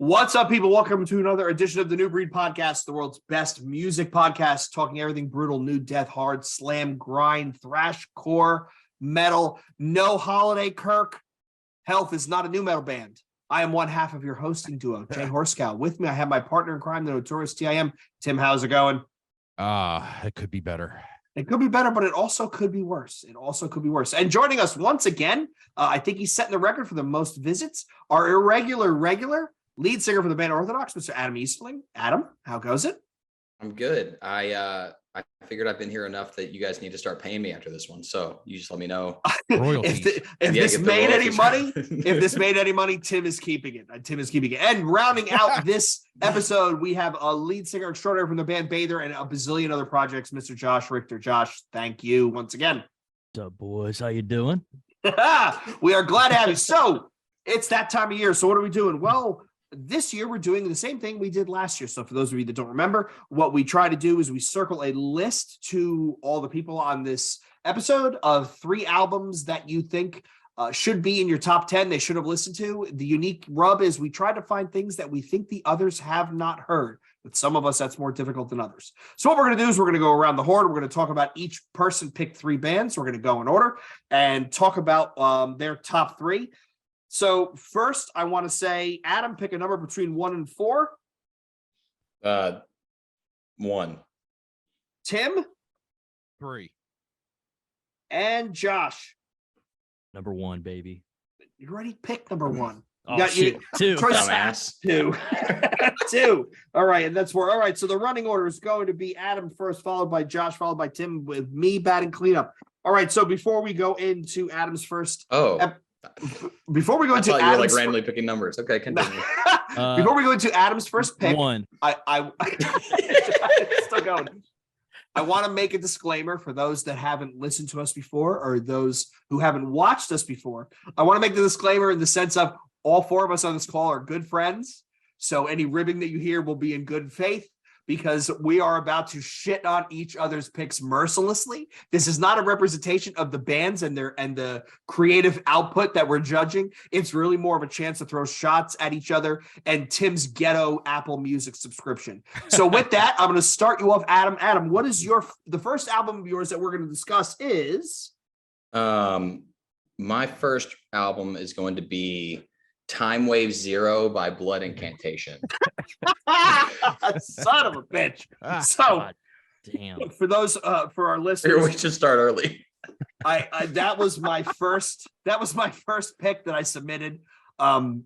What's up, people? Welcome to another edition of the New Breed Podcast, the world's best music podcast, talking everything brutal, new, death, hard, slam, grind, thrash, core, metal. No holiday, Kirk. Health is not a new metal band. I am one half of your hosting duo, Jay Horskow. With me, I have my partner in crime, the notorious TIM. Tim, how's it going? It could be better. It could be better, but it also could be worse. And joining us once again, I think he's setting the record for the most visits, our irregular lead singer for the band Orthodox, Mr. Adam Eastling. Adam, how goes it? I'm good. I figured I've been here enough that you guys need to start paying me after this one. So you just let me know. if this made any money, Tim is keeping it. And rounding out this episode, we have a lead singer extraordinary from the band Bather and a bazillion other projects, Mr. Josh Richter. Josh, thank you once again. What's up, boys? How you doing? We are glad to have you. So it's that time of year. So what are we doing? Well, this year, we're doing the same thing we did last year. So for those of you that don't remember, what we try to do is we circle a list to all the people on this episode of 3 albums that you think should be in your top 10 they should have listened to. The unique rub is we try to find things that we think the others have not heard. With some of us, that's more difficult than others. So what we're going to do is we're going to go around the horn. We're going to talk about each person pick 3 bands. We're going to go in order and talk about their top 3. So first, I want to say, Adam, pick a number between 1 and 4. 1. Tim? 3. And Josh? Number 1, baby. You already picked number 1. Oh, shit. 2. Dumbass. 2. 2. All right, and that's 4. All right, so the running order is going to be Adam first, followed by Josh, followed by Tim, with me batting cleanup. All right, so before we go into Adam's first... Before we go into Adam's, you were like randomly picking numbers. Okay, continue. Before we go into Adam's first pick, 1. I still going. I want to make a disclaimer for those that haven't listened to us before or those who haven't watched us before. I want to make the disclaimer in the sense of all 4 of us on this call are good friends. So any ribbing that you hear will be in good faith, because we are about to shit on each other's picks mercilessly. This is not a representation of the bands and the creative output that we're judging. It's really more of a chance to throw shots at each other and Tim's ghetto Apple Music subscription. So with that, I'm going to start you off, Adam. Adam, what is the first album of yours that we're going to discuss is? My first album is going to be Time Wave Zero by Blood Incantation. Son of a bitch. So, God damn. For those, for our listeners, Here, we should start early. I that was my first pick that I submitted. Adam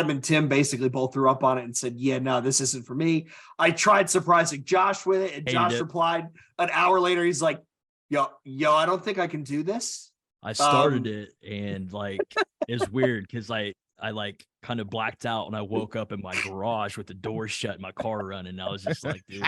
and Tim basically both threw up on it and said, yeah, no, this isn't for me. I tried surprising Josh with it, and Josh replied an hour later. He's like, yo, I don't think I can do this. I started it, and it's weird because I kind of blacked out when I woke up in my garage with the door shut and my car running. I was just like, dude.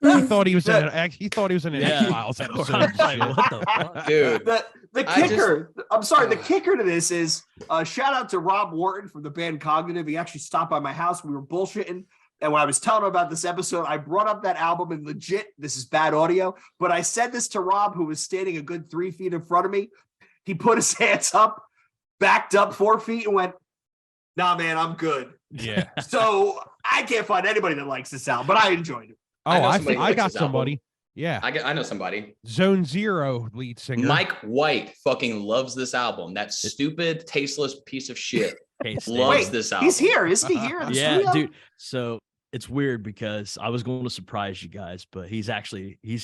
He thought he was in an X-Files episode. What the fuck? Dude. The kicker, the kicker to this is shout out to Rob Wharton from the band Cognitive. He actually stopped by my house. We were bullshitting. And when I was telling him about this episode, I brought up that album, and legit, this is bad audio, but I said this to Rob, who was standing a good 3 feet in front of me. He put his hands up, backed up 4 feet, and went, nah, man, I'm good. Yeah. So I can't find anybody that likes this album, but I enjoyed it. I got somebody. Album. Yeah. I know somebody. Zone Zero lead singer. Mike White fucking loves this album. That stupid, tasteless piece of shit loves this album. He's here. Isn't he here in the Yeah, studio? dude. So it's weird because I was going to surprise you guys, but he's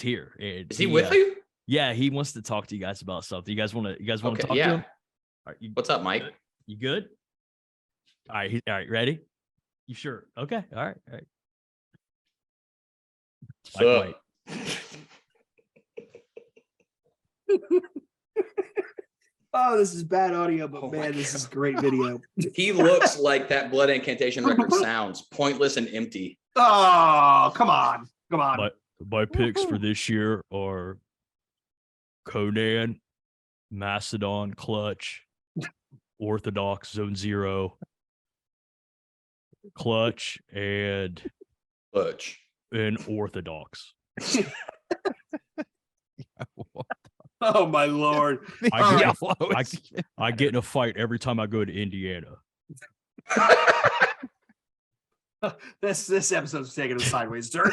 here. And Is he with you? Yeah, he wants to talk to you guys about something. You guys want to talk to him? All right, What's up, Mike? You good? All right, ready? You sure? Okay. All right. Mike White. Oh, this is bad audio, but man, this is great video. He looks like that Blood Incantation record sounds, pointless and empty. Oh, come on. My picks for this year are Conan, Mastodon, Clutch, Orthodox, Zone Zero, Clutch, and Orthodox. Oh my Lord! I get in a fight every time I go to Indiana. This episode's taking a sideways turn.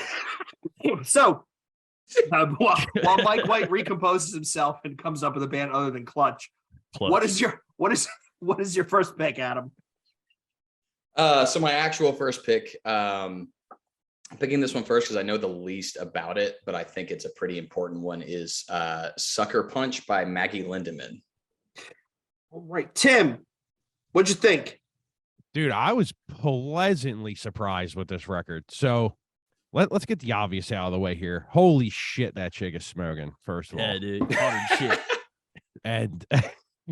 So while Mike White recomposes himself and comes up with a band other than Clutch, what is your first pick, Adam? So my actual first pick, I'm picking this one first because I know the least about it, but I think it's a pretty important one, is Sucker Punch by Maggie Lindemann. All right, Tim, what'd you think? Dude, I was pleasantly surprised with this record. So let's get the obvious out of the way here. Holy shit, that chick is smoking, first of all. Yeah, dude. Hard shit. And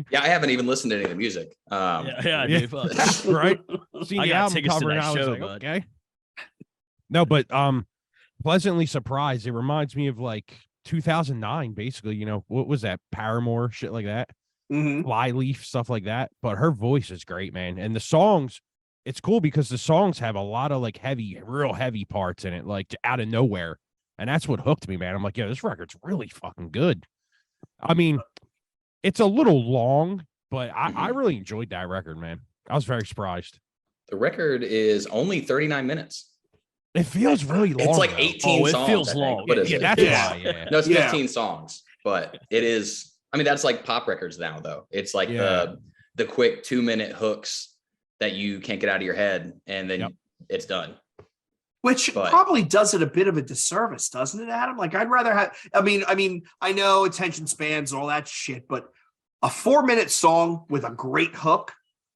Yeah, I haven't even listened to any of the music. Yeah, yeah. dude. Fuck. right? Seen I the got album tickets to cover and that I was show, like, bud. okay. No, but pleasantly surprised. It reminds me of like 2009, basically. You know, what was that? Paramore, shit like that. Mm-hmm. Flyleaf, stuff like that. But her voice is great, man. And the songs, it's cool because the songs have a lot of like real heavy parts in it, like out of nowhere. And that's what hooked me, man. I'm like, yeah, this record's really fucking good. I mean, it's a little long, but I really enjoyed that record, man. I was very surprised. The record is only 39 minutes. It feels really long. It's like though. 18 Oh, it songs. feels I think. long. What is Yeah, it? that's Yeah. why. Yeah. No, it's Yeah. 15 songs, but it is. I mean, that's like pop records now, though. It's like Yeah. the quick 2-minute hooks that you can't get out of your head, and then Yep. it's done. Which But- probably does it a bit of a disservice, doesn't it, Adam? Like, I'd rather have. I mean, I know attention spans and all that shit, but a 4-minute song with a great hook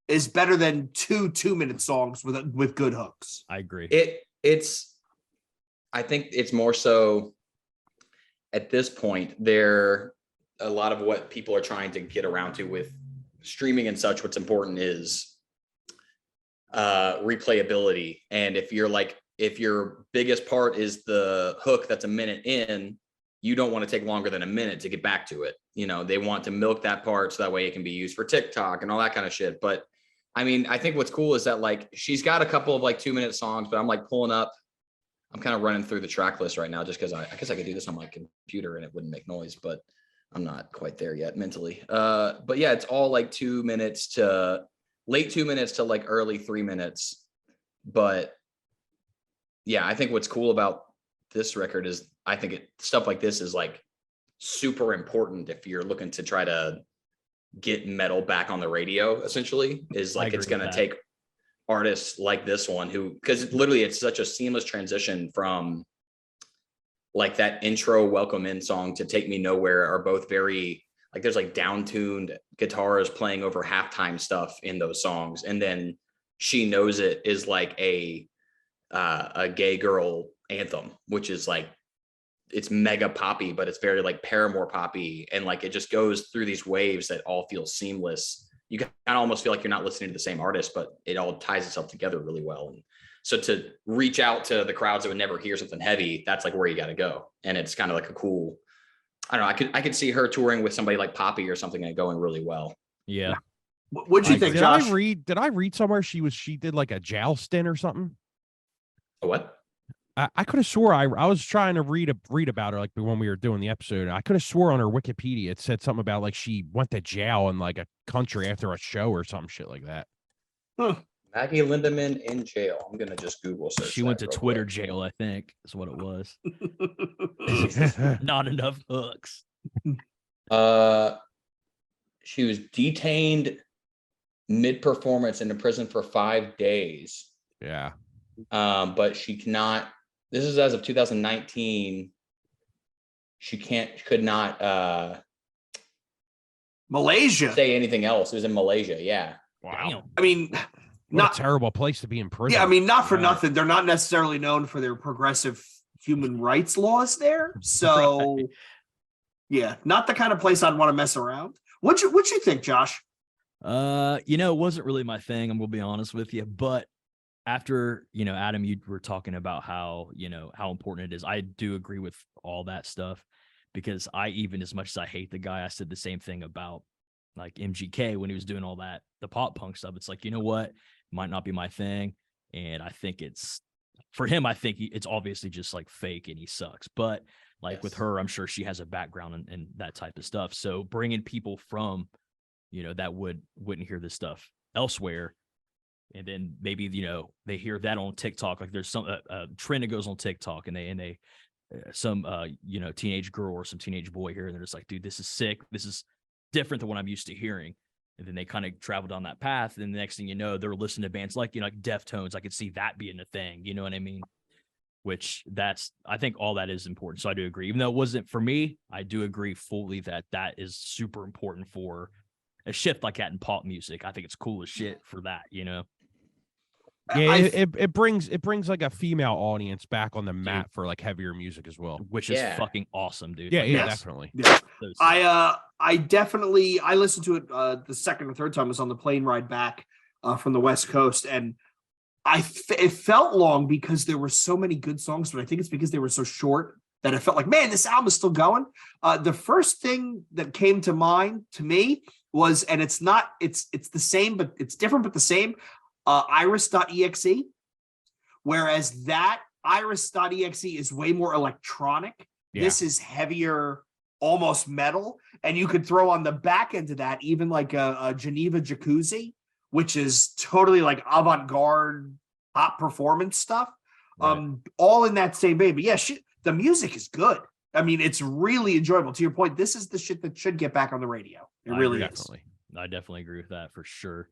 is better than 2-minute songs with good hooks. I agree. It's. I think it's more so. At this point, a lot of what people are trying to get around to with streaming and such. What's important is replayability, and if your biggest part is the hook that's a minute in, you don't want to take longer than a minute to get back to it. You know, they want to milk that part so that way it can be used for TikTok and all that kind of shit. But I mean, I think what's cool is that like she's got a couple of like 2-minute songs, but I'm like pulling up. I'm kind of running through the track list right now just because I guess I could do this on my computer and it wouldn't make noise, but I'm not quite there yet mentally. But yeah, it's all like 2 minutes to late 2 minutes to like early 3 minutes. But yeah, I think what's cool about this record is I think stuff like this is like super important if you're looking to try to get metal back on the radio, essentially, is like it's going to take artists like this one because literally it's such a seamless transition from like that intro welcome in song to Take Me Nowhere are both very like there's like down-tuned guitars playing over halftime stuff in those songs. And then She Knows It is like a gay girl anthem, which is like it's mega poppy, but it's very like Paramore poppy, and like it just goes through these waves that all feel seamless. You kind of almost feel like you're not listening to the same artist, but it all ties itself together really well. And so to reach out to the crowds that would never hear something heavy, that's like where you got to go. And it's kind of like a cool, I don't know. I could see her touring with somebody like Poppy or something and going really well. Yeah. What'd you think, did Josh? Did I read somewhere she did like a jousting or something? A what? I could have swore I was trying to read about her like when we were doing the episode. I could have swore on her Wikipedia it said something about like she went to jail in like a country after a show or some shit like that. Huh. Maggie Lindemann in jail. I'm gonna just Google search. She went to that real Twitter quick. jail, I think, is what it was. Not enough hooks. She was detained mid-performance in the prison for 5 days. Yeah. But she cannot. This is as of 2019. She could not Malaysia. say anything else. It was in Malaysia. Yeah. Wow. Damn. I mean, What not a terrible place to be in prison. yeah. I mean, not for Right. nothing. They're not necessarily known for their progressive human rights laws there. So, yeah, not the kind of place I'd want to mess around. What you think, Josh? It wasn't really my thing, I'm gonna be honest with you. But after, Adam, you were talking about how important it is. I do agree with all that stuff because even as much as I hate the guy, I said the same thing about like MGK when he was doing all that, the pop punk stuff. It's like, you know what, might not be my thing. And I think for him, I think it's obviously just like fake and he sucks. But like with her, I'm sure she has a background in that type of stuff. So bringing people from, that wouldn't hear this stuff elsewhere, and then maybe, you know, they hear that on TikTok. Like there's some trend that goes on TikTok, and they some you know, teenage girl or some teenage boy here, and they're just like, dude, this is sick. This is different than what I'm used to hearing. And then they kind of travel down that path. And then the next thing you know, they're listening to bands like, you know, like Deftones. I could see that being a thing. You know what I mean? Which I think all that is important. So I do agree. Even though it wasn't for me, I do agree fully that that is super important for a shift like that in pop music. I think it's cool as shit for that, you know? Yeah, it brings like a female audience back on the map for like heavier music as well. Which is fucking awesome, dude. Yeah, Like, yeah, Yes. definitely. Yeah. those- I definitely I listened to it the second or third time I was on the plane ride back from the West Coast, and it felt long because there were so many good songs, but I think it's because they were so short that it felt like, man, this album is still going. The first thing that came to mind to me was, and it's the same, but it's different, but the same, iris.exe, whereas that iris.exe is way more electronic. Yeah. This is heavier, almost metal, and you could throw on the back end of that even like a Geneva Jacuzzi, which is totally like avant-garde pop performance stuff. Right. All in that same vein. But yeah, the music is good. I mean, it's really enjoyable. To your point, this is the shit that should get back on the radio. It really is. Definitely. I definitely agree with that for sure.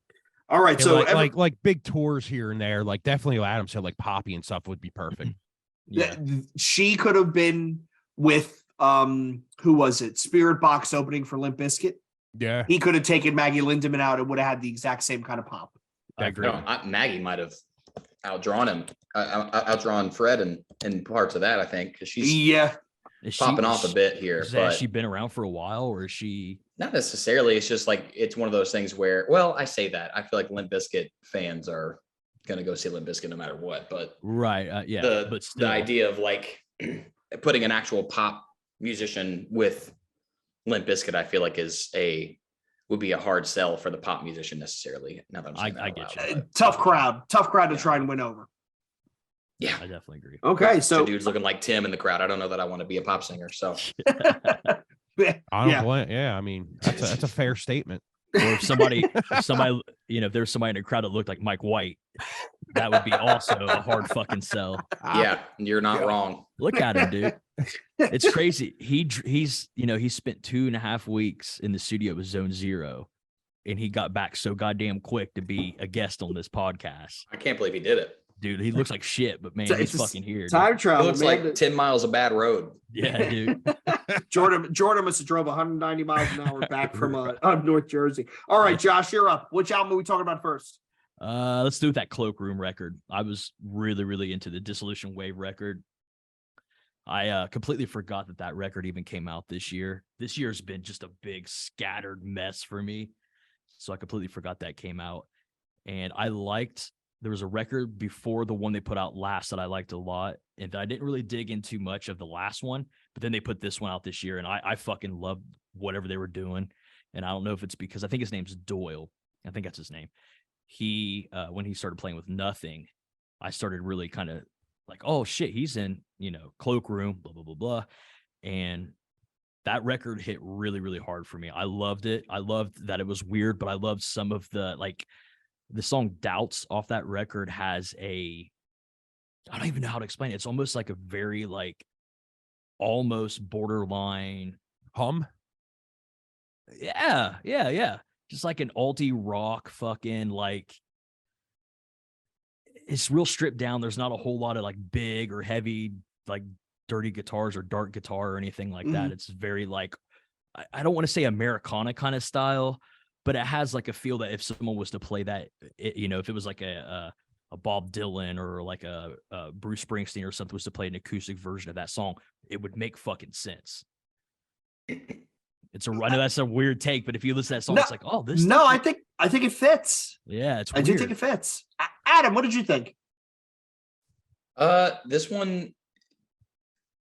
All right, Yeah, so like big tours here and there, like definitely what Adam said, like Poppy and stuff would be perfect. Yeah. she could have been with who was it? Spirit Box opening for Limp Bizkit. Yeah. He could have taken Maggie Lindemann out and would have had the exact same kind of pop. I agree. No, Maggie might have outdrawn him, outdrawn Fred and parts of that, I think, because she's Yeah. Is popping off a bit here. Has But she been around for a while, or is she? not necessarily. It's just like, it's one of those things where, well, I say that. I feel like Limp Bizkit fans are going to go see Limp Bizkit no matter what. But Right. Yeah. the but still. idea of like putting an actual pop musician with Limp Bizkit, I feel like would be a hard sell for the pop musician necessarily. Now that I'm saying that I out get loud, you. but Tough crowd to Yeah. try and win over. yeah. I definitely agree. Okay, So so dude's looking like Tim in the crowd. I don't know that I want to be a pop singer. So I don't yeah. blame. Yeah, I mean that's a fair statement. Or if somebody, you know, if there's somebody in a crowd that looked like Mike White, that would be also a hard fucking sell. yeah, you're not wrong. Look at him, dude. It's crazy. He's you know, he spent 2.5 weeks in the studio with Zone Zero, and he got back so goddamn quick to be a guest on this podcast. I can't believe he did it. Dude, he looks like shit, but man, It's he's a fucking here. Dude. time It travel. looks man. like 10 miles of bad road. Yeah, dude. Jordan must have drove 190 miles an hour back from North Jersey. All right, Josh, you're up. Which album are we talking about first? Let's do that Cloakroom record. I was really, really into the Dissolution Wave record. I completely forgot that record even came out this year. This year's been just a big scattered mess for me. So I completely forgot that came out. And there was a record before the one they put out last that I liked a lot. And I didn't really dig into much of the last one, but then they put this one out this year, and I fucking loved whatever they were doing. And I don't know if it's because I think his name's Doyle. I think that's his name. He, when he started playing with Nothing, I started really kind of like, oh shit, he's in, you know, Cloakroom, blah, blah, blah, blah. And that record hit really, really hard for me. I loved it. I loved that it was weird, but I loved some of the song Doubts off that record has I don't even know how to explain it. It's almost like a very almost borderline Hum. Yeah. Just like an alti rock fucking it's real stripped down. There's not a whole lot of big or heavy, dirty guitars or dark guitar or anything like that. It's very I don't want to say Americana kind of style, but it has a feel that if someone was to play that, if it was a Bob Dylan or a Bruce Springsteen or something was to play an acoustic version of that song, it would make fucking sense. I know that's a weird take, but if you listen to that song, it's like, oh, this. No, I think it fits. Yeah, it's I weird. do think it fits. Adam, what did you think? This one,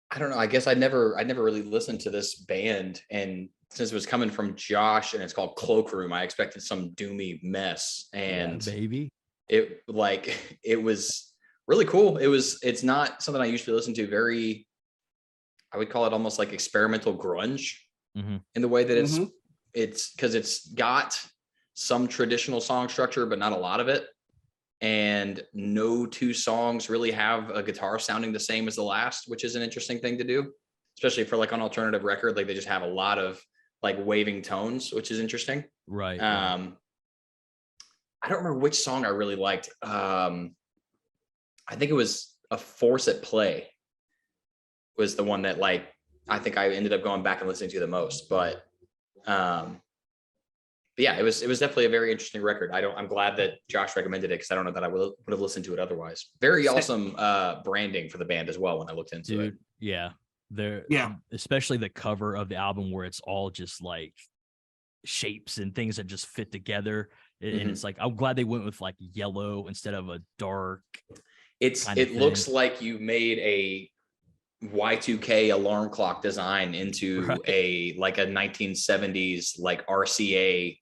I don't know. I guess I never really listened to this band, and since it was coming from Josh and it's called Cloakroom, I expected some doomy mess, and baby, it was really cool. It's not something I usually listen to. I would call it almost like experimental grunge in the way that it's because it's got some traditional song structure, but not a lot of it. and no two songs really have a guitar sounding the same as the last, which is an interesting thing to do, especially for like an alternative record. Like they just have a lot of like waving tones, which is interesting. Right. I don't remember which song I really liked. I think it was A Force at Play was the one that like I think I ended up going back and listening to the most. But yeah, it was definitely a very interesting record. I'm glad that Josh recommended it because I don't know that I would have listened to it otherwise. Very awesome branding for the band as well when I looked into it. Yeah. Yeah. Especially the cover of the album where it's all just like shapes and things that just fit together. And it's like, I'm glad they went with like yellow instead of a dark. It looks like you made a Y2K alarm clock design into a 1970s like RCA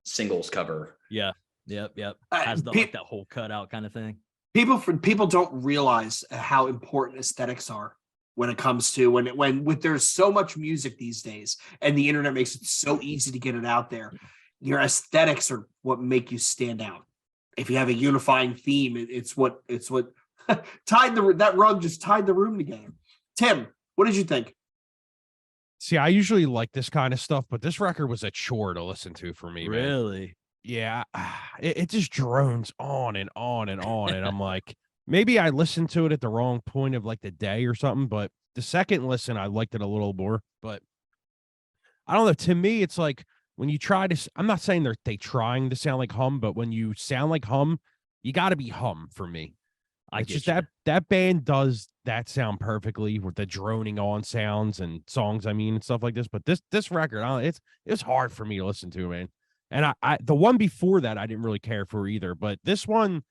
singles cover. Yeah. Yep. Has like that whole cutout kind of thing. People don't realize how important aesthetics are when it comes to when there's so much music these days and the internet makes it so easy to get it out there. Your aesthetics are what make you stand out. If you have a unifying theme, it's what that rug just tied the room together. Tim, what did you think? See, I usually like this kind of stuff, but this record was a chore to listen to for me. Really? Man. Yeah, it just drones on and on and on, and I'm like, maybe I listened to it at the wrong point of like the day or something. But the second listen, I liked it a little more. But I don't know. To me, it's like when you try to. I'm not saying they trying to sound like Hum, but when you sound like Hum, you got to be Hum for me. It's just that band does that sound perfectly with the droning on sounds and songs. I mean, and stuff like this. But this record, it's hard for me to listen to, man. And I the one before that I didn't really care for either. But this one,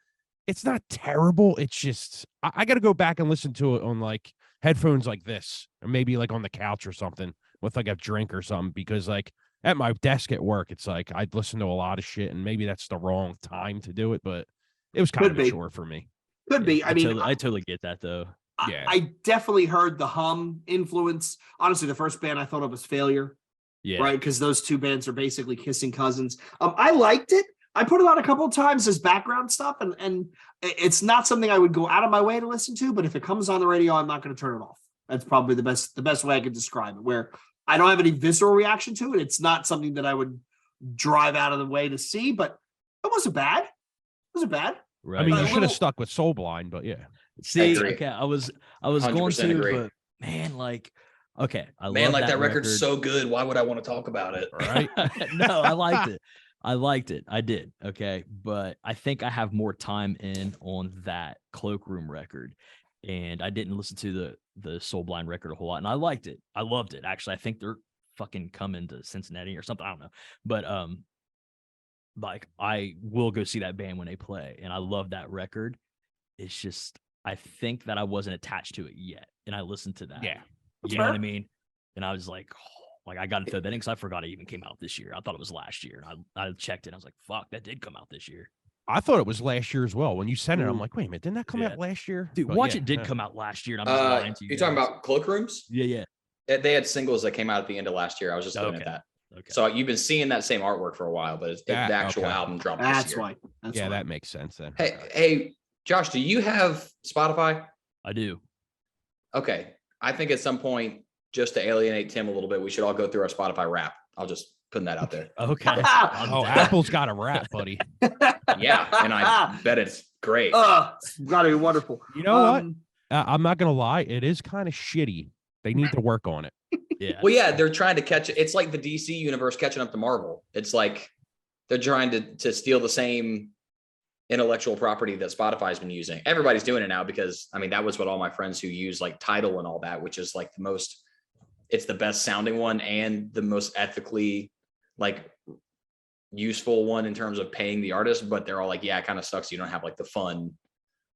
it's not terrible. It's just I got to go back and listen to it on like headphones like this, or maybe like on the couch or something with like a drink or something. Because like at my desk at work, it's like I'd listen to a lot of shit, and maybe that's the wrong time to do it. But it was kind of a chore for me. Could be. I mean, I totally get that though. Yeah, I definitely heard the Hum influence. Honestly, the first band I thought of was Failure. Yeah. Right. Because those two bands are basically kissing cousins. I liked it. I put it on a couple of times as background stuff, and it's not something I would go out of my way to listen to. But if it comes on the radio, I'm not going to turn it off. That's probably the best way I could describe it. Where I don't have any visceral reaction to it. It's not something that I would drive out of the way to see. But it wasn't bad. It wasn't bad. Right. I mean, you should have stuck with Soul Blind, but yeah. See, okay, I was going to, agree. but man, like, okay, Man, like that record's so good. Why would I want to talk about it? Right? No, I liked it. I did. Okay, but I think I have more time in on that Cloakroom record, and I didn't listen to the Soul Blind record a whole lot, and I liked it. I loved it. Actually, I think they're fucking coming to Cincinnati or something. I don't know, but like I will go see that band when they play, and I love that record. It's just I think that I wasn't attached to it yet, and I listened to that. Yeah, you know what I mean. And I was like, I got to throw that in because I forgot it even came out this year. I thought it was last year. I checked it. I was like, fuck, that did come out this year. I thought it was last year as well. When you sent it, I'm like, wait a minute, didn't that come out last year? Dude, but Watch It did come out last year. And I'm just lying to you. You're talking about Cloakrooms? Yeah. They had singles that came out at the end of last year. I was just looking at that. Okay. So you've been seeing that same artwork for a while, but the actual album dropped this That's year. why. That makes sense then. Hey, Josh, do you have Spotify? I do. Okay. I think at some point, just to alienate Tim a little bit, we should all go through our Spotify rap. I'll just put that out there. Okay. Oh, Apple's got a rap, buddy. Yeah, and I bet it's great. It's gotta be wonderful. You know what? I'm not gonna lie, it is kind of shitty. They need to work on it. Yeah. Well, yeah, they're trying to catch it. It's like the DC universe catching up to Marvel. It's like they're trying to steal the same intellectual property that Spotify's been using. Everybody's doing it now because I mean that was what all my friends who use like Tidal and all that, which is like it's the best sounding one and the most ethically like useful one in terms of paying the artist, but they're all like, yeah, it kind of sucks. You don't have like the fun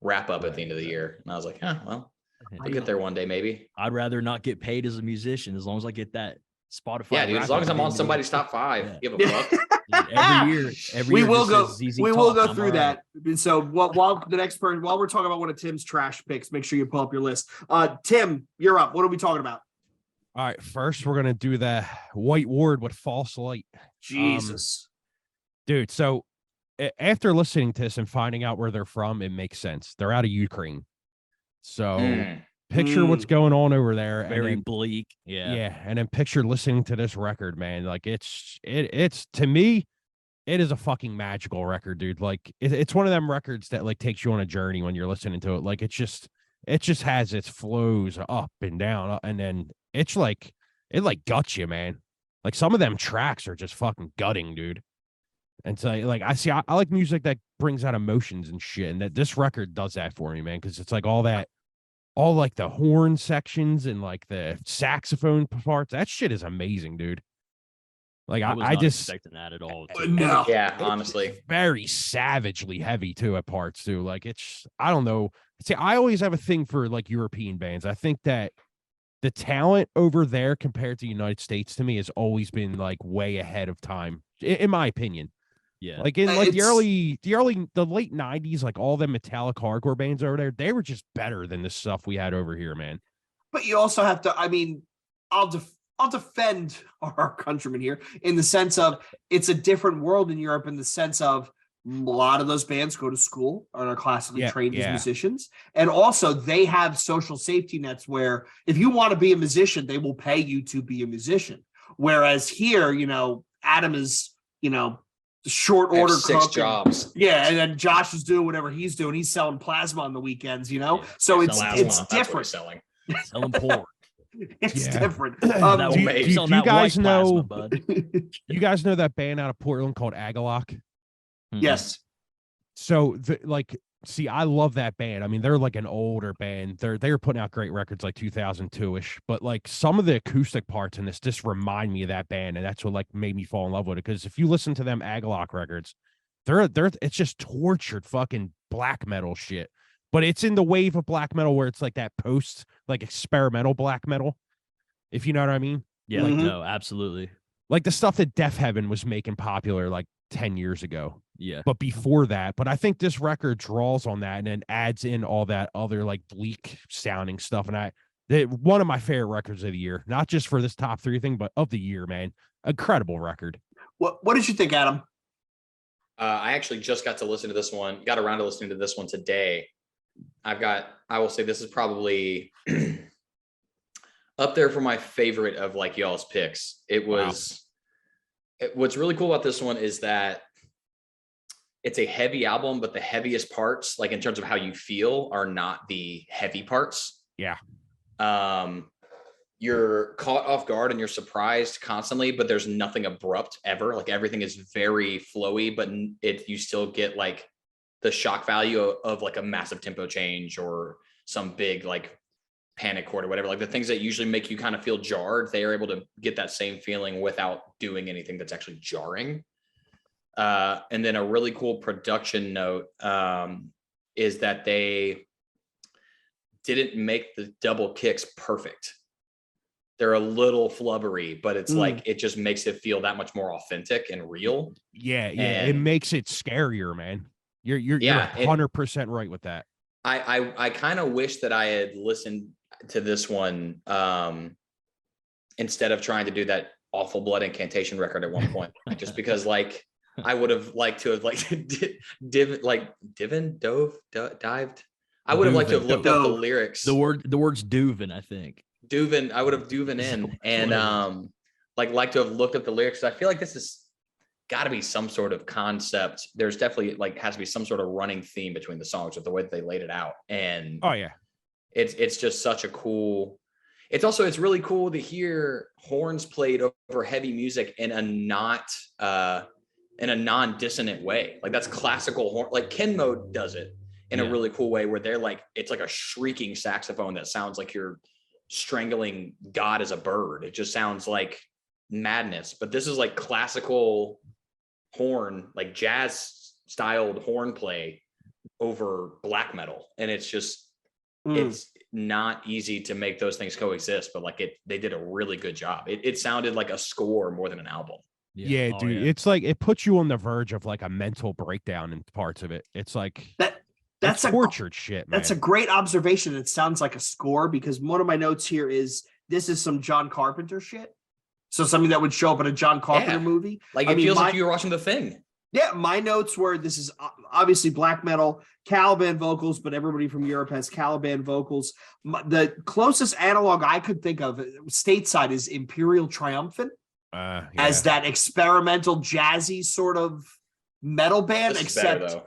wrap up at the end of the year. And I was like, well, I'll get there one day, maybe. I'd rather not get paid as a musician as long as I get that Spotify. Yeah, dude, as long as I'm on somebody's top 5, give a fuck. Dude, every year we will go Top, through that. And so while the next person, while we're talking about one of Tim's trash picks, make sure you pull up your list. Tim, you're up. What are we talking about? All right, first we're gonna do the White Ward with False Light. Jesus. Dude, so after listening to this and finding out where they're from, it makes sense. They're out of Ukraine. So picture what's going on over there. Very and then, bleak. Yeah. yeah. And then picture listening to this record, man. Like it's to me, it is a fucking magical record, dude. Like it's one of them records that like takes you on a journey when you're listening to it. Like it just has its flows up and down, and then it like guts you, man. Like some of them tracks are just fucking gutting, dude. And so like I like music that brings out emotions and shit, and that this record does that for me, man, because it's like all like the horn sections and like the saxophone parts. That shit is amazing, dude. Like I was I not just expecting that at all. No. Yeah, honestly. very savagely heavy too at parts too. Like it's I don't know. See, I always have a thing for like European bands. I think that the talent over there compared to the United States to me has always been like way ahead of time, in my opinion. Yeah. Like in like It's- the late 90s, like all the metallic hardcore bands over there, they were just better than the stuff we had over here, man. But you also have to, I mean, I'll defend our countrymen here in the sense of it's a different world in Europe in the sense of a lot of those bands go to school and are classically trained as musicians. And also they have social safety nets where if you want to be a musician, they will pay you to be a musician. Whereas here, Adam is, short I have order 6 cook. jobs. Yeah, and then Josh is doing whatever he's doing. He's selling plasma on the weekends, So it's Plasma, it's that's what we're different. selling. Selling porn. It's Yeah. different. That Um, will do make- you selling that guys white plasma, know- bud. You guys know that band out of Portland called Agalock? yes. So see, I love that band. I mean, they're like an older band. They were putting out great records like 2002-ish, but like some of the acoustic parts in this just remind me of that band, and that's what like made me fall in love with it. Because if you listen to them Agalock records, they're it's just tortured fucking black metal shit. But it's in the wave of black metal where it's like that post like experimental black metal, if you know what I mean. Yeah. Mhm. No, absolutely. Like the stuff that Death Heaven was making popular like 10 years ago. Yeah. But before that, but I think this record draws on that and then adds in all that other like bleak sounding stuff. And one of my favorite records of the year, not just for this top 3 thing, but of the year, man. Incredible record. What did you think, Adam? I actually just got around to listening to this one today. I will say this is probably up there for my favorite of like y'all's picks. What's really cool about this one is that it's a heavy album, but the heaviest parts, like in terms of how you feel, are not the heavy parts. Yeah. You're caught off guard and you're surprised constantly, but there's nothing abrupt ever. Like everything is very flowy, but you still get like the shock value of like a massive tempo change or some big like panic chord or whatever. Like the things that usually make you kind of feel jarred, they are able to get that same feeling without doing anything that's actually jarring. And then a really cool production note is that they didn't make the double kicks perfect. They're a little flubbery, but it's like it just makes it feel that much more authentic and real. Yeah, it makes it scarier, man. You're 100% right with that. I kind of wish that I had listened to this one instead of trying to do that awful Blood Incantation record at one point, just because like I would have liked to have like dived. I would have liked to have looked up the lyrics. The word's Duvin, I think. Duvin, I would have Duvin in and like to have looked up the lyrics. I feel like this is got to be some sort of concept. There's definitely like has to be some sort of running theme between the songs with the way that they laid it out. And oh yeah, it's just such a cool. It's really cool to hear horns played over heavy music in a non-dissonant way. Like that's classical horn. Like Ken Mode does it in a really cool way where they're like it's like a shrieking saxophone that sounds like you're strangling God as a bird. It just sounds like madness. But this is like classical horn, like jazz styled horn play over black metal, and it's just it's not easy to make those things coexist, but like they did a really good job. It sounded like a score more than an album. Yeah, Oh, dude. yeah. It's like it puts you on the verge of like a mental breakdown in parts of it. It's like That's tortured shit, man. That's a great observation. It sounds like a score because one of my notes here is this is some John Carpenter shit. So something that would show up in a John Carpenter movie. Like I it mean, feels like you were watching The Thing. Yeah, my notes were this is obviously black metal, Caliban vocals, but everybody from Europe has Caliban vocals. The closest analog I could think of stateside is Imperial Triumphant as that experimental jazzy sort of metal band, This is except better, though.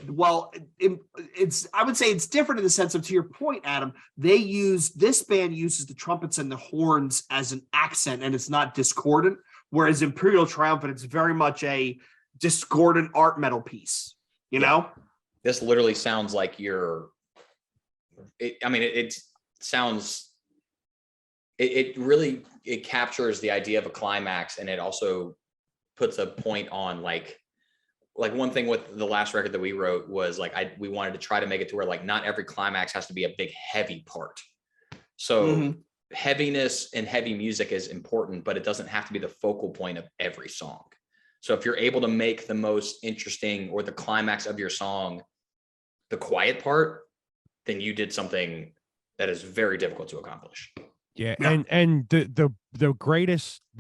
well, it's I would say it's different in the sense of, to your point, Adam, this band uses the trumpets and the horns as an accent and it's not discordant, whereas Imperial Triumphant, it's very much a discordant art metal piece, you know? This literally sounds like it sounds, it really, it captures the idea of a climax, and it also puts a point on like one thing with the last record that we wrote was like, we wanted to try to make it to where like not every climax has to be a big heavy part. So heaviness and heavy music is important, but it doesn't have to be the focal point of every song. So if you're able to make the most interesting or the climax of your song the quiet part, then you did something that is very difficult to accomplish. Yeah. And the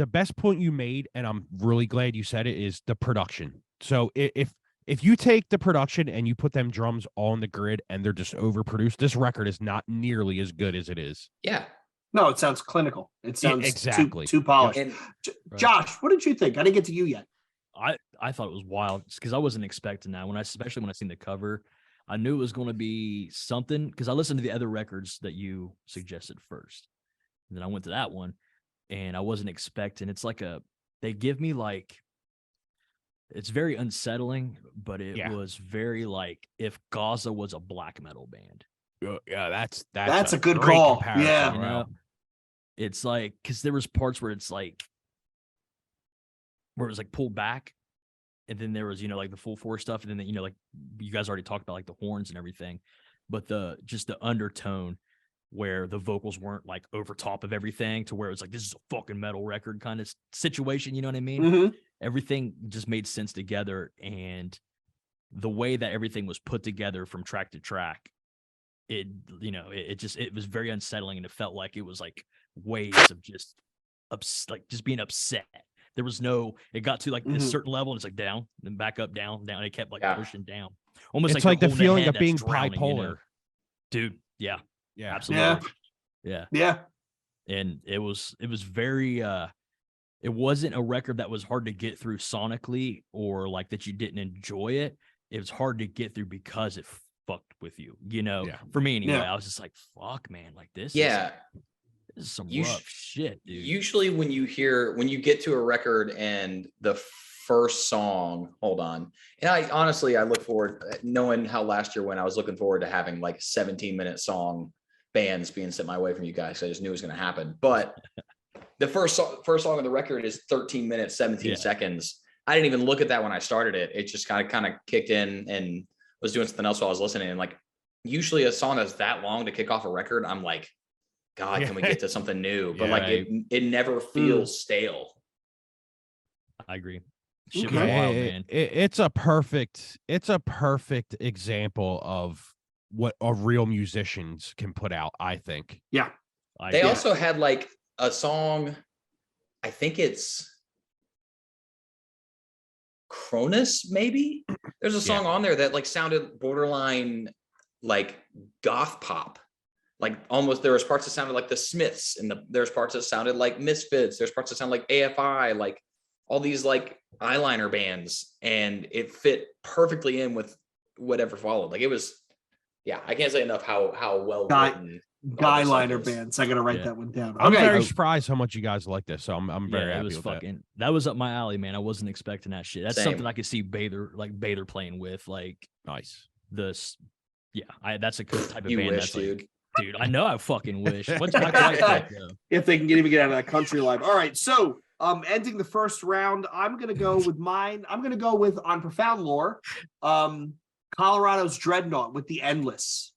best point you made, and I'm really glad you said it, is the production. So if you take the production and you put them drums on the grid and they're just overproduced, this record is not nearly as good as it is. Yeah. No, it sounds clinical. It sounds exactly too polished. And, Josh, what did you think? I didn't get to you yet. I thought it was wild because I wasn't expecting that especially when I seen the cover. I knew it was going to be something because I listened to the other records that you suggested first. And then I went to that one and I wasn't expecting. It's like they give me like, it's very unsettling, but it was very like if Gaza was a black metal band. Yeah, that's a good great call. comparison. Yeah. You know, it's like, because there was parts where it's like, where it was like pulled back, and then there was, like the full force stuff, and then like you guys already talked about like the horns and everything, but just the undertone where the vocals weren't like over top of everything to where it was like, this is a fucking metal record kind of situation, you know what I mean? Everything just made sense together, and the way that everything was put together from track to track, it was very unsettling, and it felt like it was like waves of just being upset. There was it got to like a certain level and it's like down, then back up, down. It kept like pushing down. Almost it's like the holding a feeling hand of being that's drowning, bipolar. Dude. Yeah. Yeah. Absolutely. Yeah. And it was very, it wasn't a record that was hard to get through sonically or like that you didn't enjoy it. It was hard to get through because it fucked with you, for me anyway. I was just like, fuck, man, like this. This is some rough shit, dude. Usually when you get to a record and the first song, hold on. And I look forward, knowing how last year went, I was looking forward to having like 17-minute song bands being sent my way from you guys. I just knew it was going to happen. But the first song of the record is 13 minutes, 17 seconds. I didn't even look at that when I started it. It just kind of kicked in and was doing something else while I was listening. And like, usually a song that's that long to kick off a record, I'm like, God, can we get to something new? But it never feels stale. I agree. Shit was wild, man. It's a perfect example of what a real musicians can put out, I think. Yeah. They also had like a song, I think it's Cronus, maybe. There's a song on there that like sounded borderline like goth pop. Like almost, there was parts that sounded like the Smiths, and there's parts that sounded like Misfits. There's parts that sound like AFI, like all these like eyeliner bands, and it fit perfectly in with whatever followed. Like it was, I can't say enough how well written. Guyliner bands. I gotta write that one down. I'm very surprised how much you guys like this, so I'm very happy with that was up my alley, man. I wasn't expecting that shit. That's something I could see Bather playing with, like nice. That's a good type of you band. Wish, that's dude. Dude, I know I fucking wish. What's my quiet? If they can even get out of that country life. All right, so ending the first round, I'm gonna go with mine. I'm gonna go with on Profound Lore, Colorado's Dreadnought with the Endless.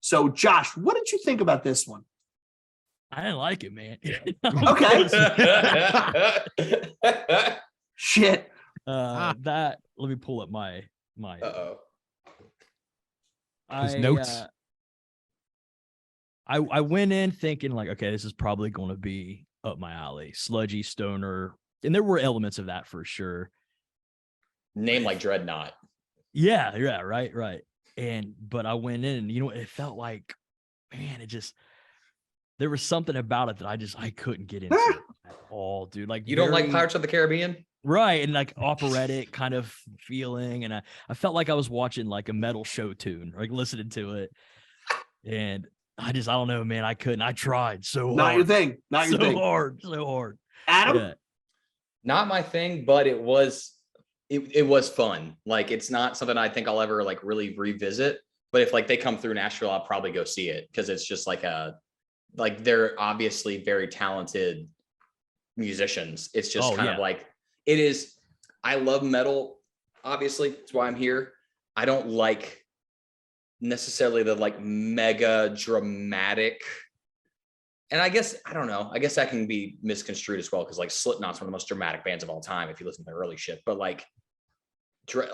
So, Josh, what did you think about this one? I didn't like it, man. Okay. Shit. Let me pull up my his notes. I went in thinking like, okay, this is probably going to be up my alley, sludgy stoner, and there were elements of that for sure. Name like Dreadnought. Yeah, right. But I went in, and it felt like, man, there was something about it that I couldn't get into it at all, dude. Like, You don't like Pirates of the Caribbean? right? And like operatic kind of feeling, and I felt like I was watching like a metal show tune, like listening to it, and I don't know, man. I couldn't. I tried so hard. Not your thing. Not your so thing. so hard. Adam? Yeah. Not my thing, but it was fun. Like, it's not something I think I'll ever like really revisit. But if like they come through Nashville, I'll probably go see it, because it's just like they're obviously very talented musicians. It's just kind of like, it is. I love metal. Obviously, that's why I'm here. I don't like necessarily the like mega dramatic, and I guess I don't know. I guess that can be misconstrued as well, because like Slipknot's one of the most dramatic bands of all time if you listen to their early shit. But like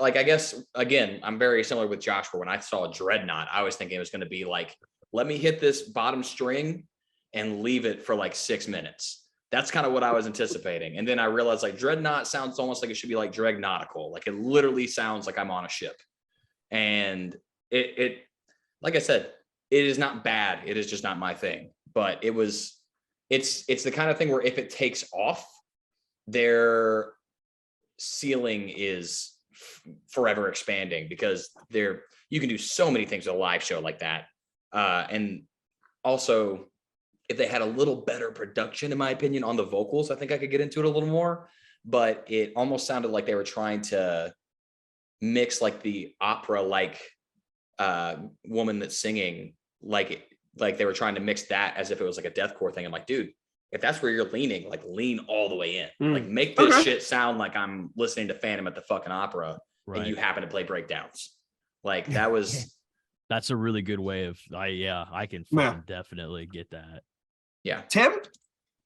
I guess again, I'm very similar with Josh. Where when I saw Dreadnought, I was thinking it was going to be like, let me hit this bottom string and leave it for like 6 minutes. That's kind of what I was anticipating. And then I realized like Dreadnought sounds almost like it should be like Dragnautical. Like it literally sounds like I'm on a ship. And it like I said, it is not bad. It is just not my thing. But it's the kind of thing where if it takes off, their ceiling is forever expanding, because you can do so many things with a live show like that. And also, if they had a little better production, in my opinion, on the vocals, I think I could get into it a little more. But it almost sounded like they were trying to mix like the opera woman that's singing, like they were trying to mix that as if it was like a deathcore thing. I'm like, dude, if that's where you're leaning, like lean all the way in. Like make this shit sound like I'm listening to Phantom at the fucking opera, and you happen to play breakdowns. Like that was that's a really good way of I can fucking definitely get that. Yeah. Tim?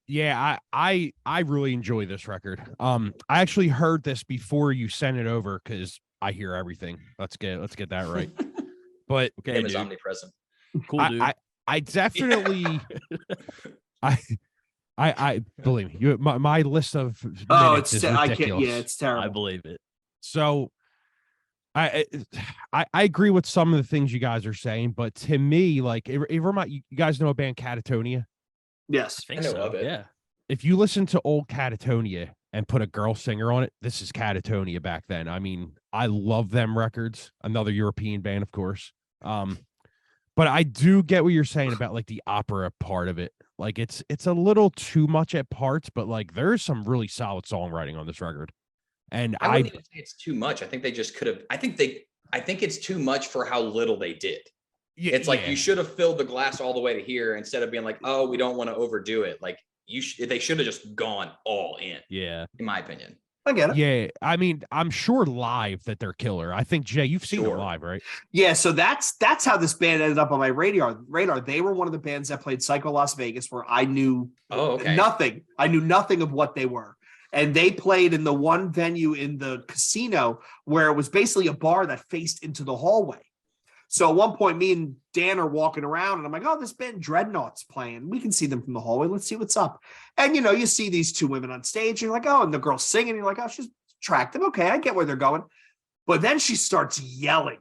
Yeah, I really enjoy this record. I actually heard this before you sent it over, because I hear everything. Let's get that right. But Tim is omnipresent. Cool, dude. I definitely I believe me, my list of minutes is ridiculous. It's terrible. I believe it. So I agree with some of the things you guys are saying, but to me, like it remind you guys know a band Catatonia? Yes. I think know so. of it. Yeah. If you listen to old Catatonia and put a girl singer on it, this is Catatonia back then. I mean, I love them records. Another European band, of course. But I do get what you're saying about like the opera part of it. Like it's a little too much at parts, but like there's some really solid songwriting on this record. And I wouldn't even say it's too much. I think they just could have. I think it's too much for how little they did. Yeah, it's like you should have filled the glass all the way to here instead of being like, oh, we don't want to overdo it. Like they should have just gone all in. Yeah, in my opinion. I get it. Yeah, I mean, I'm sure live that they're killer. I think Jay, you've seen them live, right? Yeah, so that's how this band ended up on my radar. They were one of the bands that played Psycho Las Vegas, where I knew nothing. I knew nothing of what they were. And they played in the one venue in the casino where it was basically a bar that faced into the hallway. So at one point, me and Dan are walking around, and I'm like, oh, this band Dreadnought's playing. We can see them from the hallway. Let's see what's up. And, you see these two women on stage, and you're like, oh, and the girl's singing. And you're like, oh, she's attractive. Okay, I get where they're going. But then she starts yelling.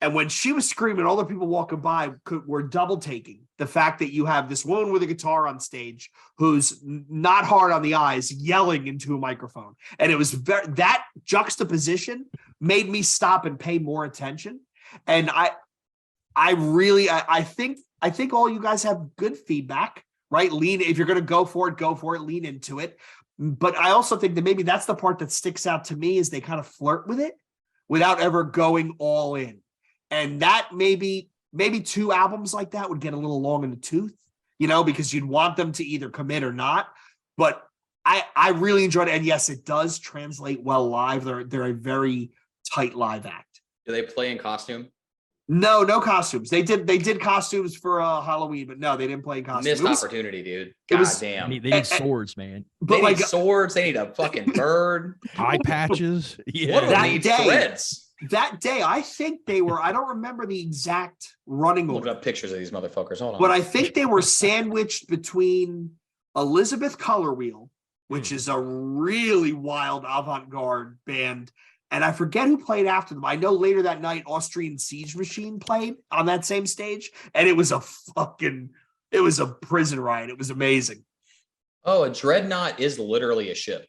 And when she was screaming, all the people walking by were double taking the fact that you have this woman with a guitar on stage who's not hard on the eyes yelling into a microphone. And it was that juxtaposition made me stop and pay more attention. And I think all you guys have good feedback, right? If you're going to go for it, lean into it. But I also think that maybe that's the part that sticks out to me, is they kind of flirt with it without ever going all in. And that maybe 2 albums like that would get a little long in the tooth, because you'd want them to either commit or not. But I really enjoyed it. And yes, it does translate well live. They're a very tight live act. Do they play in costume? No costumes. They did costumes for Halloween, but no, they didn't play in costumes. Missed opportunity, dude. God damn. They need swords, man. But they need swords. They need a fucking bird. Eye patches. Yeah. One of them needs threads. That day, I think they were, I don't remember the exact running order. Looking up pictures of these motherfuckers. Hold on. But I think they were sandwiched between Elizabeth Color Wheel, which is a really wild avant-garde band, and I forget who played after them. I know later that night, Austrian Siege Machine played on that same stage, and it was a prison riot. It was amazing. Oh, a dreadnought is literally a ship.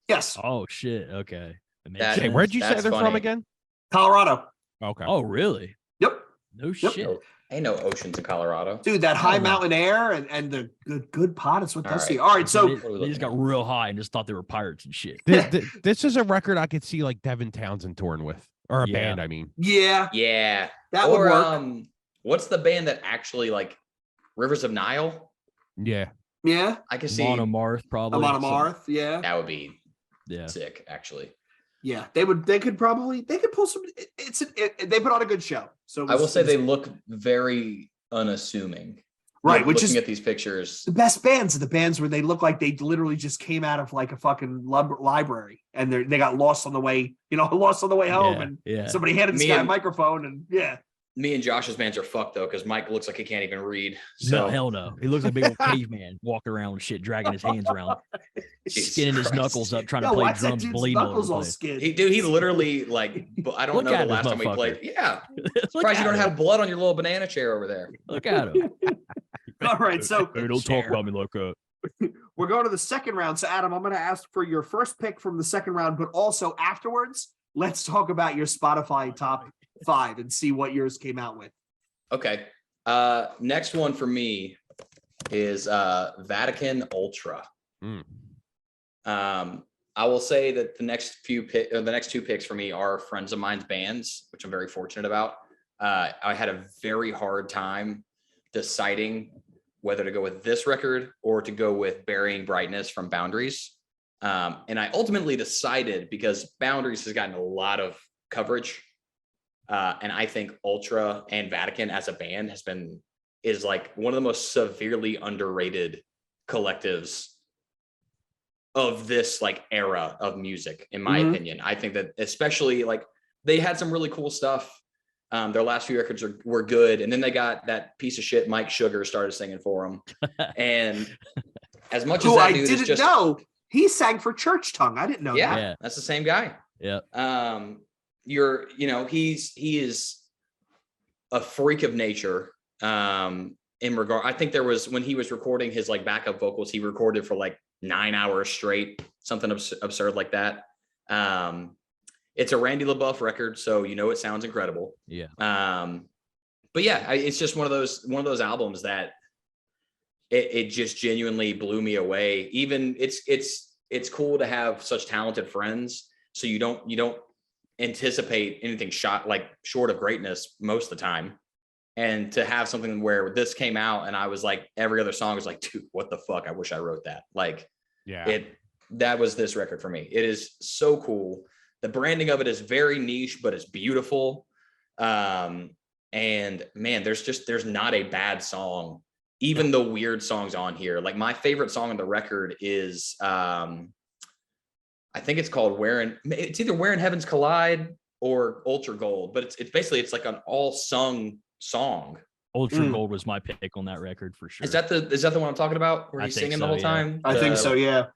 Yes, Oh shit. Okay. That makes That- Hey, sense. where'd you say That's they're from funny. again? Colorado. Okay. Oh, really? Yep, No shit. Ain't no oceans in Colorado. dude, that high Hell no. mountain air and the good pot is what All does right. see. All right, So so What are we they just got looking real high and just thought they were pirates and shit. This is a record I could see like Devin Townsend touring with, or a Yeah. band. I mean, yeah, Yeah. that would Or work. what's the band that actually like Rivers of Nile? yeah. Yeah, I can see Monomarth, probably. I'm on a something- Marth. Yeah, that would be Yeah. sick, actually. yeah, they could pull some. They put on a good show. So it I will was- say it was- they look very unassuming. Right, Like, which looking is at these pictures. the best bands are the bands where they look like they literally just came out of like a fucking library and they got lost on the way, lost on the way home, Yeah, and yeah. somebody handed this Me guy a and- microphone, and yeah, Me and Josh's bands are fucked though, because Mike looks like he can't even read. No, So hell no. He looks like a big old caveman walking around with shit, dragging his hands around, Jesus skinning his Christ. knuckles up, trying Yo, to play why's that drums, dude's bleeding all over knuckles the all place. skinned? he literally like, but I don't Look know the at this last time we motherfucker. played. Yeah. Look Surprised you at don't him. have blood on your little banana chair over there. Look at him. All right, so Hey, don't talk about me like that. we're going to the second round. So Adam, I'm going to ask for your first pick from the second round, but also afterwards, let's talk about your Spotify top 5 and see what yours came out with. Okay. Next one for me is Vatican Ultra. Mm. I will say that the next two picks for me are friends of mine's bands, which I'm very fortunate about. I had a very hard time deciding whether to go with this record or to go with Burying Brightness from Boundaries. And I ultimately decided because Boundaries has gotten a lot of coverage. And I think Ultra and Vatican as a band is like one of the most severely underrated collectives of this like era of music, in my opinion. I think that especially like they had some really cool stuff. Their last few records were good. And then they got that piece of shit, Mike Sugar, started singing for them. And as much as Who that I dude didn't is just, know, he sang for Church Tongue. I didn't know yeah, that. Yeah. that's the same guy. Yeah. He is a freak of nature. In regard, I think there was when he was recording his like backup vocals, he recorded for like 9 hours straight, something absurd like that. It's a Randy LaBeouf record, so it sounds incredible. Yeah. But yeah, it's just one of those albums that it just genuinely blew me away. Even it's cool to have such talented friends, so you don't anticipate anything short of greatness most of the time. And to have something where this came out and I was like, every other song was like, dude, what the fuck? I wish I wrote that. Like, Yeah. that was this record for me. It is so cool. The branding of it is very niche, but it's beautiful. And man, there's not a bad song. Even the weird songs on here. Like my favorite song on the record is, I think it's called it's either Where in Heavens Collide or Ultra Gold, but it's basically like an all sung song. Ultra Gold was my pick on that record for sure. Is that the one I'm talking about where I he's think singing so, the whole yeah. time? I think so, yeah.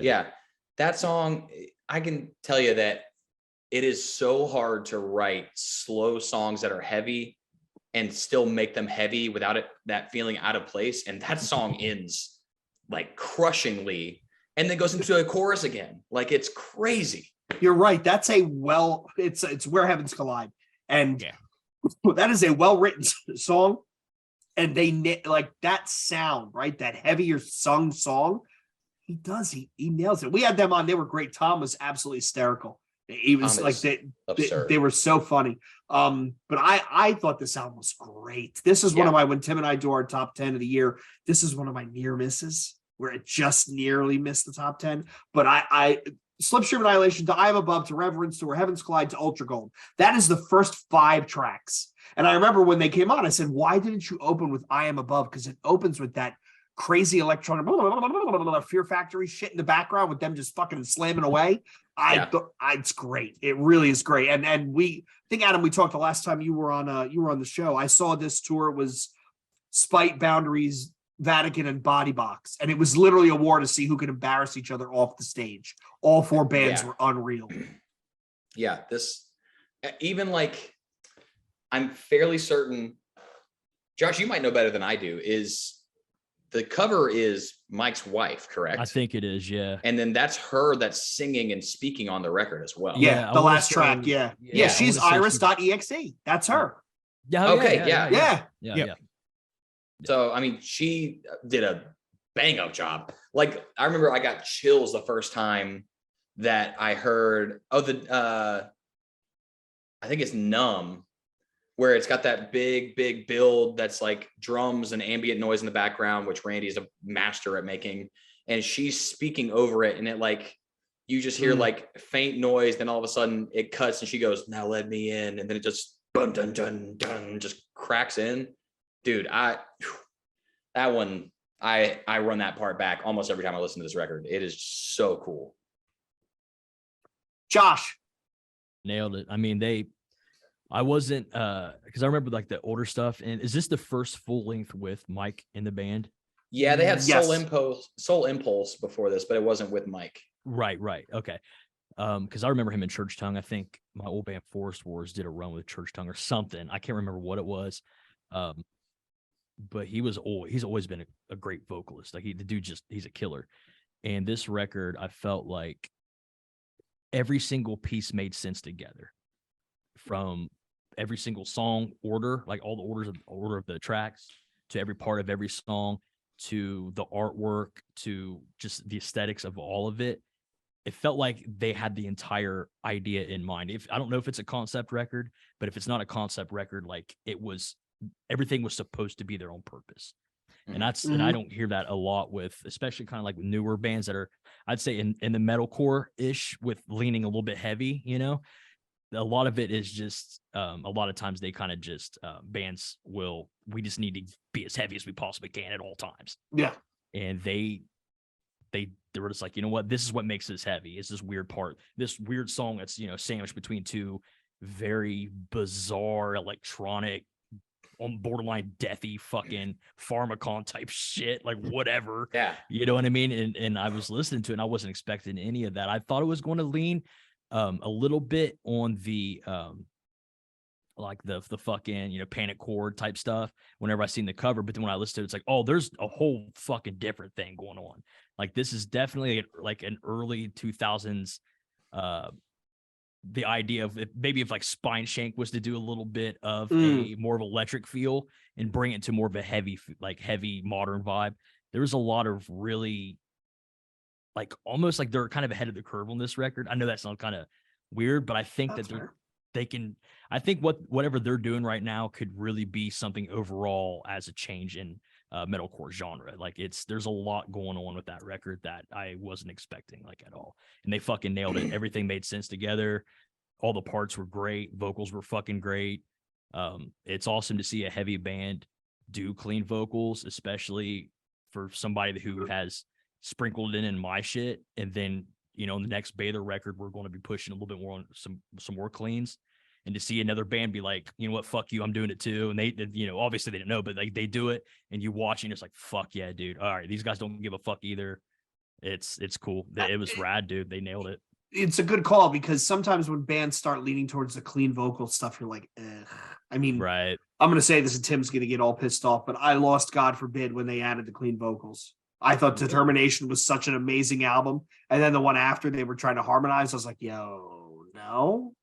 Yeah, that song, I can tell you that it is so hard to write slow songs that are heavy and still make them heavy without that feeling out of place. And that song ends like crushingly and then goes into a chorus again. Like it's crazy. You're right. That's it's Where Heavens Collide. And Yeah. that is a well-written song. And they like that sound, right? That heavier sung song. He nails it. We had them on. They were great. Tom was absolutely hysterical. He was Tom like is absurd. they were so funny. But I thought this album was great. This is one of my, when Tim and I do our top 10 of the year, this is one of my near misses where it just nearly missed the top 10. But I Slipstream Annihilation to I Am Above to Reverence to Where Heavens Collide to Ultra Gold. That is the first 5 tracks. And I remember when they came on, I said, why didn't you open with I Am Above? Because it opens with that crazy electronic Fear Factory shit in the background with them just fucking slamming away. It's great. It really is great. And I think, Adam, we talked the last time you were on the show. I saw this tour. It was Spite, Boundaries, Vatican and Body Box, and it was literally a war to see who could embarrass each other off the stage. All 4 bands were unreal. Yeah, this even like I'm fairly certain, Josh, you might know better than I do, is the cover is Mike's wife, correct? I think it is, yeah. And then that's her that's singing and speaking on the record as well. Yeah, I the wanna last say- track. Yeah, I she's wanna say Iris.exe. That's her. Yeah. Okay, Yeah. Yeah. So, I mean, she did a bang up job. Like, I remember I got chills the first time that I heard, I think it's Numb, where it's got that big build that's like drums and ambient noise in the background, which Randy's a master at making. And she's speaking over it. And it like, you just hear like faint noise. Then all of a sudden it cuts and she goes, "Now let me in." And then it just dun, dun, dun, dun, just cracks in. Dude, that one, I run that part back almost every time I listen to this record. It is so cool. Josh. Nailed it. I mean, I wasn't because I remember like the older stuff. And is this the first full length with Mike in the band? Yeah, they had Yes. Soul Impulse before this, but it wasn't with Mike. Right. Okay. Because I remember him in Church Tongue. I think my old band Forest Wars did a run with Church Tongue or something. I can't remember what it was. But he's always been a great vocalist. Like the dude he's a killer. And this record, I felt like every single piece made sense together, from every single song order, like all the order of the tracks, to every part of every song, to the artwork, to just the aesthetics of all of it. It felt like they had the entire idea in mind. I don't know if it's a concept record, but if it's not a concept record, like everything was supposed to be their own purpose. And and I don't hear that a lot with, especially kind of like with newer bands that are, I'd say in the metalcore ish, with leaning a little bit heavy, a lot of it is just, a lot of times they kind of just, bands we just need to be as heavy as we possibly can at all times. Yeah. And they were just like, you know what, this is what makes this heavy, is this weird part, this weird song that's, sandwiched between 2 very bizarre electronic, on borderline deathy fucking pharmacon type shit, like whatever. Yeah. You know what I mean? And I was listening to it and I wasn't expecting any of that. I thought it was going to lean a little bit on the like the fucking, panic chord type stuff whenever I seen the cover. But then when I listened to it, it's like, oh, there's a whole fucking different thing going on. Like this is definitely like an early 2000s the idea of maybe if like Spine Shank was to do a little bit of a more of electric feel and bring it to more of a heavy modern vibe. There was a lot of really like almost like they're kind of ahead of the curve on this record. I know that sounds kind of weird, but I think I think whatever they're doing right now could really be something overall as a change in metalcore genre. Like there's a lot going on with that record that I wasn't expecting like at all. And they fucking nailed it. Everything made sense together. All the parts were great. Vocals were fucking great. It's awesome to see a heavy band do clean vocals, especially for somebody who has sprinkled in my shit. And then, on the next Bather record, we're going to be pushing a little bit more on some more cleans. And to see another band be like, you know what, fuck you, I'm doing it too. And they obviously they didn't know, but like they do it and you watch and it's like, fuck yeah, dude. All right, these guys don't give a fuck either. It's cool. It was rad, dude. They nailed it. It's a good call because sometimes when bands start leaning towards the clean vocal stuff, you're like, I mean, right. I'm going to say this and Tim's going to get all pissed off, but I lost God forbid when they added the clean vocals. I thought Determination was such an amazing album. And then the one after they were trying to harmonize, I was like, yo, no.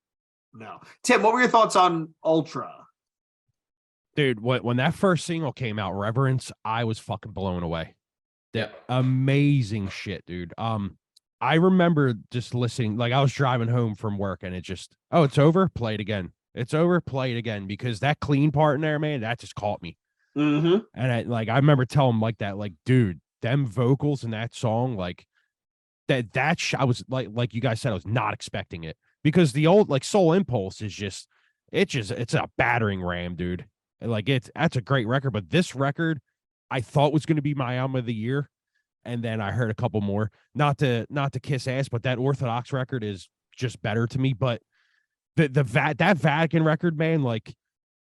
Tim, what were your thoughts on Ultra? Dude, when that first single came out, Reverence, I was fucking blown away. Yeah. Amazing shit, dude. I remember just listening, like I was driving home from work and it just, oh, it's over, play it again. It's over, play it again, because that clean part in there, man, that just caught me. Mm-hmm. And I remember telling Mike that, like, dude, them vocals in that song, like I was like you guys said, I was not expecting it. Because the old like Soul Impulse is it's a battering ram, dude. Like that's a great record, but this record I thought was going to be my album of the year, and then I heard a couple more. Not to kiss ass, but that Orthodox record is just better to me. But that Vatican record, man, like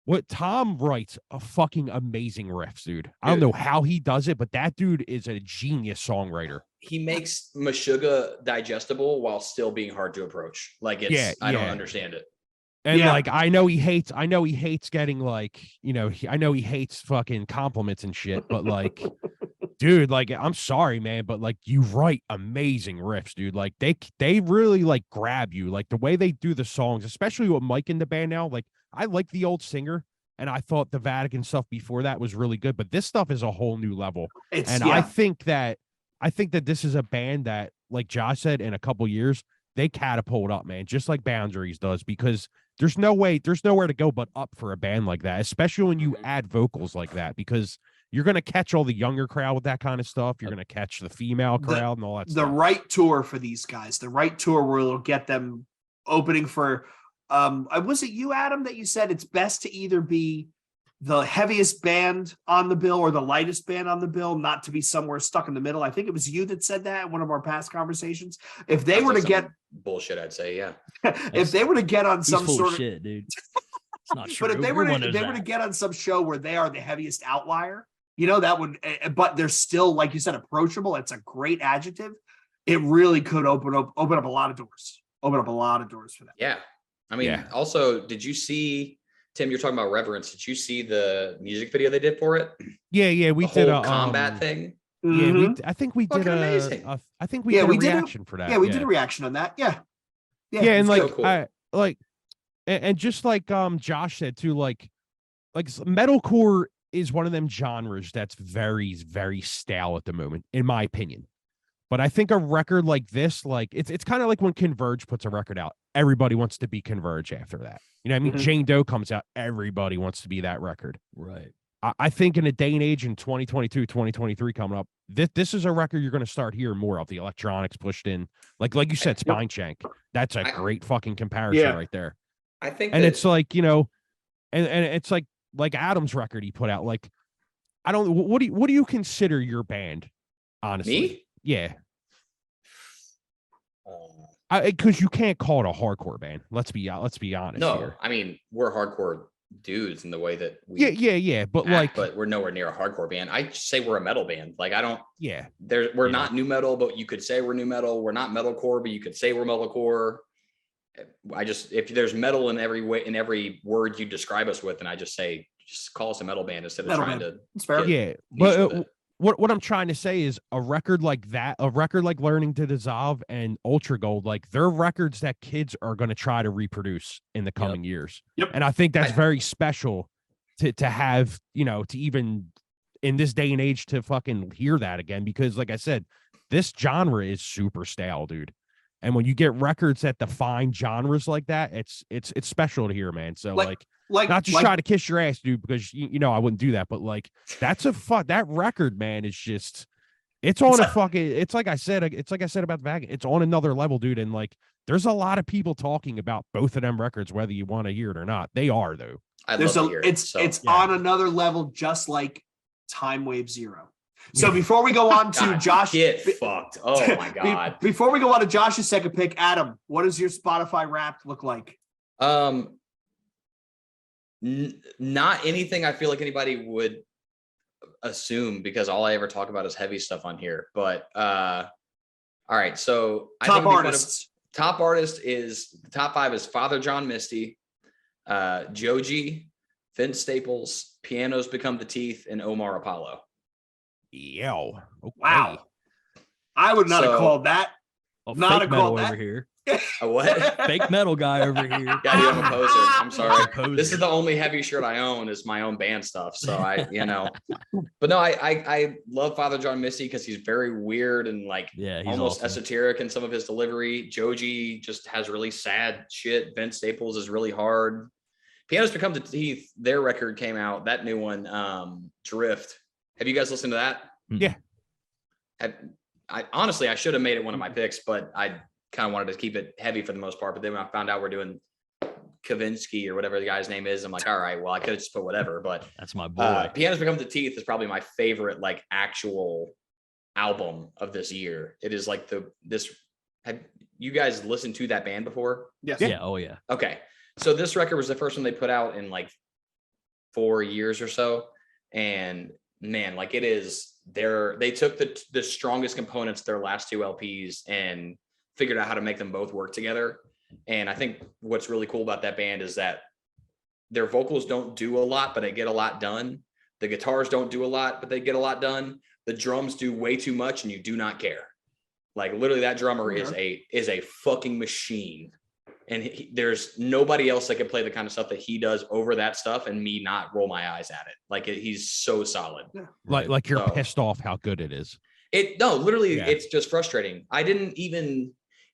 What Tom writes a fucking amazing riffs, dude. I don't know how he does it, but that dude is a genius songwriter. He makes Meshuggah digestible while still being hard to approach. Like I don't understand it. And like, I know he hates getting like, I know he hates fucking compliments and shit, but like, dude, like, I'm sorry, man, but like, you write amazing riffs, dude. Like, they really like grab you, like the way they do the songs, especially with Mike in the band now. Like, I like the old singer, and I thought the Vatican stuff before that was really good, but this stuff is a whole new level. I think that this is a band that, like Josh said, in a couple years they catapult up, man, just like Boundaries does, because there's nowhere to go but up for a band like that, especially when you add vocals like that, because you're going to catch all the younger crowd with that kind of stuff. You're going to catch the female crowd and all that stuff. The right tour for these guys, the right tour where it'll get them opening for, was it you, Adam, that you said it's best to either be the heaviest band on the bill or the lightest band on the bill, not to be somewhere stuck in the middle? I think it was you that said that in one of our past conversations. If they were to get bullshit, I'd say, yeah. If they were to get on some sort of shit, dude. It's not true. But if they were to get on some show where they are the heaviest outlier, that would, but they're still, like you said, approachable. It's a great adjective. It really could open up a lot of doors. Open up a lot of doors for them. Yeah. I mean, also, did you see, Tim, you're talking about Reverence. Did you see the music video they did for it? Yeah, we did a combat thing. Yeah, I think we did amazing. I think we did a reaction for that. Yeah, we did a reaction on that. Yeah, and like, so cool. And just like Josh said too, like metalcore is one of them genres that's very, very stale at the moment, in my opinion. But I think a record like this, like it's kind of like when Converge puts a record out, everybody wants to be Converge after that. You know what I mean? Jane Doe comes out, everybody wants to be that record. Right. I think in a day and age in 2022, 2023 coming up, this is a record you're going to start hearing more of. The electronics pushed in, like you said, Spine Shank. That's a great fucking comparison right there. I think, and it's like, and it's like Adam's record he put out. Like, I don't. What do you consider your band? Honestly, me? Yeah. Because you can't call it a hardcore band. Let's be honest. No, here. I mean, we're hardcore dudes in the way that we yeah, but but we're nowhere near a hardcore band. I say we're a metal band. Like, I don't we're Yeah. not new metal, but you could say we're new metal. We're not metalcore, but you could say we're metalcore. If there's metal in every way, in every word you describe us with, and I just say, just call us a metal band instead of Metal trying band. to It's fair. Yeah, but what I'm trying to say is a record like that, a record like Learning to Dissolve and Ultra Gold, like they're records that kids are going to try to reproduce in the coming years. Yep. And I think that's very special to have, to even in this day and age to fucking hear that again, because like I said, this genre is super stale, dude. And when you get records that define genres like that, it's special to hear, man. So like not just try to kiss your ass, dude, because I wouldn't do that, but like that's that record, man, is just it's like I said about the Vatican, it's on another level, dude. And like there's a lot of people talking about both of them records, whether you want to hear it or not. They are, though. It's on another level, just like Time Wave Zero. So before we go on to Josh, get fucked. Oh my god! Before we go on to Josh's second pick, Adam, what does your Spotify Wrapped look like? Not anything I feel like anybody would assume, because all I ever talk about is heavy stuff on here. But all right, so top artists. Top artist is the top 5 is Father John Misty, Joji, Vince Staples, Pianos Become the Teeth, and Omar Apollo. Yo, okay. Wow! I would not have called that. Not a call over here. A what? Fake metal guy over here. God, I'm a poser. I'm sorry. This is the only heavy shirt I own is my own band stuff. So but no, I love Father John Misty because he's very weird and he's almost esoteric in some of his delivery. Joji just has really sad shit. Vince Staples is really hard. Pianos Become the Teeth, their record came out, that new one, Drift. Have you guys listened to that? Yeah. I honestly, I should have made it one of my picks, but I kind of wanted to keep it heavy for the most part. But then when I found out we're doing Kavinsky or whatever the guy's name is, I'm like, all right, well, I could have just put whatever. But that's my boy. Pianos Become the Teeth is probably my favorite actual album of this year. It is have you guys listened to that band before? Yes. Yeah. Oh yeah. Okay. So this record was the first one they put out in 4 years or so. And man, like it is they took the strongest components of their last 2 LPs and figured out how to make them both work together. And I think what's really cool about that band is that their vocals don't do a lot, but they get a lot done. The guitars don't do a lot, but they get a lot done. The drums do way too much and you do not care. Like literally that drummer is a fucking machine. And there's nobody else that can play the kind of stuff that he does over that stuff and me not roll my eyes at it. Like he's so solid. Yeah. Like you're pissed off how good it is. It's just frustrating.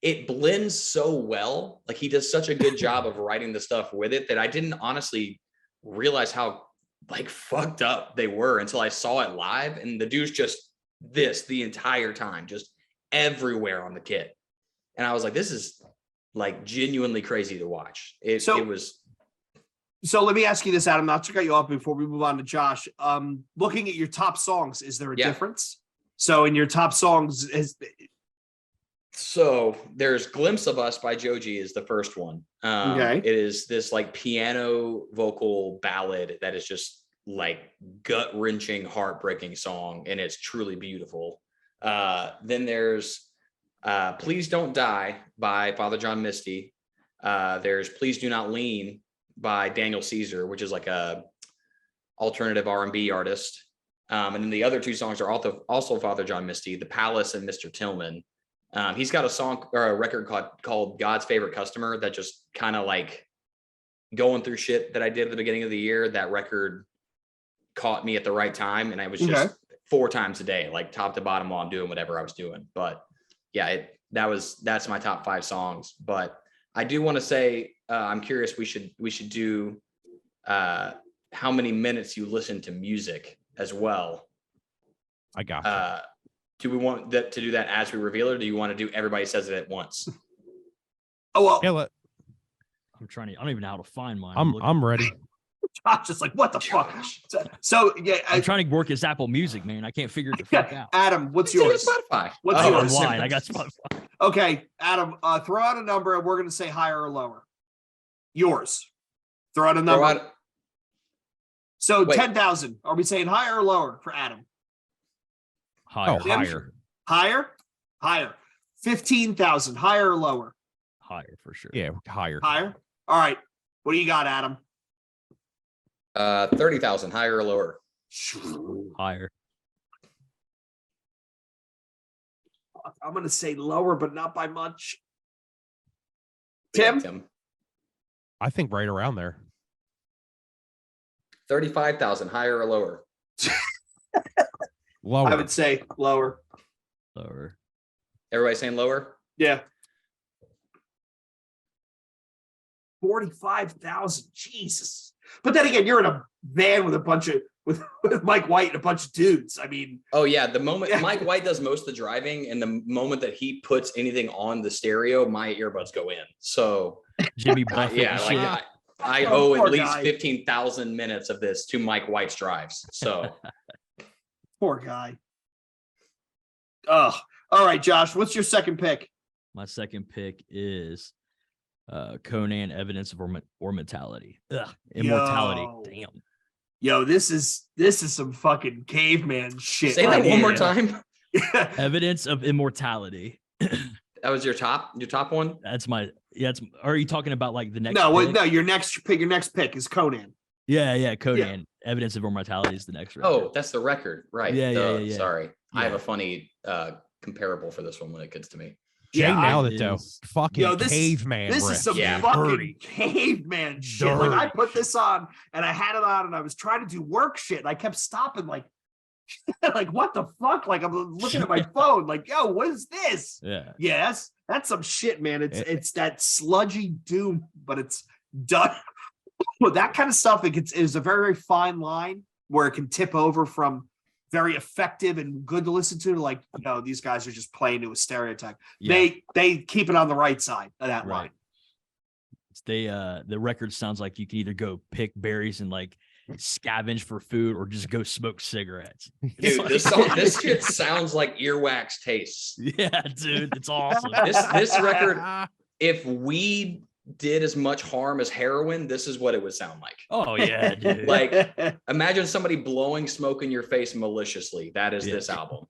It blends so well. Like he does such a good job of writing the stuff with it that I didn't honestly realize how like fucked up they were until I saw it live. And the dude's just the entire time, just everywhere on the kit. And I was like, this is like genuinely crazy to watch. So let me ask you this, Adam, not to cut you off before we move on to Josh. Looking at your top songs, is there a difference? So in your top songs, so there's Glimpse of Us by Joji is the first one. It is this like piano vocal ballad that is just like gut wrenching, heartbreaking song. And it's truly beautiful. Then there's Please Don't Die by Father John Misty. There's Please Do Not Lean by Daniel Caesar, which is like a alternative R&B artist. And then the other 2 songs are also Father John Misty, The Palace and Mr. Tillman. He's got a song or a record called God's Favorite Customer that just kind of like going through shit that I did at the beginning of the year. That record caught me at the right time. And I was just 4 times a day, like top to bottom while I'm doing whatever I was doing. But yeah, that's my top 5 songs. But I do want to say, I'm curious, we should do how many minutes you listen to music as well. I got you. Do we want to do that as we reveal it, or do you want to do everybody says it at once? Oh, well, Yeah, I'm trying to, I don't even know how to find mine. I'm ready. Josh is like, what the fuck? So yeah, I'm trying to work this Apple Music, man. I can't figure it the fuck out. Adam, what's It's yours? Spotify. What's I'm yours? lying. I got Spotify. Okay, Adam, throw out a number and we're going to say higher or lower. Yours. Throw out a number. So Wait. 10,000. Are we saying higher or lower for Adam? Higher. Oh, higher. Higher? Higher. 15,000. Higher or lower? Higher for sure. Yeah, higher. Higher. All right. What do you got, Adam? 30,000, higher or lower? Higher. I'm going to say lower, but not by much. Yeah, Tim? I think right around there. 35,000, higher or lower? Lower. I would say lower. Lower. Everybody saying lower? Yeah. 45,000. Jesus. But then again, you're in a van with a bunch of with Mike White and a bunch of dudes. I mean, oh yeah, the moment Mike White does most of the driving, and the moment that he puts anything on the stereo, my earbuds go in. So Jimmy Buffett. yeah, and like shit. I Oh, owe poor at least guy. 15,000 minutes of this to Mike White's drives. So poor guy. Oh, all right, Josh. What's your second pick? My second pick is Conan, Evidence of Immortality. Ugh, immortality. Yo. Damn. Yo, this is some fucking caveman shit. say that right one more here. time. Evidence of Immortality. That was your top one. That's my. Yeah. Are you talking about like the next? No, pick? no. Your next pick is Conan. Yeah. Conan. Evidence of Immortality is the next record. Oh, that's the record, right? Yeah. Sorry, I have Yeah. a funny comparable for this one when it gets to me. Jay Yeah, nailed it it though. is. Fucking Yo, this caveman. This riff. is some Yeah. fucking Dirty. caveman shit. Like I Dirty put this on and I had it on and I was trying to do work shit. And I kept stopping, like, like what the fuck? Like I'm looking at my phone, like, yo, what is this? Yeah. Yes, that's some shit, man. It's that sludgy doom, but it's done. Well, that kind of stuff. It is a very, very fine line where it can tip over from very effective and good to listen to like, no, these guys are just playing to a stereotype. Yeah. They keep it on the right side of that Right. line. The record sounds like you can either go pick berries and like scavenge for food or just go smoke cigarettes. Dude, this shit sounds like earwax tastes. Yeah, dude, it's awesome. This record, if weed did as much harm as heroin, this is what it would sound like. Oh yeah, dude. Like, imagine somebody blowing smoke in your face maliciously. That is Yeah. this album.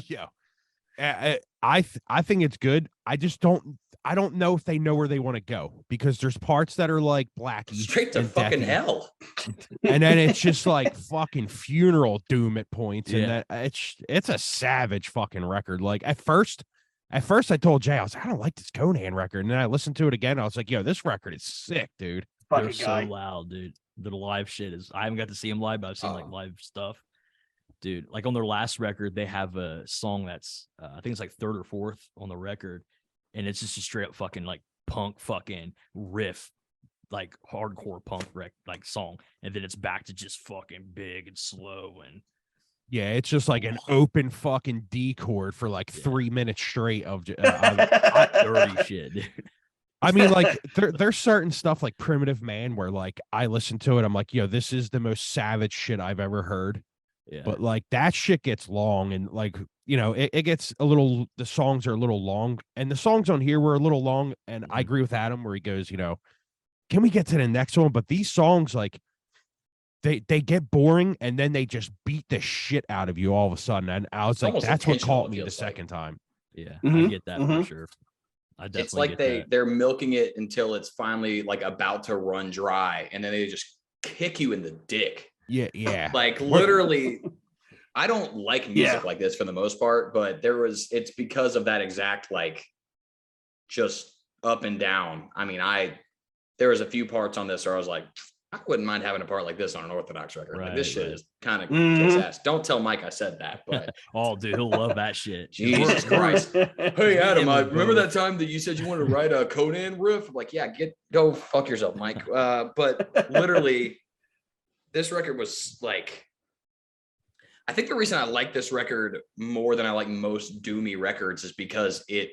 Yeah. I think it's good. I just don't know if they know where they want to go, because there's parts that are like Blackie Straight to and fucking deathy, hell. and then it's just like fucking funeral doom at points, and Yeah. that it's a savage fucking record. Like at first I told Jay, I was like, I don't like this Conan record, and then I listened to it again. I was like, yo, this record is sick, dude. They're Fucking so guy. loud, dude. The live shit is. I haven't got to see them live, but I've seen like Oh. live stuff, dude. Like on their last record, they have a song that's I think it's like third or fourth on the record, and it's just a straight up fucking like punk fucking riff, like hardcore punk like song, and then it's back to just fucking big and slow and Yeah, it's just like an open fucking D chord for like Yeah. 3 minutes straight of hot dirty shit, dude. I mean, like there's certain stuff like Primitive Man where like I listen to it, I'm like, yo, this is the most savage shit I've ever heard. Yeah, But like that shit gets long, and like, you know, it gets a little, the songs are a little long, and the songs on here were a little long. And I Mhm. agree with Adam where he goes, you know, can we get to the next one? But these songs, like they get boring, and then they just beat the shit out of you all of a sudden. And I was like, almost that's what intentional, caught it me the feels like. second time. yeah, I Mhm, get that for mhm. sure. I definitely It's like get that. they're milking it until it's finally like about to run dry, and then they just kick you in the dick. Yeah, yeah. Like literally, I don't like music Yeah. like this for the most part, but it's because of that exact like just up and down. I mean, there was a few parts on this where I was like, I wouldn't mind having a part like this on an Orthodox record. Like this Right, shit right. is kind of Mhm. kicks ass. Don't tell Mike I said that, but Oh, dude, he'll love that shit. Jesus Christ. Hey Me Adam, and I him remember both. that time that you said you wanted to write a Conan riff? I'm like, yeah, go fuck yourself, Mike. But literally, this record was like, I think the reason I like this record more than I like most doomy records is because it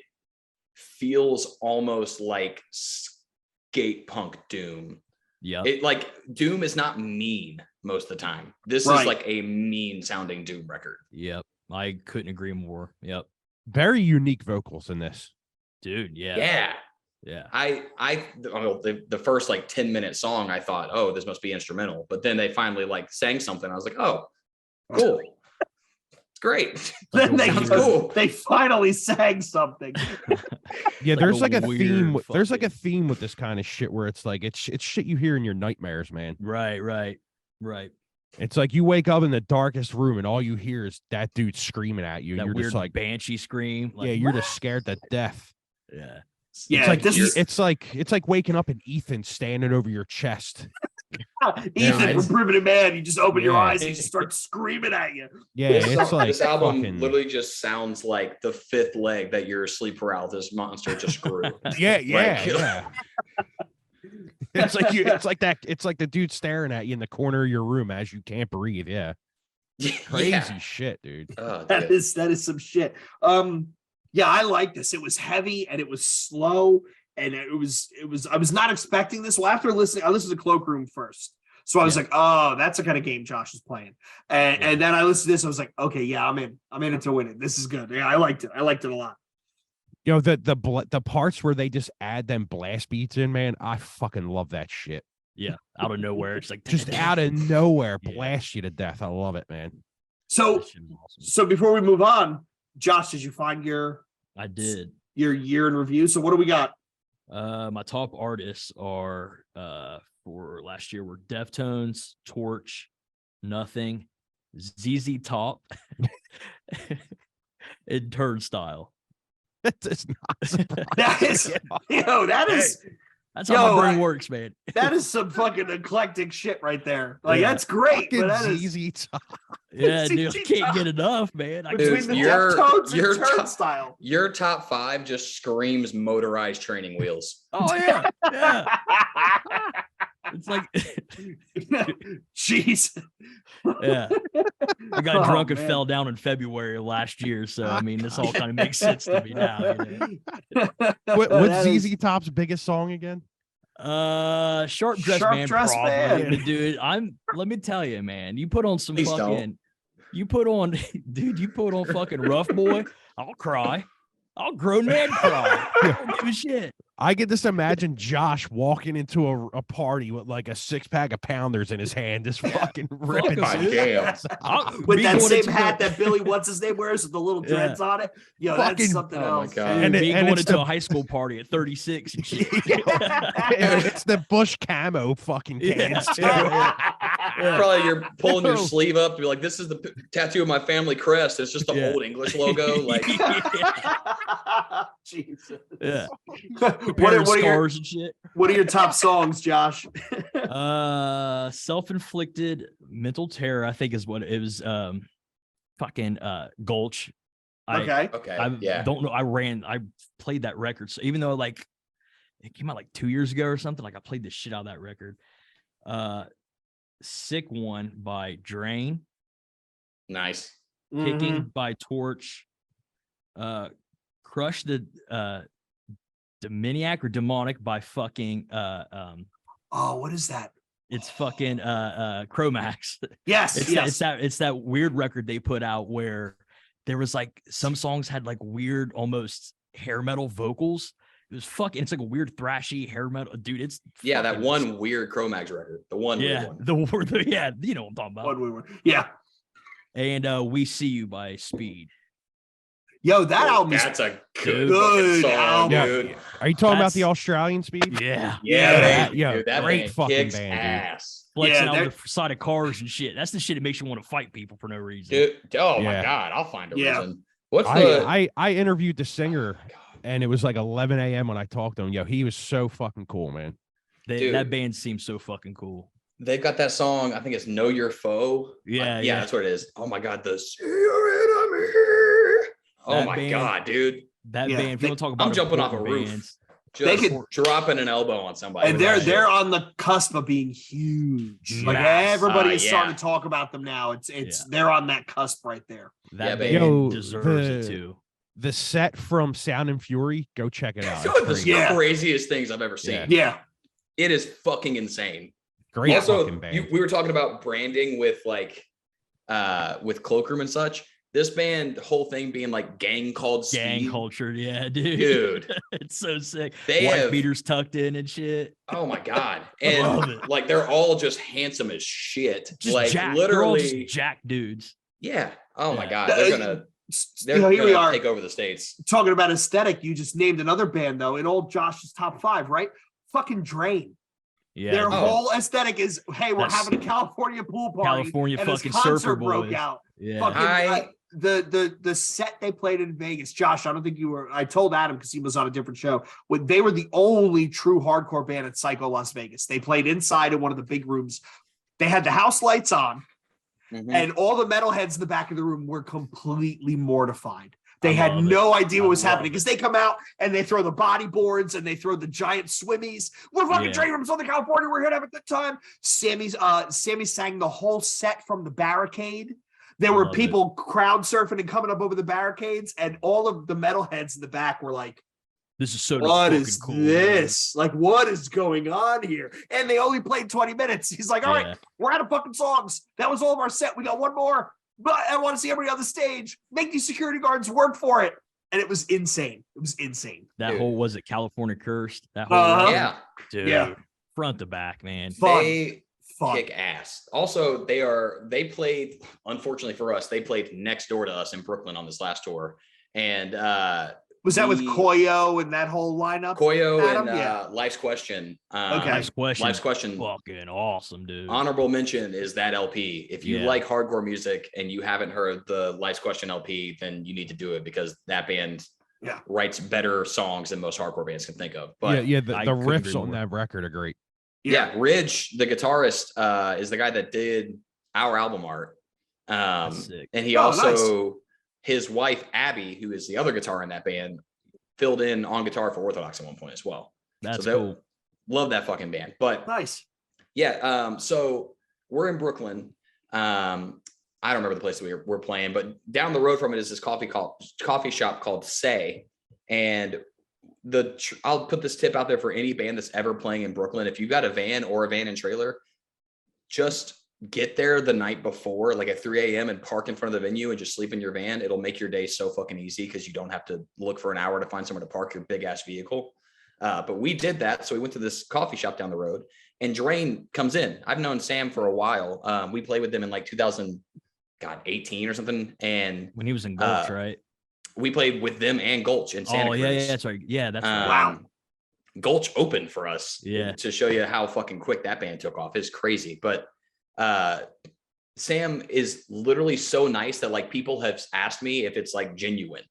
feels almost like skate punk doom. Yeah, It like doom is not mean most of the time. This Right. is like a mean sounding doom record. yep. I couldn't agree more. Yep, Very unique vocals in this. dude. Yeah, Yeah. yeah. The first like 10-minute song, I thought, oh, this must be instrumental. But then they finally like sang something. I was like, oh, cool. It's great. Then they, Sounds cool. they finally sang something. Yeah, Like there's a like a weird theme. There's like a fucking- theme with this kind of shit where it's like it's shit you hear in your nightmares, man. Right. It's like you wake up in the darkest room and all you hear is that dude screaming at you. That You're weird just like, banshee scream. yeah, you're just scared to death. yeah. Yeah, It's like this is it's like waking up and Ethan standing over your chest. Ethan it's- from Primitive Man. You just open your Yeah. eyes and he starts screaming at you. Yeah, This, it's like this album fucking, literally just sounds like the fifth leg that your sleep paralysis monster just grew. yeah, Like- yeah. It's like it's like the dude staring at you in the corner of your room as you can't breathe. Yeah, crazy Yeah. shit, dude. Oh, That dude. is some shit. Yeah, I like this. It was heavy and it was slow and it was I was not expecting this. Well, after listening, I listened to Cloakroom first. So I was Yeah. like, oh, that's the kind of game Josh is playing. And then I listened to this. I was like, okay, yeah, I'm in it to win it. This is good. Yeah, I liked it. I liked it a lot. You know, the parts where they just add them blast beats in, man, I fucking love that shit. Yeah, out of nowhere, it's like Just out of nowhere, Yeah. blast you to death. I love it, man. So That shit was awesome. so before we move on, Josh, did you find your I did. year in review? So what do we got? My top artists are for last year were Deftones, Torch, Nothing, ZZ Top, and Turnstile. It's not surprising. That is, that is That's how Yo, my brain works, man. that is some fucking eclectic shit right there. Like Yeah. that's great, but that Fucking is ZZ Top. Yeah, dude, I ZZ can't Top. get enough, man. I Dude, between the your- Deftones your and top- Turnstile. Your top five just screams motorized training wheels. oh yeah, yeah. It's like, Jeez. yeah. I got Oh, drunk and man. fell down in February of last year, so I mean, this all kind of makes sense to me now. You What's That is- ZZ Top's biggest song again? know? Sharp Dress Sharp Man, Dress probably. Man. But dude, let me tell you, man, you put on some Please don't. fucking, you put on, dude, you put on fucking Rough Boy, I'll cry. I'll grown man cry. I don't give a shit. I get this imagine Josh walking into a party with like a 6-pack of Pounders in his hand, just fucking ripping. Fuck 'em, God dude. damn. With Me that going same into hat the- that Billy, what's his name, wears with the little Yeah. dreads on it. Yo, Fucking- that's something oh my else. God. And me going it's into the- a high school party at 36 and shit. It's the Bush camo fucking cans. too. Probably you're pulling your sleeve up to be like, this is the tattoo of my family crest. It's just the Yeah. old English logo. Like, Jesus. Yeah. What are your scars and shit. What are your top songs, Josh? Self-inflicted mental terror, I think is what it was. Fucking Gulch. Okay. okay. I yeah. don't know. I played that record. So even though like it came out like 2 years ago or something, like I played the shit out of that record. Sick One by Drain, Nice. Kicking Mhm. by Torch, Crush the Demoniac or Demonic by fucking Oh, what is that? it's fucking Chromax. Yes, yes. It's that weird record they put out where there was like some songs had like weird almost hair metal vocals. It was fucking it's like a weird thrashy hair metal dude. It's Yeah, that fucking- one weird Chromax record. The one weird yeah, one. the yeah, you know what I'm talking about. What we were. Yeah. And We See You by Speed. Yo, that album is That's a Good good fucking song, album. Yeah. dude. Are you talking about That's- the Australian speed? Yeah. Yeah, that- baby, yeah, dude, that great band fucking kicks band, dude. ass. Flexing Yeah, out they're- the side of cars and shit. That's the shit that makes you want to fight people for no reason. Dude, oh my Yeah. God, I'll find a Yeah. reason. What's the I interviewed the singer, Oh my God. and it was like 11 a.m. when I talked to him. Yo, he was so fucking cool, man. Dude. That band seems so fucking cool. They've got that song, I think it's Know Your Foe. Yeah, yeah, yeah. that's what it is. Oh my God, the See Your Enemy. Oh That my band- God, dude. That Yeah, band, if you want to talk about I'm jumping off a important roof. bands, Just They could- dropping an elbow on somebody. and with that they're shit. on the cusp of being huge. Like Mass. everybody is Yeah. starting to talk about them now. It's Yeah. they're on that cusp right there. Yeah, that baby. band Yo, deserves it the- too. The set from Sound and Fury, go check it out. It's It's one of the crazy. Yeah. craziest things I've ever seen. Yeah. Yeah. It is fucking insane. Great Also, fucking band. we were talking about branding with like with Cloakroom and such. This band, whole thing being like gang called Gang Speed. culture, yeah, dude. Dude, It's so sick. they White have beaters tucked in and shit. oh my God. Love And it. like they're all just handsome as shit. Just like jack. They're all literally, just jack dudes. yeah. Oh my Yeah. God. They're gonna You know, here we are take over the States. talking about aesthetic. You just named another band though in old Josh's top 5, right? Fucking Drain. Yeah, Their dude. whole aesthetic is, hey, we're That's- having a California pool party. California and this fucking concert surfer broke boys. out. Yeah. Fucking, the set they played in Vegas, Josh. I don't think you were. I told Adam because he was on a different show. When they were the only true hardcore band at Psycho Las Vegas. They played inside in one of the big rooms. They had the house lights on, Mhm. and all the metalheads in the back of the room were completely mortified. They I had love it. no idea what was I love happening because they come out and they throw the body boards and they throw the giant swimmies. We're fucking Yeah. training from Southern California. We're here to have a good time. Sammy sang the whole set from the barricade. There were Love it. people crowd surfing and coming up over the barricades, and all of the metalheads in the back were like, This is so "What fucking is cool. this? Like, what is going on here?" And they only played 20 minutes. He's like, "All right, Yeah. we're out of fucking songs. That was all of our set. We got one more, but I want to see everybody on the stage. Make these security guards work for it." And it was insane. It was insane. That Dude. whole was it California Cursed? That whole Uh-huh. record? Yeah. dude. Yeah. Front to back, man. Fun. They Fun. kick ass. Also, they played, unfortunately for us, they played next door to us in Brooklyn on this last tour. And Was that with we- Koyo and that whole lineup? Koyo Adam? and Yeah. Life's Question. Okay. Nice question. Life's Question. Fucking awesome, dude. Honorable mention is that LP. If you Yeah. like hardcore music and you haven't heard the Life's Question LP, then you need to do it because that band Yeah. writes better songs than most hardcore bands can think of. But yeah, I the couldn't riffs agree on more. that record are great. yeah, Ridge, the guitarist, is the guy that did our album art. That's sick. And he Oh, also, his wife, Abby, who is the other guitar in that band, filled in on guitar for Orthodox at one point as well. That's so cool. love that fucking band. But Nice. yeah, so we're in Brooklyn. I don't remember the place that we're playing, but down the road from it is this coffee shop called Say. And I'll put this tip out there for any band that's ever playing in Brooklyn. If you got a van or a van and trailer, just get there the night before, like at 3 a.m. and park in front of the venue and just sleep in your van, it'll make your day so fucking easy because you don't have to look for an hour to find somewhere to park your big ass vehicle. But we did that. So we went to this coffee shop down the road and Drain comes in. I've known Sam for a while. We played with them in like 2018 or something. And when he was in Gulch, right? We played with them and Gulch in Santa Cruz. Yeah, that's right. Yeah, that's right. Wow. Gulch opened for us. Yeah. To show you how fucking quick that band took off. It's crazy. But Sam is literally so nice that like people have asked me if it's like genuine.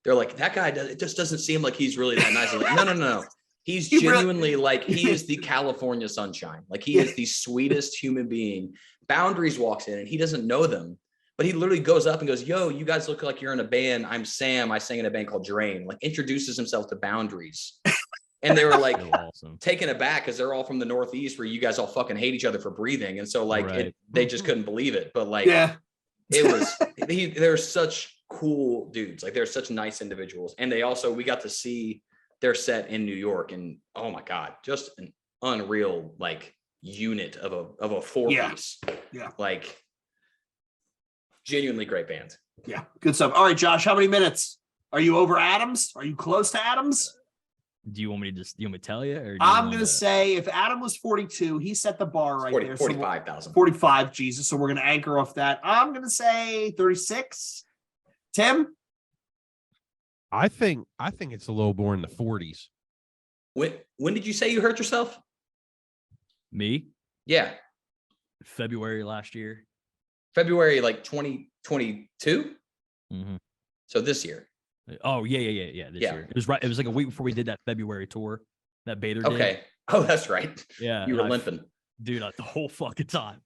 They're like, that guy it just doesn't seem like he's really that nice. I'm like, no. He's genuinely like, he is the California sunshine. Like he is the sweetest human being. Boundaries walks in and he doesn't know them, but he literally goes up and goes, yo, you guys look like you're in a band. I'm Sam. I sing in a band called Drain. Like introduces himself to Boundaries. And they were like awesome. Taken aback because they're all from the Northeast where you guys all fucking hate each other for breathing. And so like they just couldn't believe it. But like, it was, they're such cool dudes. Like they're such nice individuals. And we got to see their set in New York and oh my God, just an unreal like unit of a four piece. Yeah. Like genuinely great band. Yeah. Good stuff. All right, Josh, how many minutes? Are you over Adams? Are you close to Adams? Do you want me to tell you? Or I'm going to say if Adam was 42, he set the bar right 40, there. 45,000. 45, Jesus. So we're going to anchor off that. I'm going to say 36. Tim? I think it's a little more in the 40s. When did you say you hurt yourself? Me? Yeah. February last year. February like 2022? Mm-hmm. So this year. Oh, yeah. This year. It was right. It was like a week before we did that February tour, that Bather did. Okay. Oh, that's right. Yeah. You were limping. Dude, the whole fucking time.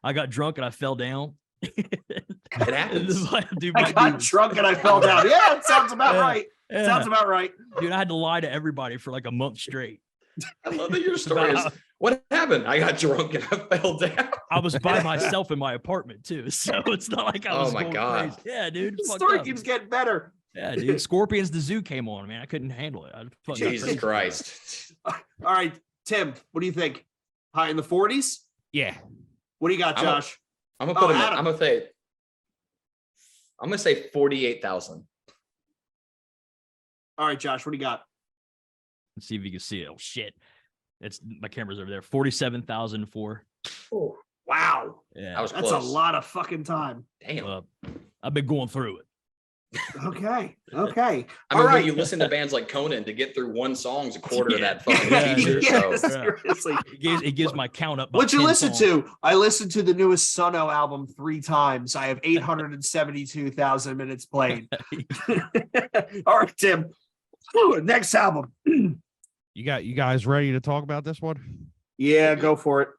I got drunk and I fell down. It happens. Dude, I got drunk and I fell down. Yeah, it sounds about right. Yeah. Sounds about right. Dude, I had to lie to everybody for like a month straight. I love that your story is, what happened? I got drunk and I fell down. I was by myself in my apartment too. So it's not like I was going God. crazy. Yeah, dude. The story keeps getting better. Yeah, dude. Scorpions the Zoo came on, man. I couldn't handle it. Jesus Christ. All right, Tim, what do you think? High in the 40s? Yeah. What do you got, Josh? I'm gonna say 48,000. All right, Josh, what do you got? Let's see if you can see it. Oh shit. It's my camera's over there. 47,004. Oh, wow. Yeah. That's close. A lot of fucking time. Damn. I've been going through it. Okay. I mean, when you listen to bands like Conan to get through one song's a quarter of that fucking feature. Seriously. It gives my count up. What'd you listen to? I listened to the newest Sono album 3 times. I have 872,000 minutes played. All right, Tim. Next album. You guys ready to talk about this one? Yeah, go for it.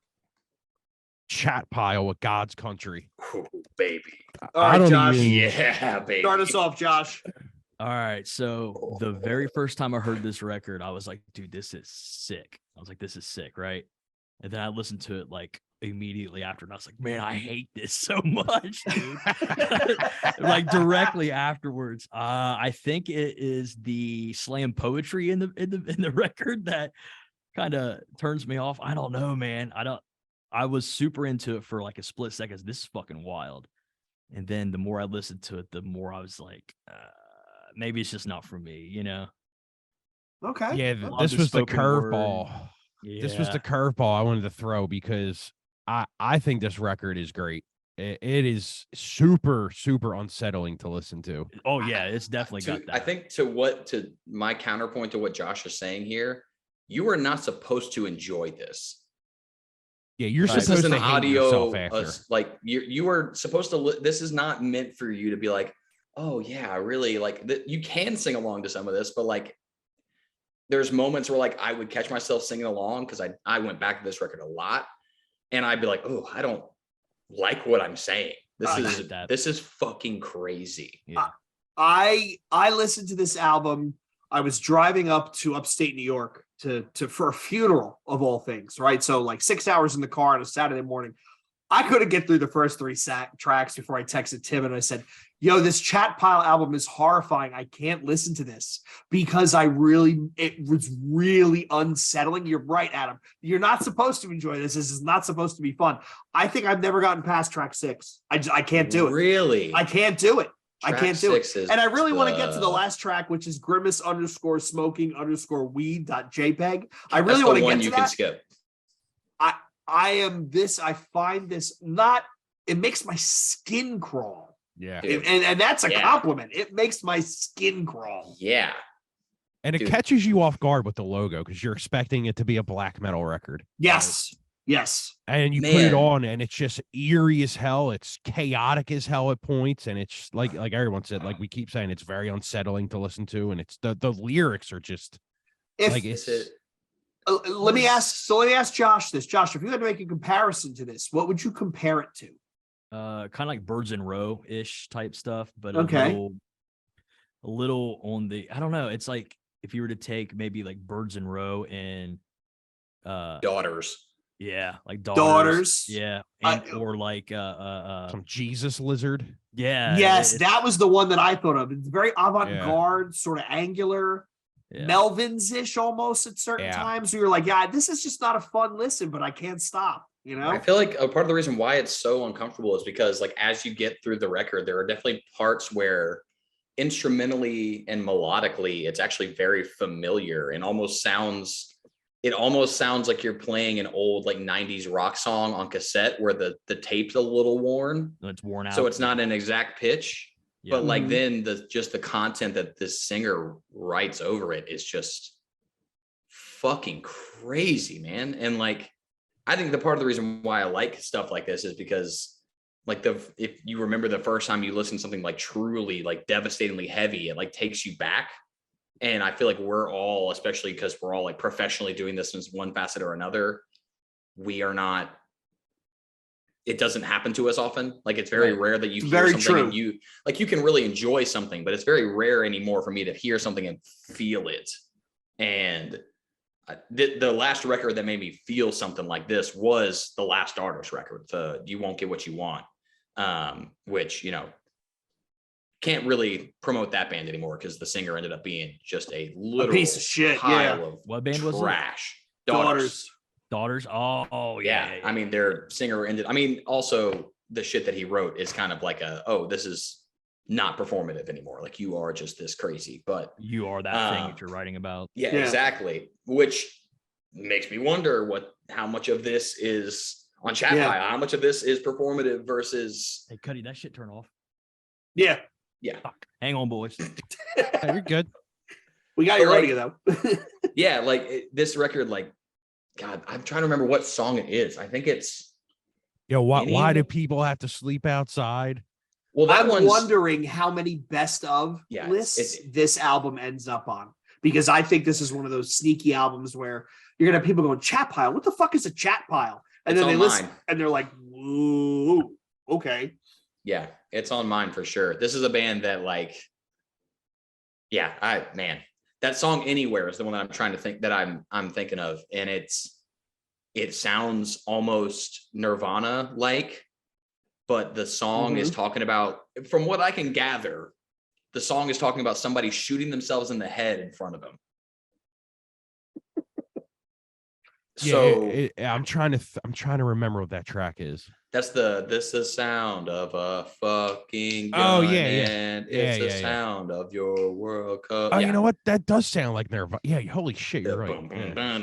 Chat Pile with God's Country. Oh, baby. All right, Josh. Yeah, baby. Start us off, Josh. All right. So the very first time I heard this record, I was like, dude, this is sick. This is sick, right? And then I listened to it like immediately after, and I was like, man, I hate this so much, dude. Like directly afterwards. I think it is the slam poetry in the record that kind of turns me off. I don't know, man. I was super into it for like a split second. This is fucking wild. And then the more I listened to it, the more I was like, maybe it's just not for me, you know? Okay. Yeah, this was the curveball. Yeah. This was the curveball I wanted to throw because I think this record is great. It is super, super unsettling to listen to. Oh, yeah, it's definitely got that. I think to my counterpoint to what Josh is saying here, you are not supposed to enjoy this. Yeah, you're supposed to hate yourself after. Like you are supposed to. This is not meant for you to be like, oh yeah, really like. You can sing along to some of this, but like, there's moments where like I would catch myself singing along because I went back to this record a lot, and I'd be like, oh, I don't like what I'm saying. This is fucking crazy. Yeah. I listened to this album. I was driving up to upstate New York to for a funeral of all things, right? So like 6 hours in the car on a Saturday morning. I couldn't get through the first three tracks before I texted Tim and I said, yo, this Chat Pile album is horrifying. I can't listen to this because it was really unsettling. You're right, Adam. You're not supposed to enjoy this. This is not supposed to be fun. I think I've never gotten past track 6. I can't do it. Really? I can't do it. I can't do it. And I really want to get to the the last track, which is grimace_smoking_weed.jpg. I That's really the want to one get to you that. can skip. I find this not, it makes my skin crawl. Yeah. Dude. And that's a Yeah. compliment. It makes my skin crawl. Yeah. And it Dude. catches you off guard with the logo because you're expecting it to be a black metal record. Yes. Yes. And you put Man. it on and it's just eerie as hell. It's chaotic as hell at points. And it's like everyone said, like we keep saying, it's very unsettling to listen to. And it's the lyrics are just If like Is it's it? let me ask Josh this. Josh, if you had to make a comparison to this, what would you compare it to? Kind of like Birds in Row ish type stuff, but Okay. a little on the, I don't know. It's like if you were to take maybe like Birds in Row and Daughters. yeah, like Daughters. yeah, I- and or like some Jesus lizard. yeah, Yes, it's- that was the one that I thought of. It's very avant-garde, sort of angular, yeah. Melvins-ish almost at certain Yeah. times. Where you're like, yeah, this is just not a fun listen, but I can't stop. You know? I feel like a part of the reason why it's so uncomfortable is because like as you get through the record, there are definitely parts where instrumentally and melodically it's actually very familiar and almost sounds like you're playing an old like 90s rock song on cassette where the tape's a little worn. It's worn out. So it's not an exact pitch. Yeah. But like Mhm. then the content that this singer writes over it is just fucking crazy, man. And like I think the part of the reason why I like stuff like this is because like if you remember the first time you listen to something like truly like devastatingly heavy, it like takes you back. And I feel like we're all, especially because we're all like professionally doing this in one facet or another, we are not, it doesn't happen to us often. Like it's very Right. rare that you It's hear very something true. and you can really enjoy something, but it's very rare anymore for me to hear something and feel it. And the last record that made me feel something like this was the last artist record, the You Won't Get What You Want, which, you know, can't really promote that band anymore because the singer ended up being just a little piece of shit, pile yeah. of What band was it? trash. Daughters. Daughters. Oh yeah, Yeah. I mean, their singer ended. I mean, also the shit that he wrote is kind of like this is not performative anymore. Like you are just this crazy, but you are that thing that you're writing about. yeah, Yeah. exactly. Which makes me wonder how much of this is on chat Yeah. pile, how much of this is performative versus Hey, Cuddy, that shit turn off. Yeah. Fuck. Hang on, boys. Yeah, you're good. We got But, your like- audio though. yeah, like this record, like God, I'm trying to remember what song it is. I think it's Yo, why Any why of do them? people have to sleep outside? well, that I'm one's wondering how many best of Yeah, lists this album ends up on, because I think this is one of those sneaky albums where you're gonna have people going, chat pile. What the fuck is a chat pile? And It's then they on listen mine. and they're like, whoa, okay. Yeah, it's on mine for sure. This is a band that like, yeah, that song Anywhere is the one that I'm trying to think that I'm thinking of. And it sounds almost Nirvana like, but the song is talking about, from what I can gather, the song is talking about somebody shooting themselves in the head in front of them. Yeah, So I'm trying to remember what that track is. that's this is the sound of a fucking Oh, gun, yeah, yeah. and Yeah, it's the yeah, yeah. sound of your World Cup. Oh, Yeah. you know what? That does sound like Nirvana. Yeah, holy shit, you're right. Yeah.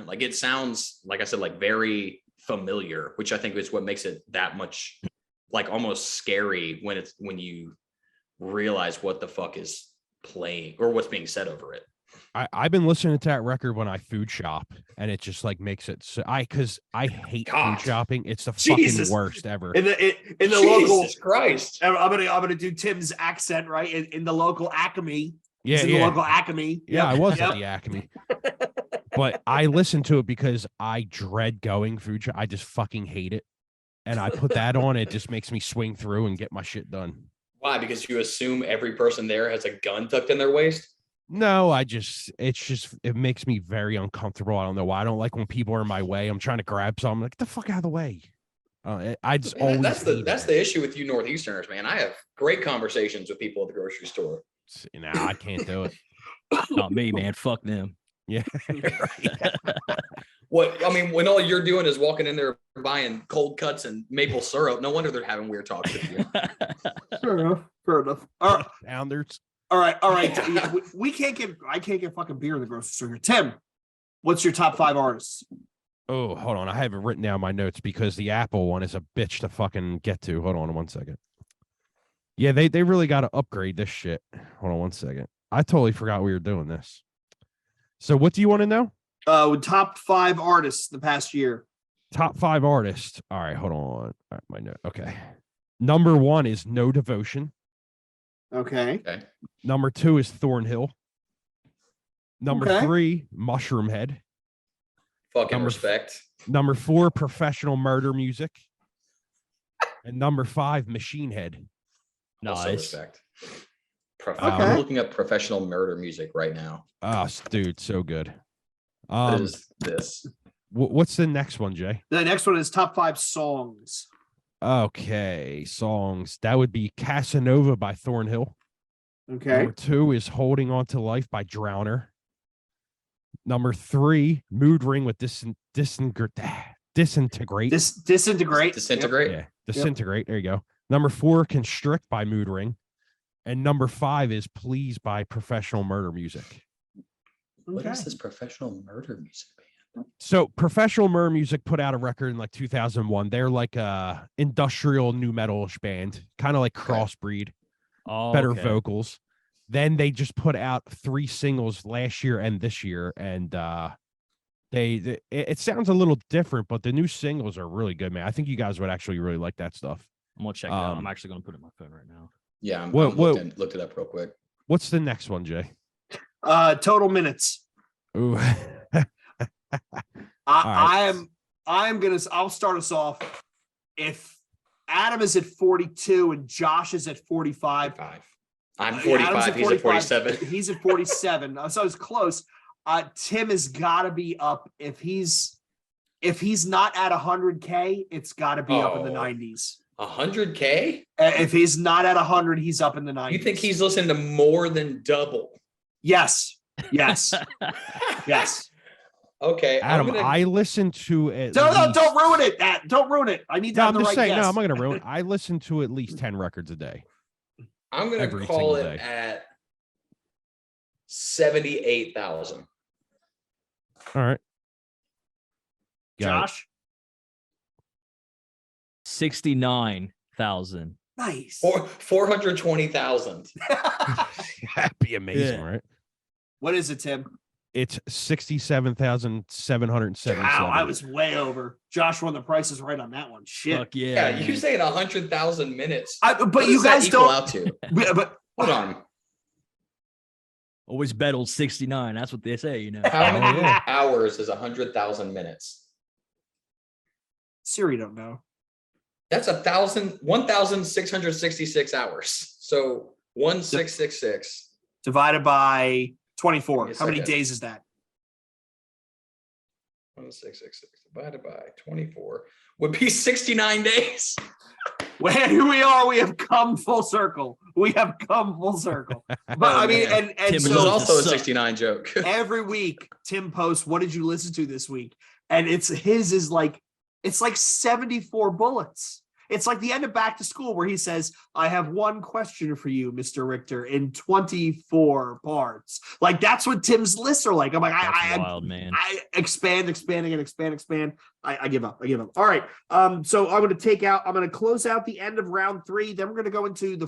Like it sounds, like I said, like very familiar, which I think is what makes it that much like almost scary when you realize what the fuck is playing or what's being said over it. I've been listening to that record when I food shop, and it just like makes it so because I hate God. food shopping. It's the Jesus. fucking worst ever. In the local, Jesus Christ. I'm gonna do Tim's accent, right? In the local Acme. Yeah, It's in the yeah. local Acme. Yeah, I Yep, was yep. at the Acme. But I listen to it because I dread going food shop. I just fucking hate it. And I put that on, it just makes me swing through and get my shit done. Why? Because you assume every person there has a gun tucked in their waist? No, it makes me very uncomfortable. I don't know why. I don't like when people are in my way. I'm trying to grab something. Like, get the fuck out of the way. I just Man, always that's the issue with you Northeasterners, man. I have great conversations with people at the grocery store. I can't do it. Not me, man. Fuck them. Yeah. What I mean, when all you're doing is walking in there buying cold cuts and maple syrup, no wonder they're having weird talks with you. Fair enough. Fair enough. All right. Pounders. All right. Yeah, I can't get fucking beer in the grocery store here. Tim, what's your top 5 artists? Oh, hold on. I haven't written down my notes because the Apple one is a bitch to fucking get to. Hold on 1 second. Yeah, they really got to upgrade this shit. Hold on 1 second. I totally forgot we were doing this. So what do you want to know? Top 5 artists the past year. Top 5 artists. All right, hold on. All right, my note. Okay. Number 1 is No Devotion. Okay. Number 2 is Thornhill. Number 3, Mushroom Head. Fucking respect. Number 4, Professional Murder Music. And number 5, Machine Head. Also Nice. respect. I'm looking up professional murder music right now. Oh, dude, so good. What is this? What's the next one, Jay? The next one is top 5 songs. Okay, songs. That would be Casanova by Thornhill. Okay. Number 2 is Holding On to Life by Drowner. Number 3, Mood Ring with Disintegrate. Disintegrate. Disintegrate. Yeah, Disintegrate. There you go. Number 4, Constrict by Mood Ring. And number 5 is Please by Professional Murder Music. What is this professional murder music band? So Professional Murder Music put out a record in like 2001. They're like a industrial new metal-ish band, kind of like Crossbreed, better vocals. Then they just put out 3 singles last year and this year, and it sounds a little different, but the new singles are really good, man. I think you guys would actually really like that stuff. I'm gonna check it out. I'm actually gonna put it in my phone right now. Yeah, I'm looked it up real quick. What's the next one, Jay? Total minutes. Ooh. I'll start us off. If Adam is at 42 and Josh is at 45. I'm 45. He's at 47. He's at 47. So it's close. Tim has got to be up. If he's not at 100K, it's got to be up in the 90s. 100K? If he's not at 100, he's up in the 90s. You think he's listening to more than double? Yes. Yes. Okay. Adam, I listen to it. Don't ruin it. Don't ruin it. I need to have the right guess. No, I'm not going to ruin it. I listen to at least 10 records a day. I'm going to call it at 78,000. All right. Josh? 69,000. Nice. 420,000. That'd be amazing, right? What is it, Tim? It's 67,777. Wow, I was way over. Josh won the prices right on that one. Shit. Fuck yeah. Yeah, you're saying 100,000 minutes. But you guys don't. Out to? But hold on. Always bet old 69. That's what they say, you know. How many hours is 100,000 minutes? Siri don't know. That's 1,666 hours. So 1666 divided by 24. How many days is that? 1666 divided by 24 would be 69 days. Well, here we are. We have come full circle. But I mean, and Tim so was also a 69 joke. Every week, Tim posts, "What did you listen to this week?" And it's 74 bullets. It's like the end of Back to School where he says, "I have one question for you, Mr. Richter, in 24 parts." Like that's what Tim's lists are like. I'm like, That's wild, man. I expand. I give up. All right. So I'm going to close out the end of round 3. Then we're going to go into the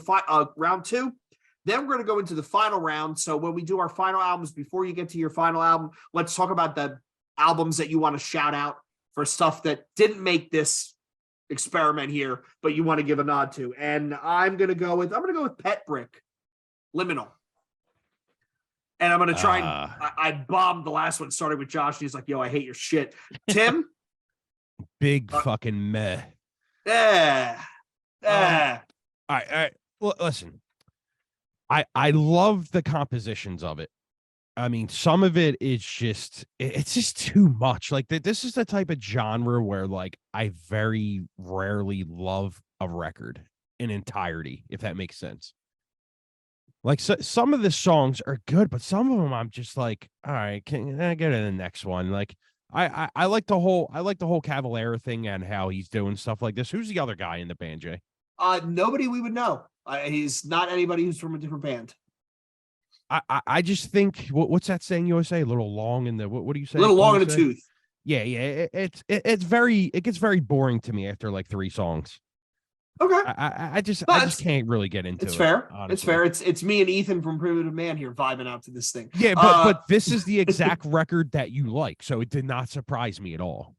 round 2. Then we're going to go into the final round. So when we do our final albums, before you get to your final album, let's talk about the albums that you want to shout out for stuff that didn't make this experiment here, but you want to give a nod to. And I'm going to go with Pet Brick, Liminal. And I'm going to try I bombed the last one, starting with Josh. And he's like, "Yo, I hate your shit." Tim? Big fucking meh. Yeah. All right. Well, listen, I love the compositions of it. I mean, some of it is just it's just too much. Like this is the type of genre where like I very rarely love a record in entirety, if that makes sense. Like some of the songs are good, but some of them I'm just like, all right, can I get to the next one? Like I like the whole Cavalera thing and how he's doing stuff like this. Who's the other guy in the band, Jay? Nobody we would know. He's not anybody who's from a different band. I just think what's that saying you always say? A little long in the what do you say? A little long in the say? tooth. Yeah, it gets very boring to me after like 3 songs. Okay. I just can't really get into it. It's fair. Honestly. It's fair. It's me and Ethan from Primitive Man here vibing out to this thing. Yeah, but this is the exact record that you like, so it did not surprise me at all.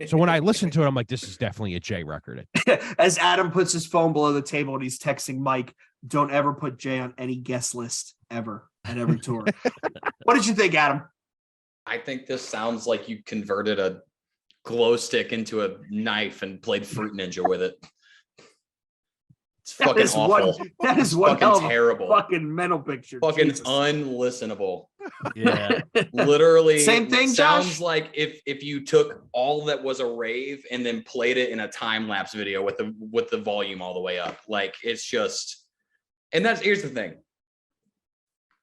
So when I listened to it, I'm like, this is definitely a Jay record. As Adam puts his phone below the table and he's texting Mike, don't ever put Jay on any guest list ever at every tour. What did you think, Adam? I think this sounds like you converted a glow stick into a knife and played Fruit Ninja with it. It's fucking awful. That is one hell of a terrible fucking mental picture. Fucking Jesus. unlistenable. Yeah. Literally Same thing, sounds Josh? like if you took all that was a rave and then played it in a time-lapse video with the volume all the way up. Like it's just, and here's the thing.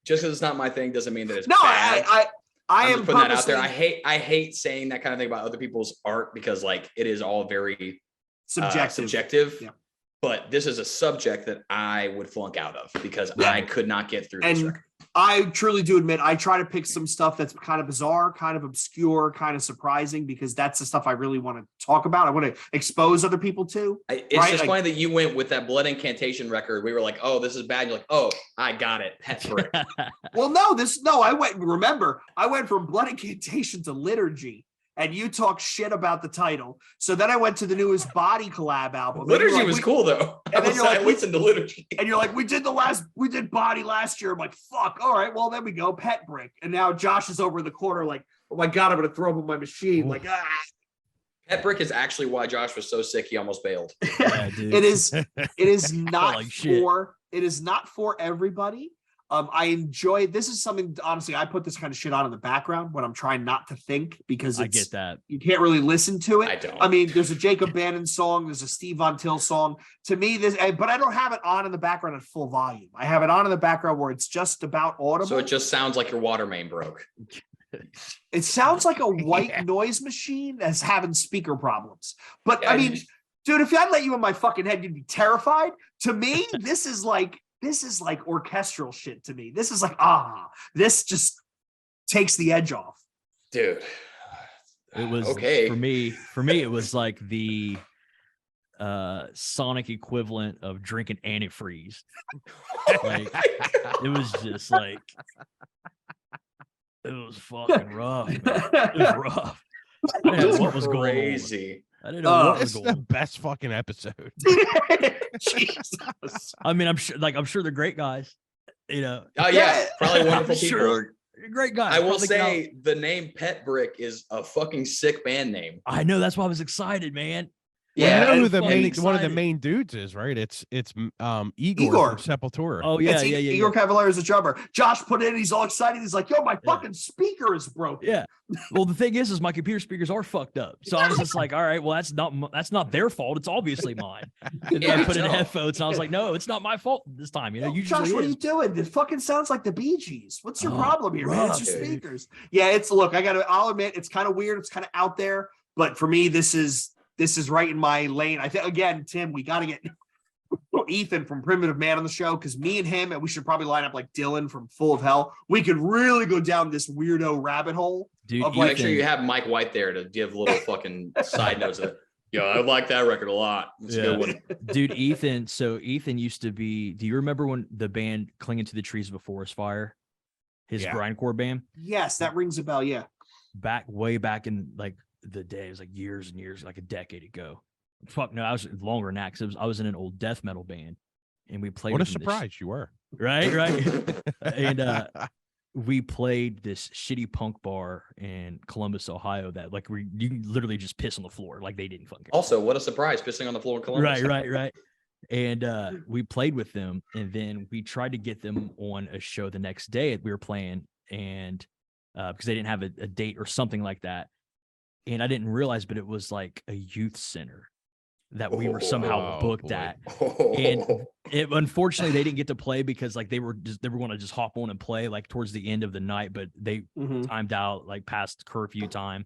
Just because it's not my thing doesn't mean that it's bad. I am am putting that out there. I hate saying that kind of thing about other people's art because like it is all very subjective. Yeah. But this is a subject that I would flunk out of because I could not get through this record. I truly do admit I try to pick some stuff that's kind of bizarre, kind of obscure, kind of surprising, because that's the stuff I really want to talk about. I want to expose other people to. It's just funny that you went with that Blood Incantation record. We were like, oh, this is bad. And you're like, oh, I got it. Pet Brick. Well, I went from Blood Incantation to Liturgy. And you talk shit about the title. So then I went to the newest Body collab album. Liturgy was cool though. And then I listened to Liturgy. And you're like, we did Body last year. I'm like, fuck. All right, well, then we go Pet Brick. And now Josh is over in the corner like, oh my God, I'm gonna throw up on my machine. Like, Pet Brick is actually why Josh was so sick he almost bailed. Yeah, dude. It is not like shit. It is not for everybody. I enjoy, this is something, honestly, I put this kind of shit on in the background when I'm trying not to think because I get that. You can't really listen to it. I don't. I mean, there's a Jacob Bannon song, there's a Steve Von Till song. To me, but I don't have it on in the background at full volume. I have it on in the background where it's just about audible. So it just sounds like your water main broke. It sounds like a white noise machine that's having speaker problems. But I mean, dude, if I let you in my fucking head, you'd be terrified. To me, this is like orchestral shit to me. This is like, this just takes the edge off. Dude. It was okay. For me, it was like the sonic equivalent of drinking antifreeze. Like it was just like it was fucking rough, man. It was rough. I didn't know what was crazy. I didn't know what was It's going the on. best fucking episode. Jesus. I mean, I'm sure they're great guys. You know. Oh yeah, probably wonderful I'm people. sure they're great guys. I will Probably say the name Pet Brick is a fucking sick band name. I know, that's why I was excited, man. Yeah, Yeah, you know who the fucking one of the excited. main dudes is, right? It's Igor Igor. from Sepultura. Oh yeah, It's yeah. Igor Cavalier is a drummer. Josh put in, he's all excited. He's like, yo, my fucking speaker is broken. Yeah. Well, the thing is my computer speakers are fucked up. So I was just like, all right, well, that's not their fault. It's obviously mine. And then I put in headphones and I was like, no, it's not my fault this time. You know, usually Josh, what are is. you doing? It fucking sounds like the Bee Gees. What's your Oh, problem here, man? It's rough, your dude. speakers. Yeah, I'll admit, it's kind of weird. It's kind of out there. But for me, this is right in my lane. I think, again, Tim, we got to get Ethan from Primitive Man on the show, because me and him, and we should probably line up like Dylan from Full of Hell. We could really go down this weirdo rabbit hole. Dude, of, Make sure you have Mike White there to give little fucking side notes of it. Yeah, I like that record a lot. It's a good one. dude, Ethan. So Ethan used to be. Do you remember when the band "Clinging to the Trees of a Forest Fire"? His grindcore band. Yes, that rings a bell. Yeah. Way back in like the days, like years and years, like a decade ago. Fuck no, I was longer than that because I was in an old death metal band, and we played. What a with them surprise you were. right? And we played this shitty punk bar in Columbus, Ohio. That like you literally just piss on the floor, like they didn't fucking care. Also, what a surprise, pissing on the floor in Columbus. Right. And we played with them, and then we tried to get them on a show the next day. We were playing and because they didn't have a date or something like that. And I didn't realize, but it was like a youth center that we were somehow booked boy. at. And unfortunately they didn't get to play because like they were going to just hop on and play like towards the end of the night, but they timed out like past curfew time.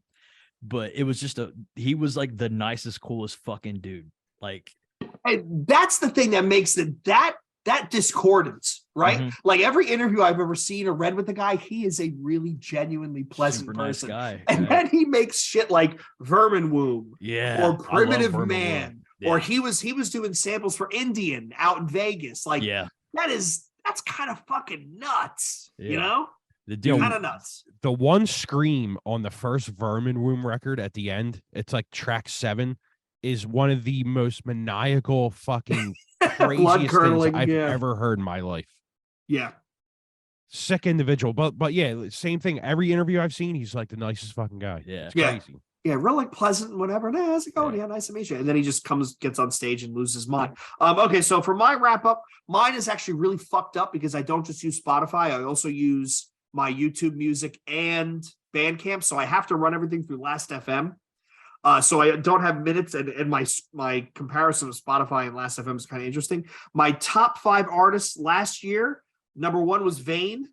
But it was just he was like the nicest, coolest fucking dude. Like, and that's the thing that makes that discordance, right? Like every interview I've ever seen or read with the guy, he is a really genuinely pleasant super person. nice guy. And then he makes shit like Vermin Womb, Yeah, or Primitive I love Vermin Man, Womb. Yeah. or he was doing samples for Indian out in Vegas. Like, yeah, that's kind of fucking nuts, you Yeah. know? the dude. Kind of nuts. The one scream on the first Vermin Womb record at the end, it's like track 7, is one of the most maniacal fucking craziest things curdling, I've yeah. ever heard in my life. Yeah. Sick individual, but yeah, same thing. Every interview I've seen, he's like the nicest fucking guy. Yeah. It's Yeah. crazy. Yeah, real like pleasant and whatever. Nah, how's it going? Yeah. Yeah, nice to meet you. And then he just gets on stage and loses his mind. Okay, so for my wrap up, mine is actually really fucked up because I don't just use Spotify. I also use my YouTube Music and Bandcamp. So I have to run everything through Last.fm. So I don't have minutes, and my comparison of Spotify and Last.fm is kind of interesting. My top 5 artists last year, number 1 was Vane.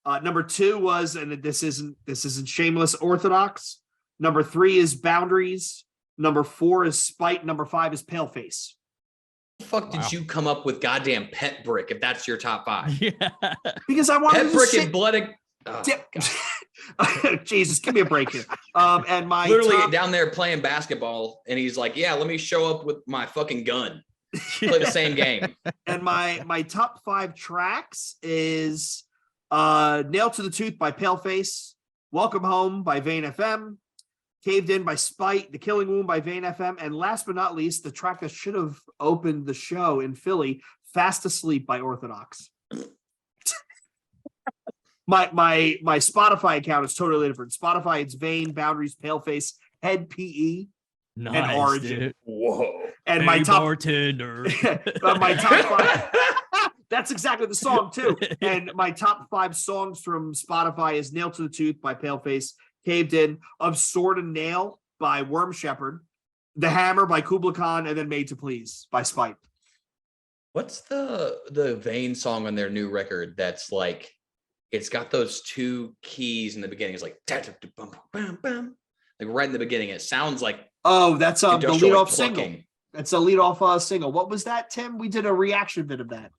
Number 2 was, and this isn't shameless, Orthodox. Number 3 is Boundaries. Number 4 is Spite. Number 5 is Paleface. The fuck did you come up with goddamn Pet Brick if that's your top 5? Yeah. Because I wanted Pet to Brick shit. and Blood. Oh, Jesus, give me a break here. And my literally top, down there playing basketball, and he's like, "Yeah, let me show up with my fucking gun, play the same game." and my top 5 tracks is Nailed to the Tooth by Paleface, Welcome Home by Vane FM, Caved In by Spite, The Killing Wound by Vane FM, and last but not least, the track that should have opened the show in Philly, Fast Asleep by Orthodox. My Spotify account is totally different. Spotify, it's Vane, Boundaries, Paleface, Head PE, Nice, and Origin. dude. Whoa! And Hey, my top bartender. my top 5. That's exactly the song too. And my top 5 songs from Spotify is Nailed to the Tooth by Paleface, Caved In, Of Sword and Nail by Worm Shepherd, The Hammer by Kubla Khan, and then Made to Please by Spite. What's the Vane song on their new record that's like, it's got those 2 keys in the beginning. It's like like right in the beginning. It sounds like Oh, that's the industrial, leadoff like, single. plucking. It's a leadoff single. What was that, Tim? We did a reaction bit of that.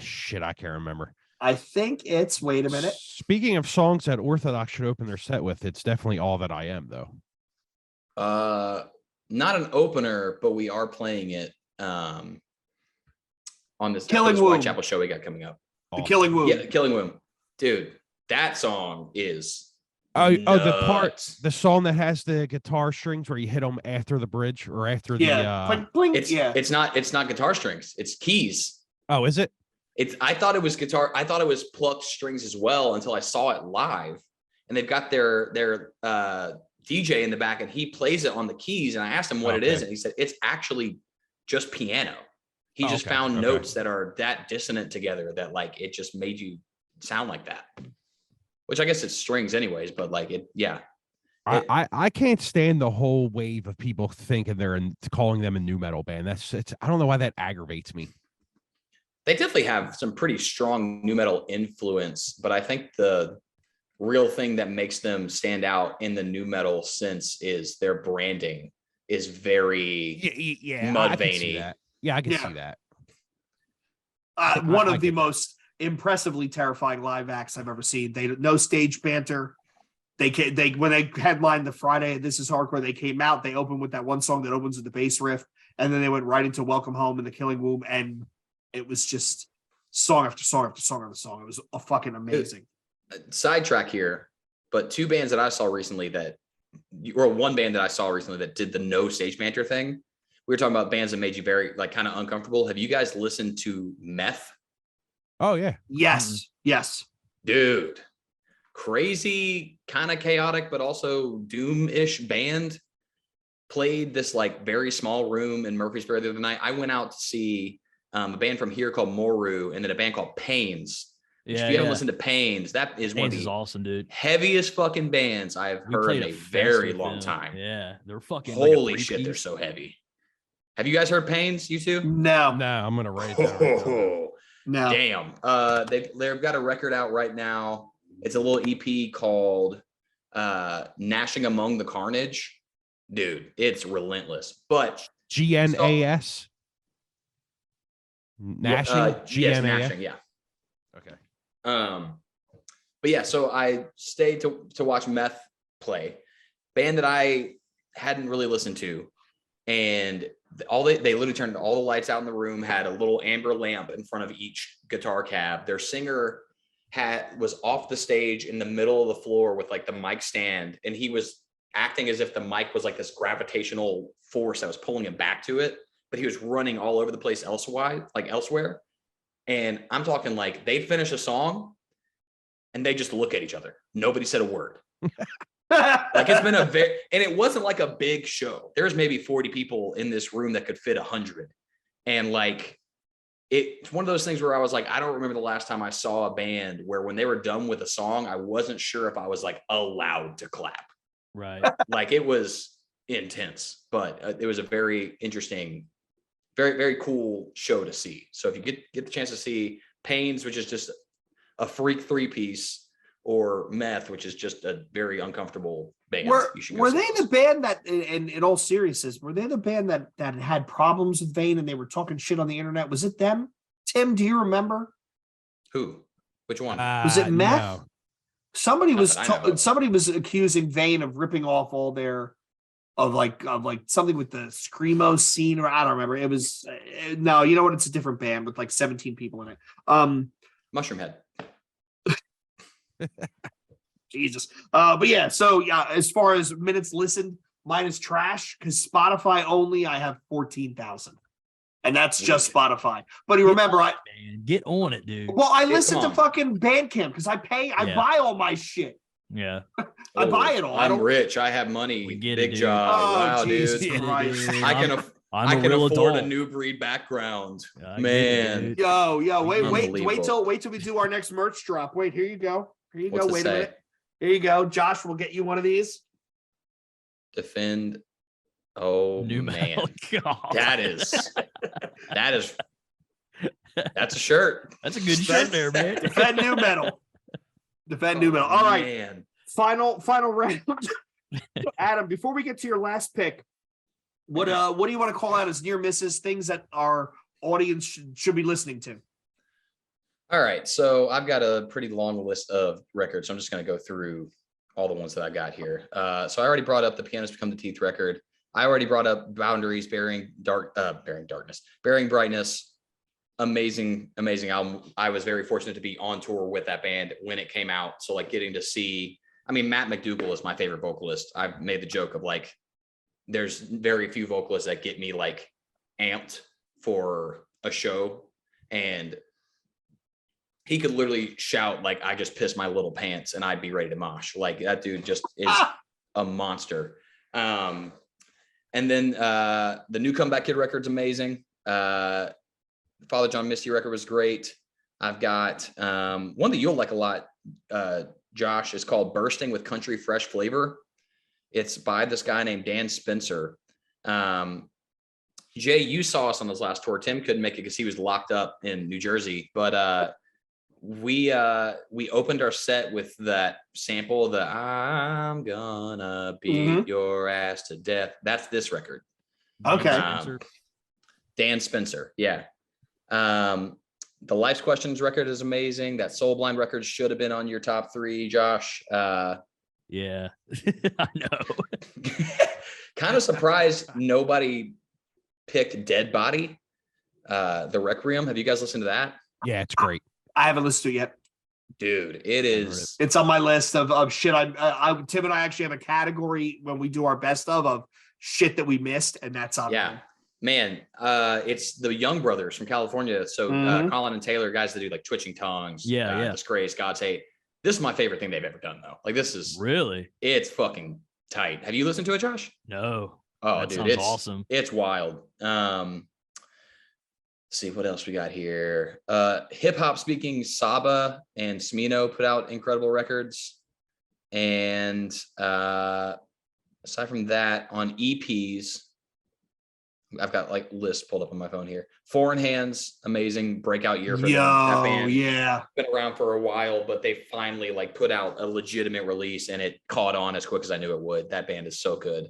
Shit, I can't remember. I think it's, wait a minute. Speaking of songs that Orthodox should open their set with, it's definitely All That I Am, though. Not an opener, but we are playing it on this Killing Womb. Whitechapel show we got coming up. The Killing Womb. Yeah, Killing Womb. Dude, that song is the song that has the guitar strings where you hit them after the bridge or after Yeah. the Blink, blink, it's not guitar strings, it's keys. Oh, is it? I thought it was guitar. I thought it was plucked strings as well until I saw it live. And they've got their DJ in the back, and he plays it on the keys. And I asked him what it is, and he said it's actually just piano. He just found notes that are that dissonant together that like it just made you sound like that. Which I guess it's strings anyways, but like it, yeah. I can't stand the whole wave of people thinking calling them a new metal band. I don't know why that aggravates me. They definitely have some pretty strong new metal influence, but I think the real thing that makes them stand out in the new metal sense is their branding is very Mudvayne-y. Yeah, I can see that. One of the most impressively terrifying live acts I've ever seen. They no stage banter. They when they headlined the Friday This Is Hardcore, they came out. They opened with that one song that opens with the bass riff, and then they went right into Welcome Home and The Killing Womb, and it was just song after song after song after song. It was a fucking amazing. Sidetrack here, but 2 bands that I saw recently one band that I saw recently that did the no stage banter thing. We were talking about bands that made you very like kind of uncomfortable. Have you guys listened to Meth? Oh yeah. Yes. Yes. Dude, crazy, kind of chaotic, but also doom-ish band. Played this like very small room in Murfreesboro the other night. I went out to see a band from here called Moru, and then a band called Pains. If Yeah, you haven't yeah. listened to Pains, that is one of Haynes is the awesome, dude. heaviest fucking bands I've We heard played in a fest very with long them. time. Yeah, they're fucking like a Holy shit, they're three-piece. so heavy. Have you guys heard Pains, you two? No, No, I'm gonna write it down right now. Oh, no. damn. They've got a record out right now. It's a little EP called Gnashing Among the Carnage. Dude, it's relentless. But GNAS. Gnashing. yes, GNAS. Gnashing, yeah. Okay. But yeah, so I stayed to watch Meth play, band that I hadn't really listened to, and they literally turned all the lights out in the room, had a little amber lamp in front of each guitar cab. Their singer was off the stage in the middle of the floor with like the mic stand, and he was acting as if the mic was like this gravitational force that was pulling him back to it, but he was running all over the place elsewhere. And I'm talking like they'd finish a song and they just look at each other. Nobody said a word. Like it's been and it wasn't like a big show. There's maybe 40 people in this room that could fit 100. And like, it's one of those things where I was like, I don't remember the last time I saw a band where when they were done with a song, I wasn't sure if I was like allowed to clap. Right. Like it was intense, but it was a very interesting, very, very cool show to see. So if you get the chance to see Pains, which is just a freak 3-piece, or Meth, which is just a very uncomfortable band. Were they the band that, in all seriousness, were they the band that had problems with Vane and they were talking shit on the internet? Was it them? Tim, do you remember? Who? Which one? Was it Meth? No. Somebody Not was that I know of. somebody was accusing Vane of ripping off all their of something with the screamo scene, or I don't remember. It was no, you know what? It's a different band with like 17 people in it. Mushroom Head. Jesus. But yeah, so yeah, as far as minutes listened, mine is trash because Spotify only I have 14,000. And that's just Spotify. But you remember, Man, get on it, dude. I Yeah, listen come to on. fucking Bandcamp because I Yeah. buy all my shit. Yeah. I buy it all. I I'm don't- rich. I have money. We get it, Big dude. job. Oh, Wow, Jesus dude. Get it, Christ. dude. I can I'm a afford real a adult. new breed background. I get it, Man. dude. Yo, wait Unbelievable. till we do our next merch drop. Wait, here you go. Here you What's go. it Wait say? a minute. Here you go. Josh, we'll get you one of these. Defend. Oh New man. metal. God. That's a shirt. That's a good shirt there, man. Defend new metal. Defend new metal. All right. Man. Final round. Adam, before we get to your last pick, what do you want to call out as near misses, things that our audience should be listening to? All right. So I've got a pretty long list of records. So I'm just going to go through all the ones that I got here. So I already brought up the Pianist Become the Teeth record. I already brought up Boundaries, Bearing Brightness. Amazing album. I was very fortunate to be on tour with that band when it came out. So like getting to see, Matt McDougall is my favorite vocalist. I've made the joke of like, there's very few vocalists that get me like amped for a show, and he could literally shout like, I just pissed my little pants, and I'd be ready to mosh. Like that dude just is a monster. And then the new Comeback Kid record's amazing. Father John Misty record was great. I've got one that you'll like a lot, Josh, is called Bursting with Country Fresh Flavor. It's by this guy named Dan Spencer. Jay, you saw us on this last tour. Tim couldn't make it because he was locked up in New Jersey, but we opened our set with that sample, the I'm gonna beat your ass to death. That's this record. Okay. Dan Spencer. Yeah. The Life's Questions record is amazing. That Soul Blind record should have been on your top 3, Josh. Yeah, I know. Kind of surprised nobody picked Dead Body, the Requiem. Have you guys listened to that? Yeah, it's great. I haven't listened to it yet. Dude, it is. It's on my list of shit. Tim and I actually have a category when we do our best of shit that we missed, and that's on. Yeah, man. It's the Young Brothers from California. So Colin and Taylor, guys that do like Twitching Tongues, Disgrace, God's Hate. This is my favorite thing they've ever done, though. Like this is really, it's fucking tight. Have you listened to it, Josh? No. Oh, that dude, sounds it's awesome. It's wild. see what else we got here. Hip hop speaking Saba and Smino put out incredible records. And aside from that, on EPs, I've got like lists pulled up on my phone here. Foreign Hands, amazing breakout year for them. That band yeah. been around for a while, but they finally like put out a legitimate release and it caught on as quick as I knew it would. That band is so good.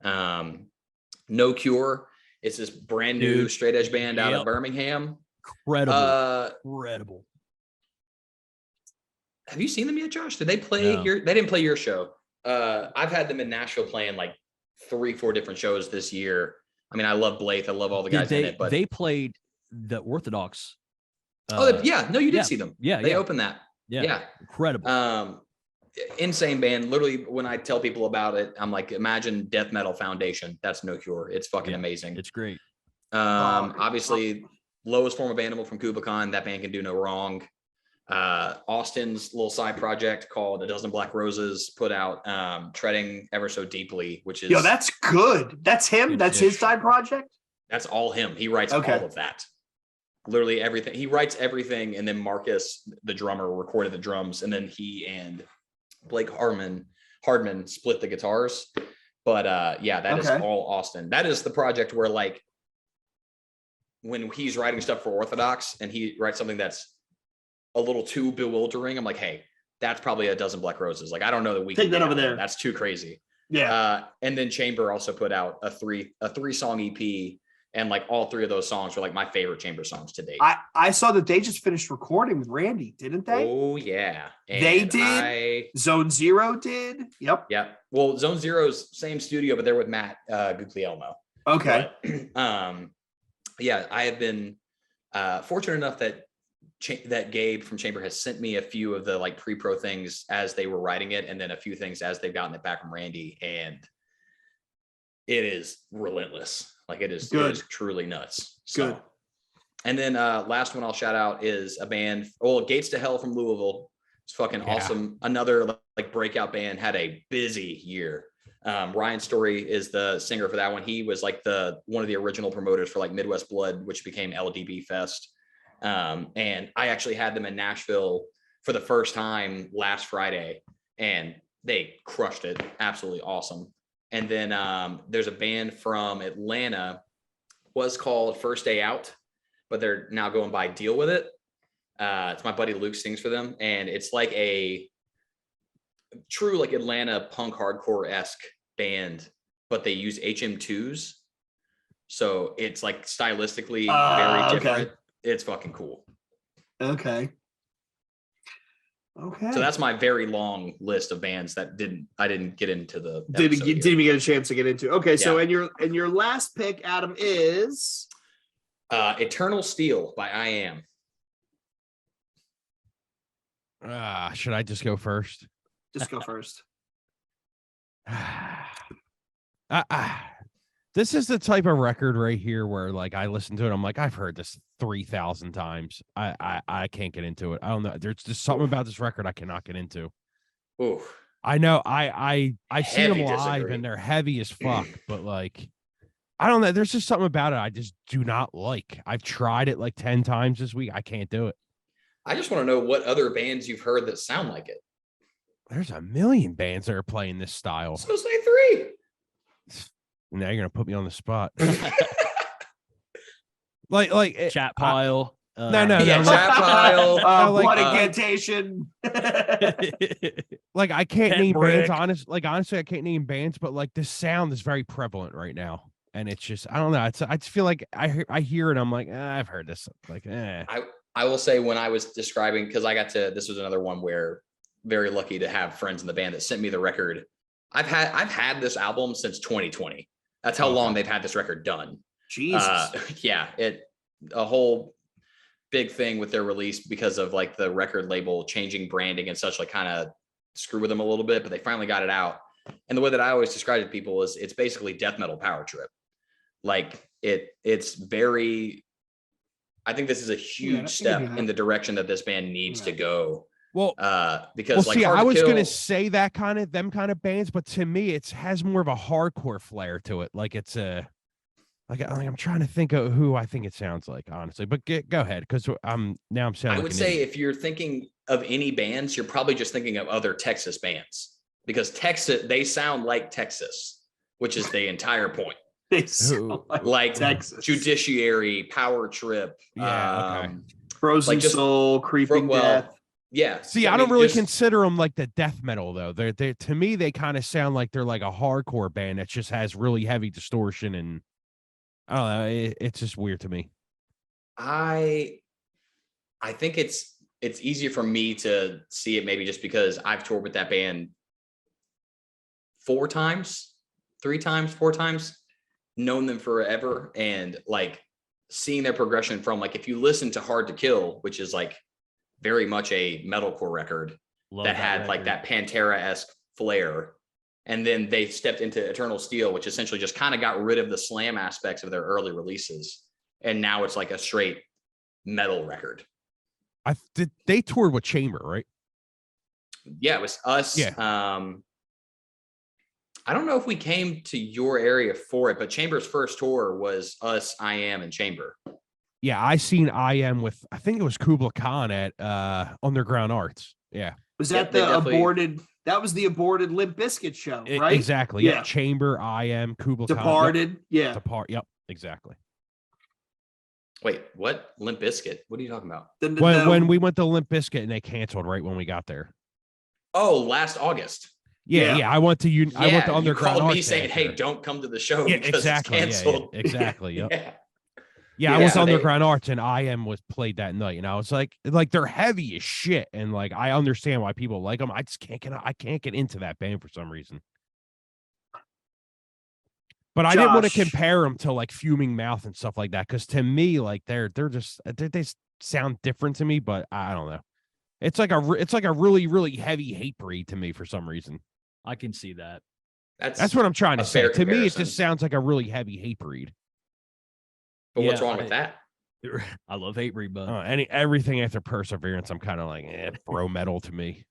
No Cure. It's this brand new straight edge band out of Birmingham. Incredible. Have you seen them yet, Josh? Did they play here? They didn't play your show. I've had them in Nashville playing like 3-4 different shows this year. I mean, I love Blythe. I love all the guys in it, but they played the Orthodox. No, you did see them. Yeah, they opened that. Yeah, incredible. Insane band. Literally, when I tell people about it, I'm like, imagine Death Metal Foundation. That's No Cure. It's fucking amazing. It's great. Obviously, lowest form of animal from Kubicon. That band can do no wrong. Austin's little side project called A Dozen Black Roses put out Treading Ever So Deeply, which is that's good. That's him. That's his side project. That's all him. He writes all of that. Literally everything. He writes everything, and then Marcus, the drummer, recorded the drums, and then he and Blake Hardman split the guitars. But that is all Austin. That is the project where like when he's writing stuff for Orthodox and he writes something that's a little too bewildering, I'm like, hey, that's probably A Dozen Black Roses. Like, I don't know that we take that over there. That's too crazy. Yeah. And then Chamber also put out a three song EP, and like all 3 of those songs were like my favorite Chamber songs to date. I saw that they just finished recording with Randy, didn't they? Oh yeah, and they did. Zone Zero did. Yep. Yeah. Well, Zone Zero's same studio, but they're with Matt Guglielmo. Okay. But, I have been fortunate enough that Gabe from Chamber has sent me a few of the like pre-pro things as they were writing it, and then a few things as they've gotten it back from Randy, and it is relentless. Like it is truly nuts. So, good. And then last one I'll shout out is a band, Gates to Hell from Louisville. It's fucking awesome. Another like breakout band, had a busy year. Ryan Story is the singer for that one. He was like one of the original promoters for like Midwest Blood, which became LDB Fest. And I actually had them in Nashville for the first time last Friday, and they crushed it. Absolutely awesome. And then there's a band from Atlanta, was called First Day Out, but they're now going by Deal With It. It's my buddy Luke sings for them, and it's like a true like Atlanta punk hardcore-esque band, but they use HM2s. So it's like stylistically very different. Okay. It's fucking cool. Okay. So that's my very long list of bands that I didn't get into the didn't even get a chance to get into. Okay, so and your last pick, Adam, is Eternal Steel by I Am. Should I just go first? Just go first. This is the type of record right here where like I listen to it, I'm like, I've heard this 3,000 times. I can't get into it. I don't know. There's just something about this record I cannot get into. Ooh. I know I've seen them live and they're heavy as fuck, but like I don't know. There's just something about it I just do not like. I've tried it like 10 times this week. I can't do it. I just want to know what other bands you've heard that sound like it. There's a million bands that are playing this style. So say 3. Now you're gonna put me on the spot. like chat pile. No, chat pile. Blood incantation. Like I can't name bands. Honestly, I can't name bands. But like this sound is very prevalent right now, and it's just I don't know. I just feel like I hear it. I'm like I've heard this. Like I will say when I was describing, because this was another one where very lucky to have friends in the band that sent me the record. I've had this album since 2020. That's how long they've had this record done. Jesus. A whole big thing with their release because of like the record label changing branding and such, like kind of screw with them a little bit, but they finally got it out. And the way that I always describe it to people is it's basically death metal power trip. Like it's very, I think this is a huge step in the direction that this band needs to go. Well, because like I was gonna say them kind of bands, but to me, it has more of a hardcore flair to it. Like it's I'm trying to think of who I think it sounds like, honestly. But go ahead, because I'm sounding. I like would an say idiot. if you're thinking of any bands, you're probably just thinking of other Texas bands because Texas, they sound like Texas, which is the entire point. They sound Like Texas. Judiciary, Power Trip, Yeah, okay. Frozen like just- Soul, Creeping Death. Yeah. See, I don't really consider them like the death metal though. They're to me, they kind of sound like they're like a hardcore band that just has really heavy distortion, and I don't know. It's just weird to me. I think it's easier for me to see it maybe just because I've toured with that band 4 times, known them forever, and like seeing their progression from like if you listen to Hard to Kill, which is like very much a metalcore record that had like that Pantera-esque flair, and then they stepped into Eternal Steel, which essentially just kind of got rid of the slam aspects of their early releases, and now it's like a straight metal record. They toured with Chamber, right? Yeah, it was us. Yeah. I don't know if we came to your area for it, but Chamber's first tour was us, I Am, and Chamber. Yeah, I seen I Am with, I think it was Kubla Khan at Underground Arts. Yeah. Was that the aborted? That was the aborted Limp Bizkit show, right? Exactly. Yeah. Chamber, I Am, Kubla Khan. Departed. Yep. Yeah. Yep. Exactly. Wait, what? Limp Bizkit? What are you talking about? When we went to Limp Bizkit and they canceled right when we got there. Oh, last August. Yeah. I went to I went to Underground. You called Arts me saying, "Hey, don't come to the show because exactly. it's canceled." Yeah, exactly. Yep. Yeah. I went to Underground Arts and I Am was played that night, and I was like they're heavy as shit, and like I understand why people like them. I just can't get into that band for some reason. But I didn't want to compare them to like Fuming Mouth and stuff like that, because to me, like they sound different to me. But I don't know. It's like a really, really heavy hate breed to me for some reason. I can see that. That's what I'm trying to say. To me, it just sounds like a really heavy hate breed. But what's wrong with that? I love hate breed, but everything after Perseverance, I'm kind of like, bro metal to me.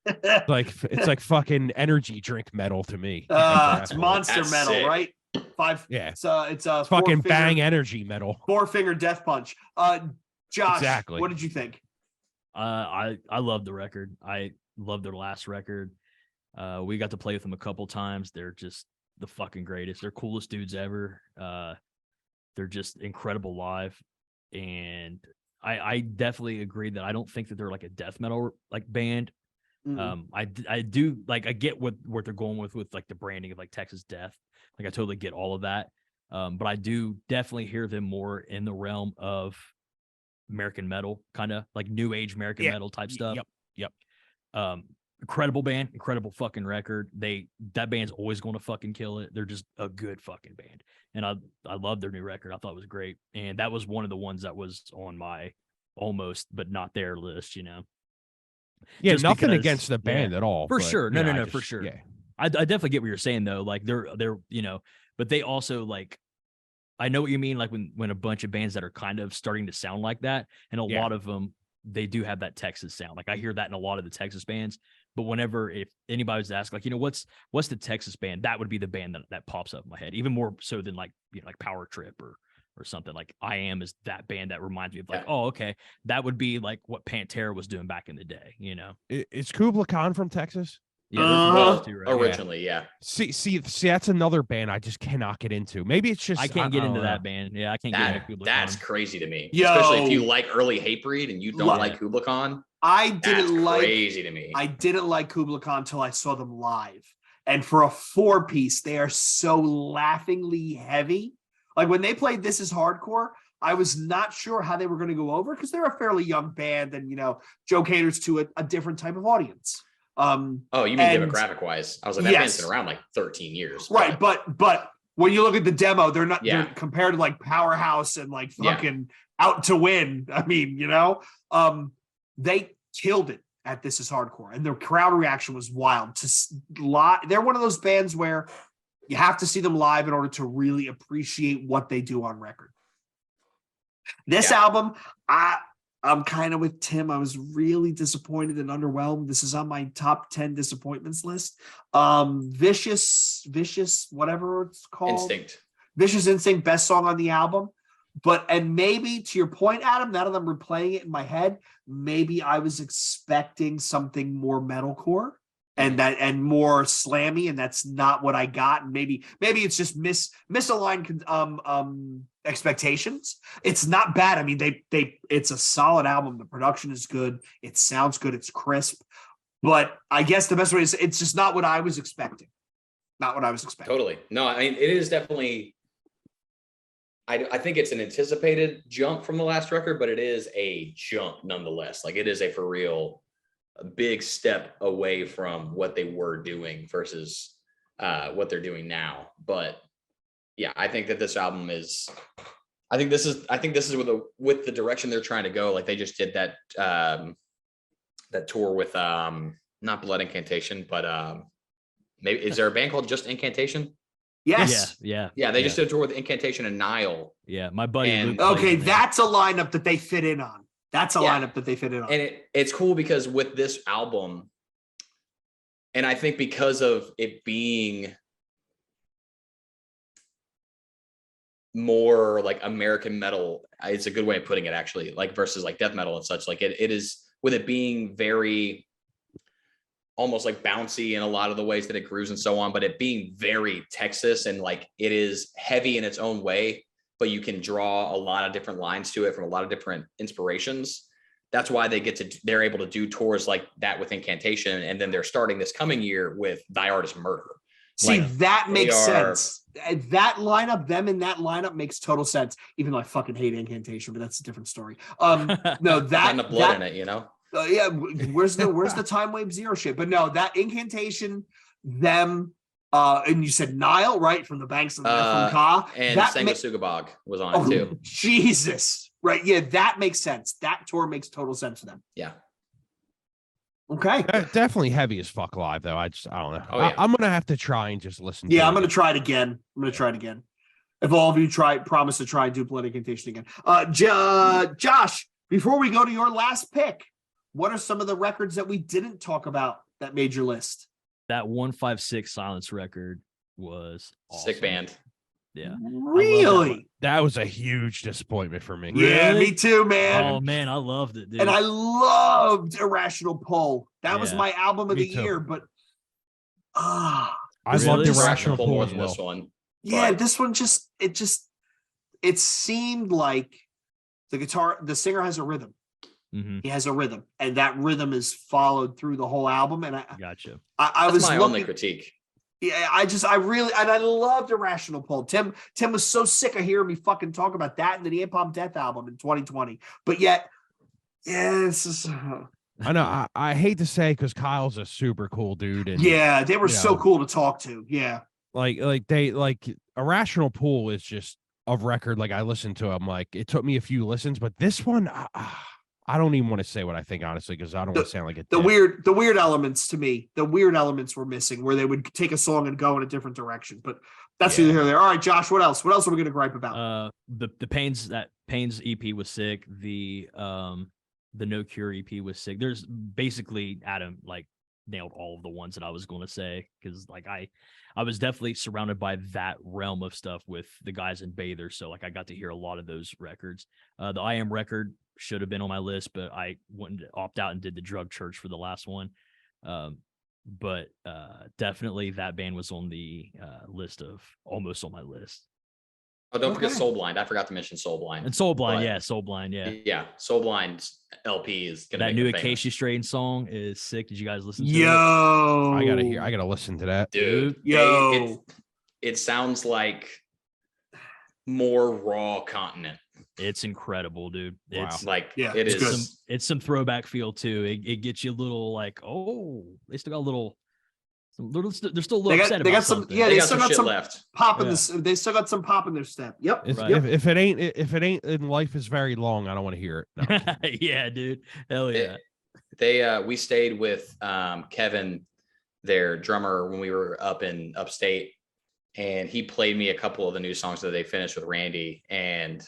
It's like fucking energy drink metal to me. It's monster metal, right? Yeah. It's fucking bang energy metal. 4-finger death punch. Josh, exactly. What did you think? I love the record. I love their last record. We got to play with them a couple times. They're just the fucking greatest. They're coolest dudes ever. They're just incredible live. And I definitely agree that I don't think that they're like a death metal like band. I do like, I get what they're going with like the branding of like Texas Death. Like I totally get all of that. But I do definitely hear them more in the realm of American metal, kind of like new age American metal type stuff. Yep. Incredible band, incredible fucking record. That band's always going to fucking kill it. They're just a good fucking band. And I love their new record. I thought it was great. And that was one of the ones that was on my almost but not there list, you know. Yeah, just nothing against the band at all. For sure. No, just, for sure. Yeah. I definitely get what you're saying though. Like they're, you know, but they also like, I know what you mean. Like when a bunch of bands that are kind of starting to sound like that, and a lot of them, they do have that Texas sound. Like I hear that in a lot of the Texas bands. But whenever if anybody was to ask, like, you know, what's the Texas band, that would be the band that pops up in my head, even more so than like, you know, like Power Trip or something. Like I Am is that band that reminds me of like, oh, okay, that would be like what Pantera was doing back in the day, you know. Is Kubla Khan from Texas? Yeah, originally, yeah. See, that's another band I just cannot get into. Maybe it's just I can't get into that band. Yeah, I can't get into Kubla Khan. That's crazy to me. Especially if you like early Hatebreed and you don't like Kubla Khan. Crazy to me. I didn't like Kubla Khan until I saw them live. And for a 4-piece, they are so laughingly heavy. Like when they played This Is Hardcore, I was not sure how they were going to go over because they're a fairly young band and, you know, Joe caters to a different type of audience. You mean demographic wise? I was like, that band's been around like 13 years. Right. But when you look at the demo, they're not they're compared to like Powerhouse and like fucking Out to Win. I mean, you know, they killed it at This Is Hardcore and their crowd reaction was wild. They're one of those bands where you have to see them live in order to really appreciate what they do on record. This album, I'm kind of with Tim. I was really disappointed and underwhelmed. This is on my top 10 disappointments list. Vicious, whatever it's called. Vicious Instinct, best song on the album. And maybe to your point, Adam, now that I'm replaying it in my head, maybe I was expecting something more metalcore and more slammy, and that's not what I got. And maybe it's just misaligned expectations. It's not bad. I mean, it's a solid album. The production is good. It sounds good. It's crisp. But I guess the best way is it's just not what I was expecting. Not what I was expecting. Totally. No, I mean, it is definitely, I think it's an anticipated jump from the last record, but it is a jump nonetheless. Like, it is a for real, a big step away from what they were doing versus what they're doing now. But yeah, I think that this album is, I think this is with the direction they're trying to go. Like, they just did that tour with not Blood Incantation, but maybe, is there a band called just Incantation? Yes. Yeah. They just did a tour with Incantation and Nile. Yeah, my buddy. And- Luke plays Okay, in there. that's a lineup that they fit in on. That's a lineup that they fit in on. And it's cool because with this album, and I think because of it being more like American metal, it's a good way of putting it, actually, like versus like death metal and such. Like, it is, with it being very almost like bouncy in a lot of the ways that it grooves and so on, but it being very Texas, and like, it is heavy in its own way, but you can draw a lot of different lines to it from a lot of different inspirations. That's why they're able to do tours like that with Incantation. And then they're starting this coming year with Thy Art Is Murder. See, Like, that makes are- sense. That lineup, them in that lineup makes total sense. Even though I fucking hate Incantation, but that's a different story. No, Not that enough blood in it, you know? yeah, where's the Time Wave Zero shit? But no, that Incantation, them, and you said Nile, right, from the banks of the from Ka, And that Sango Sugabog was on it too. Jesus, right? Yeah, that makes sense. That tour makes total sense for them. Yeah. Okay. Definitely heavy as fuck live, though. I don't know. Oh, yeah. I'm gonna have to try and just listen. Yeah, to I'm it. gonna try it again. If all of you promise to try and do Blood Incantation again. Josh, before we go to your last pick, what are some of the records that we didn't talk about that made your list? That 156 Silence record was awesome. Sick band. Yeah. Really? That was a huge disappointment for me. Yeah, Really? me too, man. Oh man, I loved it, dude. And I loved Irrational Pull. That was Yeah. my album of Me the too. year, but I Really? loved This- Irrational Pull Pull more as than well. this one. yeah, But- this one it seemed like the singer has a rhythm. Mhm. He has a rhythm, and that rhythm is followed through the whole album. And I Gotcha. was That's my only looking, critique. yeah, I loved Irrational Pull. Tim was so sick of hearing me fucking talk about that and the Hip Hop Death album in 2020. But yet, yeah, this is I know. I hate to say, because Kyle's a super cool dude, and yeah, they were you so know. cool to talk to. Yeah. like Irrational Pool is just a record. Like, I listened to him, like, it took me a few listens, but this one, I don't even want to say what I think, honestly, because I don't want to sound like a The dick. weird elements to me, the weird elements were missing where they would take a song and go in a different direction. But that's Yeah. neither here nor there. All right, Josh, what else? What else are we going to gripe about? The Pains EP was sick. The No Cure EP was sick. There's basically Adam like nailed all of the ones that I was going to say, because like I was definitely surrounded by that realm of stuff with the guys in Bather, so like I got to hear a lot of those records. The I Am record should have been on my list, but I wouldn't opt out and did the Drug Church for the last one. But definitely that band was on the list of almost on my list. Oh, don't forget Okay. Soul Blind. I forgot to mention Soul Blind. And Soul Blind, But- yeah, Soul Blind, yeah. Yeah, Soul Blind's LP is gonna That make new it famous. Acacia Strain song is sick. Did you guys listen to it? Yo, I gotta listen to that. Dude. Yo. It sounds like more raw Continent. It's incredible, dude. Wow. It's Like, Yeah, it it's is. good. it's some throwback feel too. It gets you a little like, oh, they still got a little, they're still a little upset they about got some, something. yeah, They they got still some got shit some left. pop in Yeah. this. They still got some pop in their step. Yep. Right. If it ain't in life is very long, I don't want to hear it. No. Yeah, dude. Hell yeah. We stayed with Kevin, their drummer, when we were up in upstate, and he played me a couple of the new songs that they finished with Randy, and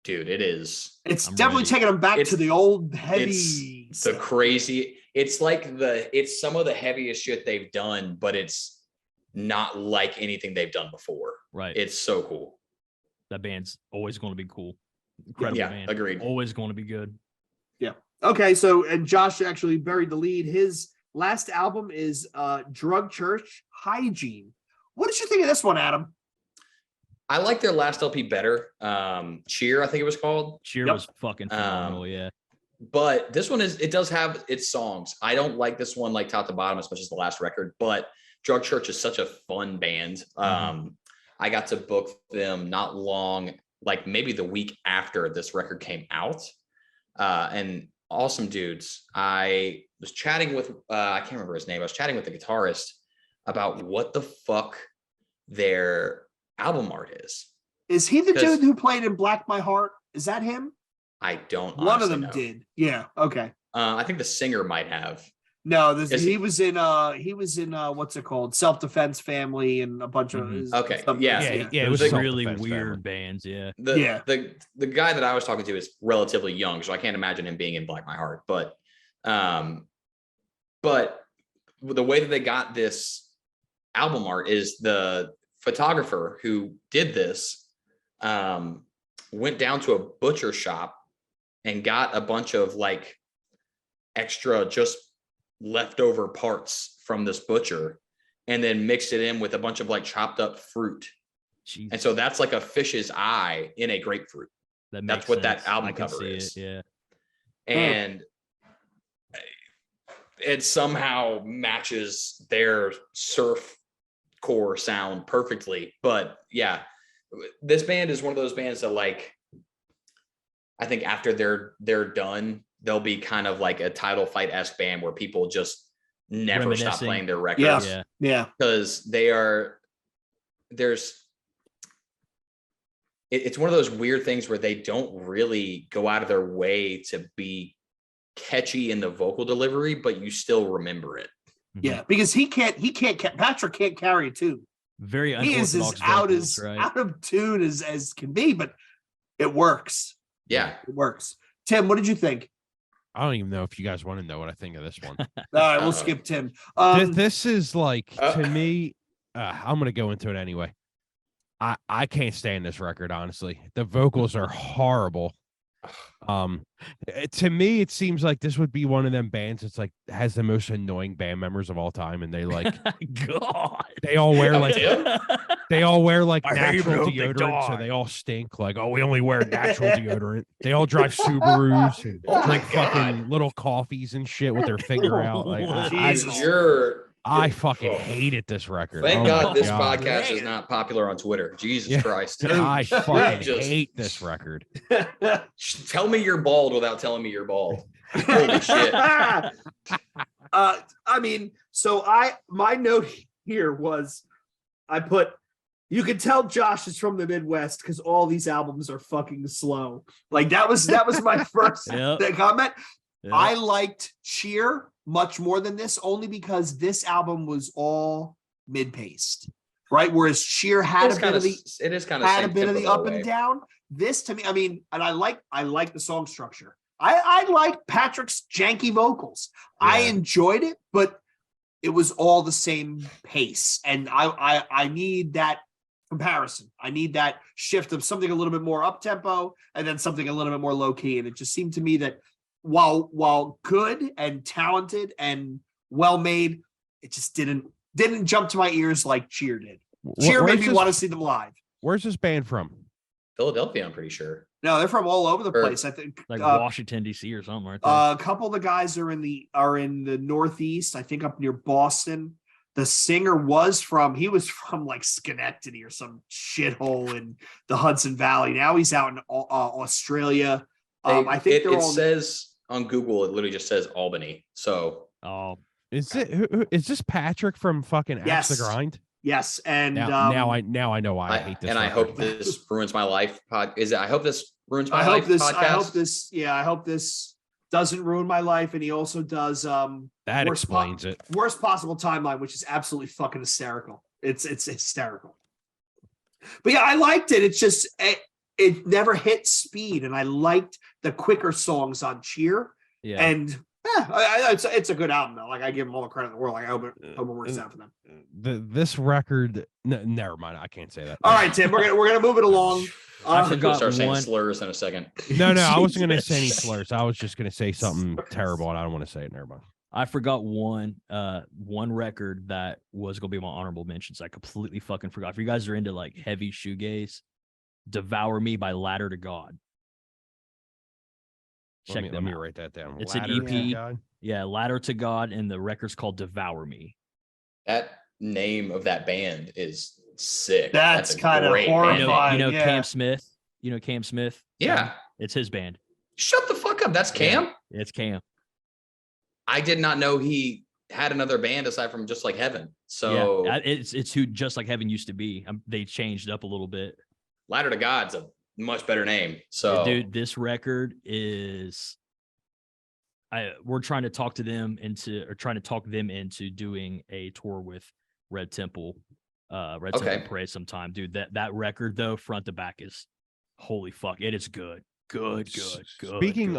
dude, it's It's I'm definitely ready. taking them back It's- to the old heavy. the stuff. crazy, it's like it's some of the heaviest shit they've done, but it's not like anything they've done before. Right. It's so cool. That band's always going to be cool. Incredible Yeah, band. agreed. Always going to be good. Okay, so and Josh actually buried the lead. His last album is Drug Church Hygiene. What did you think of this one, Adam? I like their last LP better. Cheer, I think it was called. Cheer was fucking phenomenal. Yeah. But this one it does have its songs. I don't like this one like top to bottom as much as the last record, but Drug Church is such a fun band. I got to book them not long, like maybe the week after this record came out. And awesome dudes. I was chatting with I can't remember his name. I was chatting with the guitarist about what the fuck their album art is. Is he the dude who played in Black My Heart? Is that him? I don't. One of them know. did. Yeah. Okay. I think the singer might have. No, he was in what's it called? Self-Defense Family and a bunch of Okay. Yeah, it it was was a really self-defense weird family. bands. Yeah. The guy that I was talking to is relatively young, so I can't imagine him being in Black My Heart. But the way that they got this album art is the photographer who did this went down to a butcher shop and got a bunch of like extra just leftover parts from this butcher and then mixed it in with a bunch of like chopped up fruit. Jesus. And so that's like a fish's eye in a grapefruit. That's what that album cover is. Yeah. And it somehow matches their surf core sound perfectly. But yeah, this band is one of those bands that like, I think after they're done, they'll be kind of like a Title Fight-esque band where people just never stop playing their records. Yeah. Because it's one of those weird things where they don't really go out of their way to be catchy in the vocal delivery, but you still remember it. Yeah, because Patrick can't carry a tune. Very he is as out of tune as can be, but it works. Yeah, it works. Tim, what did you think? I don't even know if you guys want to know what I think of this one. All right, we'll skip Tim. This is like to me. I'm gonna go into it anyway. I can't stand this record, honestly. The vocals are horrible. To me, it seems like this would be one of them bands that's like has the most annoying band members of all time, and they like God. They all wear like I natural deodorant, so they all stink. Like, oh, we only wear natural deodorant. They all drive Subarus and drink fucking little coffees and shit with their finger out. Like, I fucking hated this record. Thank God this podcast is not popular on Twitter. Jesus Christ. I fucking hate this record. Tell me you're bald without telling me you're bald. Holy shit. I mean, so my note here was I put, you can tell Josh is from the Midwest because all these albums are fucking slow. Like that was my first comment. Yep. I liked Cheer much more than this, only because this album was all mid-paced, right? Whereas Cheer had a bit of the up and down. This to me, I mean, and I like the song structure. I like Patrick's janky vocals. Yeah. I enjoyed it, but it was all the same pace. And I need that comparison. I need that shift of something a little bit more up tempo and then something a little bit more low key. And it just seemed to me that while good and talented and well made, it just didn't jump to my ears like Cheer did. Cheer made me want to see them live. Where's this band from? Philadelphia, I'm pretty sure. No, they're from all over the place. I think like Washington D.C. or something. Right there. A couple of the guys are in the Northeast. I think up near Boston. The singer was from like Schenectady or some shithole in the Hudson Valley. Now he's out in Australia. I think it says on Google, it literally just says Albany. So, is this Patrick from fucking Axe the Grind? Yes, and now I know why I hate this. And record. I hope this ruins my life. I hope this ruins my life. I hope this doesn't ruin my life. And he also does that explains it. Worst possible timeline, which is absolutely fucking hysterical. It's hysterical. But yeah, I liked it. It's just it never hit speed, and I liked the quicker songs on Cheer. Yeah. And It's a good album though. Like I give them all the credit in the world. Like I hope it works out for them. This record, never mind. I can't say that. All right, Tim, we're gonna move it along. I I'm gonna forgot start saying one- slurs in a second. No, I wasn't going to say any Jesus. slurs. I was just going to say something terrible, and I don't want to say it. Never mind. I forgot one record that was gonna be my honorable mentions. I completely fucking forgot. If you guys are into like heavy shoegaze, "Devour Me" by Ladder to God. Check Let them me out. write that down. It's an Ladder to EP. God. Yeah, Ladder to God, and the record's called "Devour Me." That name of that band is sick. That's a kinda great horrifying. band Fine, name. You know yeah. Cam Smith. You know Cam Smith. Yeah. It's his band. Shut the fuck up. That's Cam. It's Cam. I did not know he had another band aside from Just Like Heaven. So Yeah, it's who Just Like Heaven used to be. They changed up a little bit. Ladder to God's a much better name. So Dude, this record is. We're trying to talk them into doing a tour with Red Temple, Temple Parade sometime. Dude, that record though, front to back is holy fuck. It is good. Good. Speaking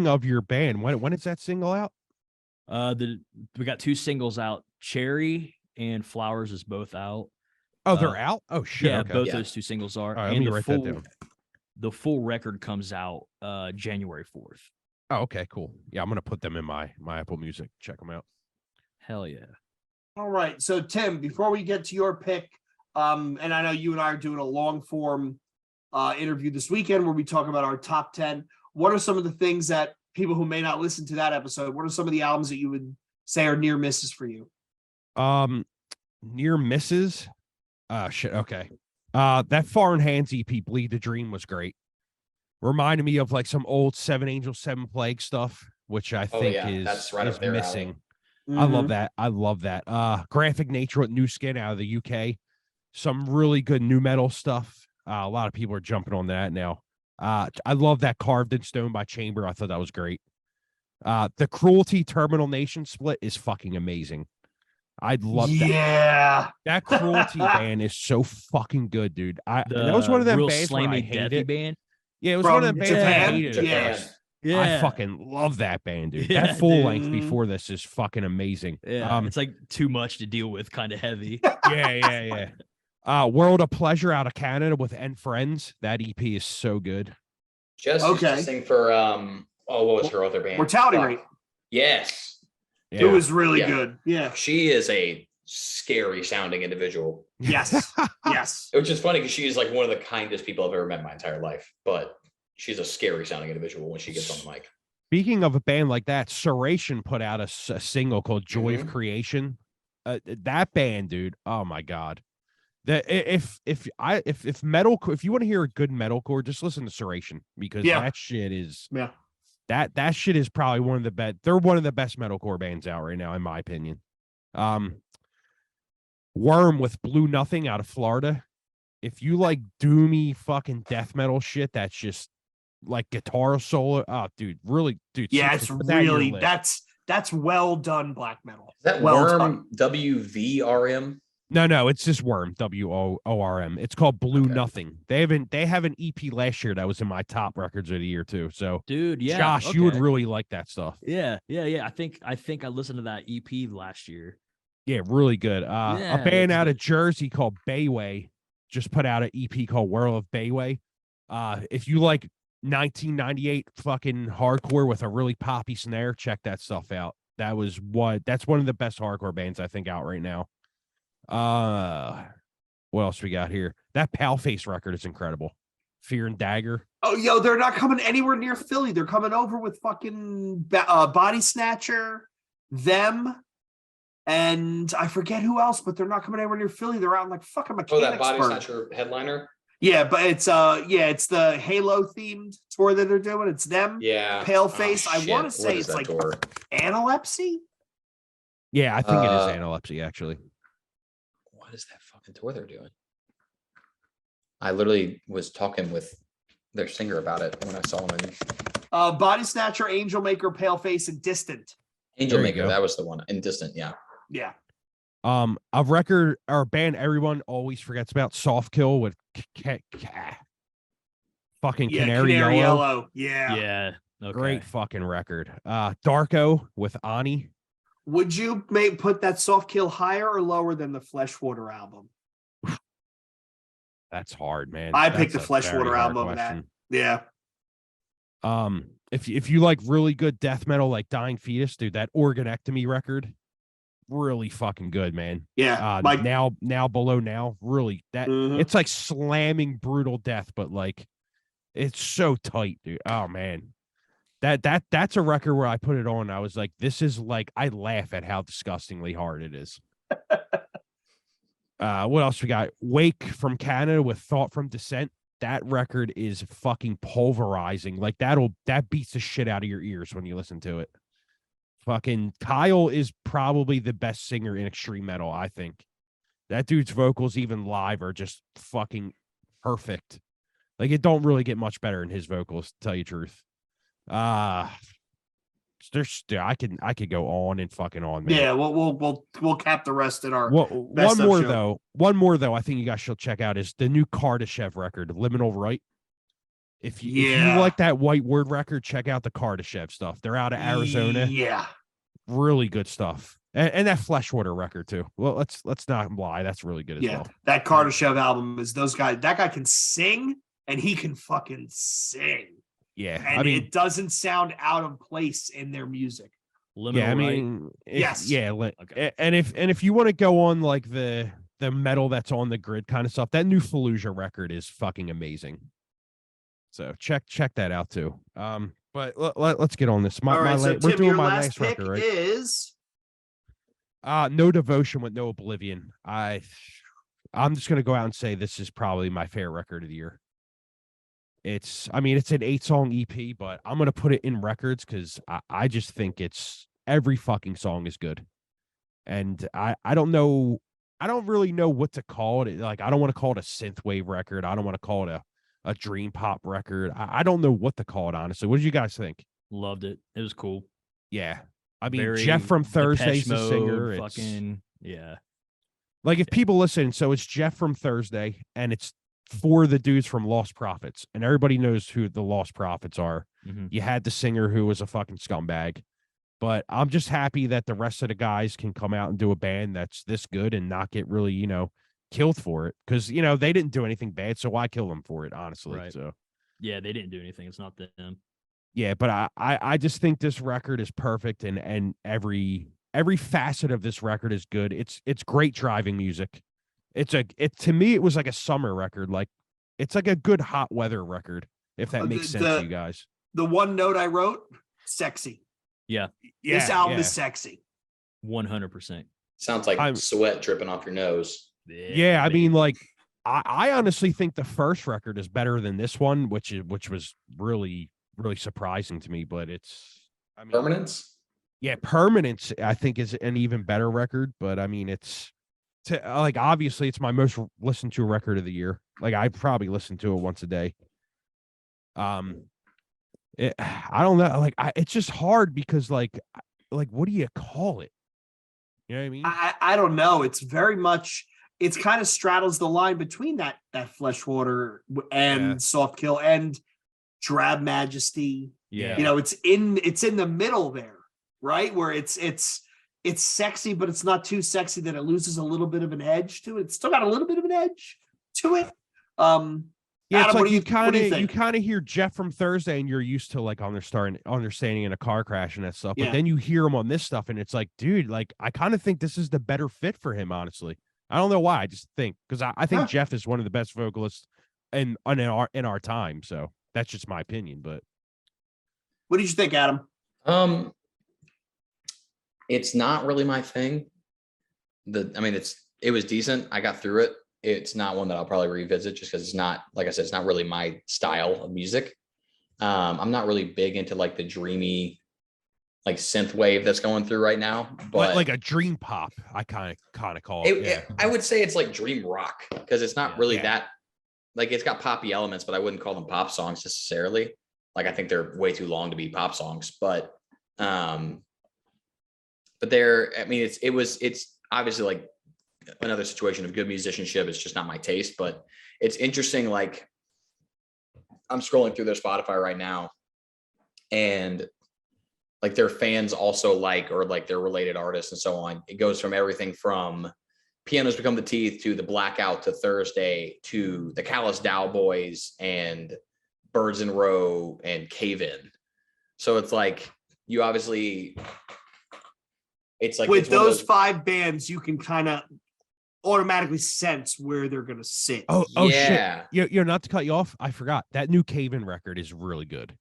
of your band, when is that single out? We got 2 singles out. Cherry and Flowers is both out. Oh, they're out. Oh shit. Yeah, Okay. both Yeah. those 2 singles are. All right, let and me the write full, that down. The full record comes out January 4th. Oh, okay, cool. Yeah, I'm gonna put them in my Apple Music. Check them out. Hell yeah. All right. So Tim, before we get to your pick, and I know you and I are doing a long form interview this weekend where we talk about our top 10. What are some of the things that people who may not listen to that episode, what are some of the albums that you would say are near misses for you? Near misses. Shit. Okay. That Foreign Hands EP, Bleed the Dream, was great. Reminded me of like some old Seven Angels, Seven Plagues stuff, which I think that's right is up their alley. missing. I Mm-hmm. love that. I love that. Graphic Nature with New Skin out of the UK. Some really good new metal stuff. A lot of people are jumping on that now. I love that Carved in Stone by Chamber. I thought that was great. The Cruelty Terminal Nation split is fucking amazing. I'd love that. Yeah. That Cruelty band is so fucking good, dude. That was one of them real bands where I slammy hated deathy it. band. Yeah, it was From one of them bands where I Japan? hated it. Yeah. at first. Yeah. I fucking love that band, dude. Yeah, That full dude. length before this is fucking amazing. Yeah, it's like too much to deal with, kind of heavy. yeah. World of Pleasure out of Canada with End Friends. That EP is so good. Just used to Okay. sing for what was her other band? Mortality Fuck. Rate. Yes. Yeah. It was really Yeah. good. Yeah. She is a scary sounding individual. Yes. Yes. Which is funny because she is like one of the kindest people I've ever met in my entire life. But she's a scary sounding individual when she gets on the mic. Speaking of a band like that, Suration put out a single called Joy of Mhm. Creation. That band, dude. Oh my god. If metal, if you want to hear a good metalcore, just listen to Suration because Yeah. that shit is Yeah. that shit is probably one of the best. They're one of the best metalcore bands out right now, in my opinion. Worm with Blue Nothing out of Florida. If you like doomy fucking death metal shit, that's just like guitar solo. Oh, dude, really, dude. Yeah, seriously, it's put that in your really list. that's well done black metal. Is that Well Worm done. WVRM? No, it's just Worm, WORM. It's called Blue Okay. Nothing. They have an EP last year that was in my top records of the year too. So Dude, yeah. Josh, you would okay. really like that stuff. Yeah. I think I listened to that EP last year. Yeah, really good. A Yeah, band that's out of good. Jersey called Bayway just put out an EP called World of Bayway. If you like 1998 fucking hardcore with a really poppy snare, check that stuff out. That's one of the best hardcore bands I think out right now. What else we got here? That Paleface record is incredible. Fear and Dagger. Oh, yo, they're not coming anywhere near Philly. They're coming over with fucking Body Snatcher, them, and I forget who else, but they're not coming anywhere near Philly. They're out in like fucking Oh, that Mechanicsburg. Body Snatcher headliner? Yeah, but it's it's the Halo themed tour that they're doing. It's them. Yeah. Paleface. I shit. want to What say is it's that like tour? Analepsy. Yeah, I think it is Uh, Analepsy actually. What is that fucking tour they're doing? I literally was talking with their singer about it when I saw him in Body Snatcher, Angel Maker, Paleface, and Distant. Angel There you Maker. go. That was the one. In Distant, yeah. Yeah. A record or band everyone always forgets about, Soft Kill with fucking Yeah, Canary Yellow. Yeah. Yeah. Okay. Great fucking record. Darko with Ani. Would you put that Soft Kill higher or lower than the Fleshwater album? That's hard, man. I That's picked the a very Fleshwater hard album. question. Yeah. If you like really good death metal like Dying Fetus, dude, that Organectomy record, really fucking good, man. Yeah. Now below now, really that it's like slamming brutal death, but like it's so tight, dude. Oh man. That's a record where I put it on. I was like, this is like, I laugh at how disgustingly hard it is. What else we got? Wake from Canada with Thought from Descent. That record is fucking pulverizing. Like that beats the shit out of your ears when you listen to it. Fucking Kyle is probably the best singer in extreme metal, I think. That dude's vocals, even live, are just fucking perfect. Like it don't really get much better in his vocals, to tell you the truth. There's I could go on and fucking on, man. Yeah, we'll cap the rest in our one more though I think you guys should check out is the new Kardashev record, Liminal Right. If you like that White Word record, check out the Kardashev stuff. They're out of Arizona. Yeah, really good stuff. And that Fleshwater record too. Well, let's not lie, that's really good as well. That Kardashev album is those guys. That guy can sing and he can fucking sing. Yeah, and I mean, it doesn't sound out of place in their music. Yeah, I mean, yes, yeah. Okay. And if you want to go on like the metal that's on the grid kind of stuff, that new Fallujah record is fucking amazing. So check that out too. But let's get on this. We're doing my last pick record, right? Is No Devotion with No Oblivion. I'm just gonna go out and say this is probably my favorite record of the year. It's an 8-song EP, but I'm gonna put it in records because I just think it's every fucking song is good. And I don't really know what to call it. Like I don't want to call it a synthwave record. I don't want to call it a dream pop record. I don't know what to call it, honestly. What did you guys think? Loved it. It was cool. Yeah. I mean, Jeff from Thursday's the singer. Yeah. Like if people listen, so it's Jeff from Thursday and it's for the dudes from Lost Prophets, and everybody knows who the Lost Prophets are. Mm-hmm. You had the singer who was a fucking scumbag, but I'm just happy that the rest of the guys can come out and do a band that's this good and not get really, killed for it. Cause they didn't do anything bad. So why kill them for it? Honestly. Right. So yeah, they didn't do anything. It's not them. Yeah. But I just think this record is perfect. And every facet of this record is good. It's great driving music. To me, it was like a summer record. Like it's like a good hot weather record, if that makes sense to you guys. The one note I wrote, sexy. Yeah. This album is sexy. 100%. Sounds like sweat dripping off your nose. Yeah. I mean, like I honestly think the first record is better than this one, which was really, really surprising to me, but Permanence. Yeah. Permanence, I think, is an even better record, but I mean, obviously it's my most listened to record of the year. Like I probably listen to it once a day. I don't know. It's just hard because like what do you call it? You know what I mean? I don't know. It's very much. It's kind of straddles the line between that Fleshwater and Soft Kill and Drab Majesty. Yeah. It's in the middle there, right? Where it's sexy, but it's not too sexy that it loses a little bit of an edge to it. It's still got a little bit of an edge to it. Yeah, Adam, it's like you kind of hear Jeff from Thursday, and you're used to like understanding in a car crash and that stuff. But then you hear him on this stuff, and it's like, dude, like I kind of think this is the better fit for him. Honestly, I don't know why. I just think because I think Jeff is one of the best vocalists in our time. So that's just my opinion. But what did you think, Adam? It's not really my thing. It was decent. I got through it. It's not one that I'll probably revisit just because it's not, like I said, it's not really my style of music. I'm not really big into like the dreamy, like synth wave that's going through right now, but like a dream pop, I kind of call it. I would say it's like dream rock because it's not really that. Like it's got poppy elements, but I wouldn't call them pop songs necessarily. Like I think they're way too long to be pop songs, but they're. I mean, it's obviously like another situation of good musicianship. It's just not my taste, but it's interesting. Like I'm scrolling through their Spotify right now and like their fans also like, or like their related artists and so on. It goes from everything from Pianos Become the Teeth to the Blackout to Thursday to the Callous Dow Boys and Birds in Row and Cave In. So it's like you obviously, it's like with it's one of those 5 bands, you can kind of automatically sense where they're gonna sit. Oh yeah. shit! You're not to cut you off. I forgot that new Cave-In record is really good.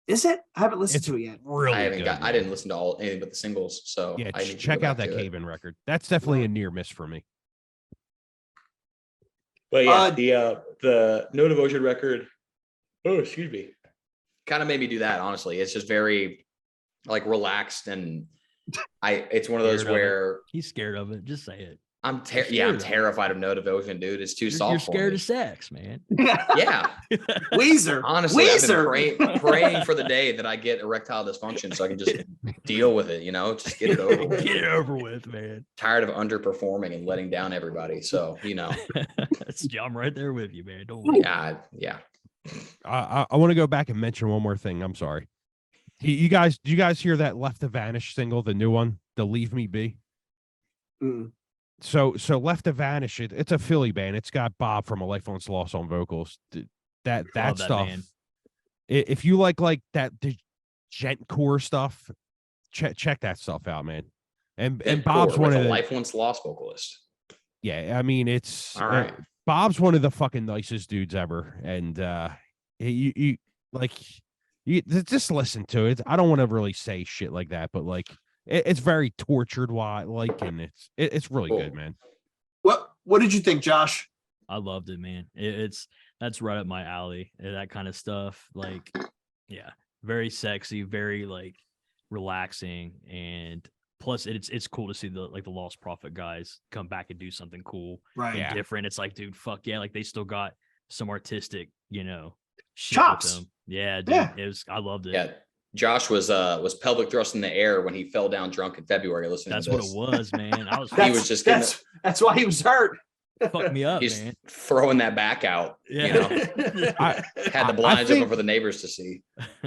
Is it? I haven't listened It's to it yet. Really, I haven't good, got. I man. didn't listen to anything but the singles. So Yeah, I need to check go out back that to it. Cave-In record. That's definitely a near miss for me. But yeah, the No Devotion record. Oh, excuse me. Kind of made me do that. Honestly, it's just very like relaxed, and it's one of those Scared of it. where He's scared of it. Just say it. I'm scared I'm of it. terrified of No Devotion, dude. It's too soft. You're for scared me. of sex, man. Yeah, Weezer. honestly, I've Weezer. been praying for the day that I get erectile dysfunction so I can just deal with it. Just get it over with. Get it over with, man. Tired of underperforming and letting down everybody. So I'm right there with you, man. Don't worry. yeah. I want to go back and mention one more thing. I'm sorry. Do you guys hear that Left to Vanish single, the new one, the Leave Me Be? Mm. So Left to Vanish, it's a Philly band. It's got Bob from A Life Once Lost on vocals. That Love that stuff. band. If you like the gentcore stuff, check that stuff out, man. And Bob's one of the Life Once Lost vocalist. Yeah, I mean it's All right. Bob's one of the fucking nicest dudes ever, and you just listen to it. I don't want to really say shit like that, but like it's very tortured, and it's really Cool. good, man. What did you think, Josh? I loved it, man. That's right up my alley. That kind of stuff. Like, yeah, very sexy, very like relaxing, and plus it's cool to see the Lost Prophet guys come back and do something cool, Right. Yeah. different. It's like, dude, fuck yeah, like they still got some artistic, shit Chops. with them. Yeah, dude. Yeah. I loved it. Yeah. Josh was pelvic thrust in the air when he fell down drunk in February listening That's to what this. it was, man. I was He was just getting that's why he was hurt. fuck me up, he's man. throwing that back out. Yeah. Had the blinds open for the neighbors to see.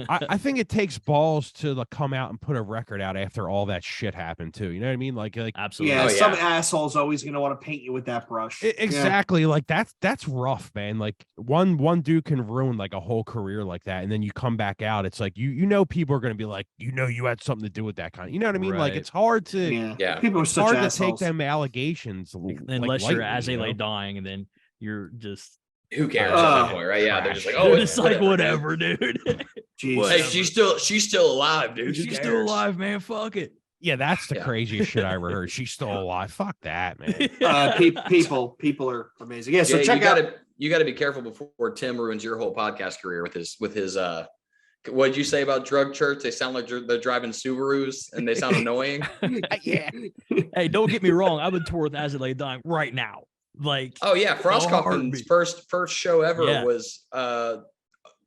I think it takes balls to come out and put a record out after all that shit happened too. You know what I mean? Like Absolutely. Yeah, Oh, some yeah. asshole's always gonna want to paint you with that brush. Exactly. Like that's rough, man. Like one dude can ruin like a whole career like that, and then you come back out. It's like people are gonna be like, you had something to do with that kind. You know what I mean? Like Right. it's hard to Yeah. Yeah. People are it's such hard assholes. to take them allegations Unless you're as they lightly, lay dying, and then you're just Who cares at Oh, that point, right? Yeah, they're just like, trash. oh, you're it's just like whatever, whatever, dude. Jeez. Hey, she's still alive, dude. Who She's cares? still alive, man. Fuck it. Yeah, that's the Yeah. craziest shit I ever heard. She's still alive. Fuck that, man. People are amazing. Yeah, so Yeah, check out. you gotta be careful before Tim ruins your whole podcast career with his what did you say about drug church? They sound like they're driving Subarus and they sound annoying. Yeah. Hey, don't get me wrong. I would tour with As They Lay Dying right now. Like, Oh yeah, Frost Coffin's heartbeat. first show ever Yeah. was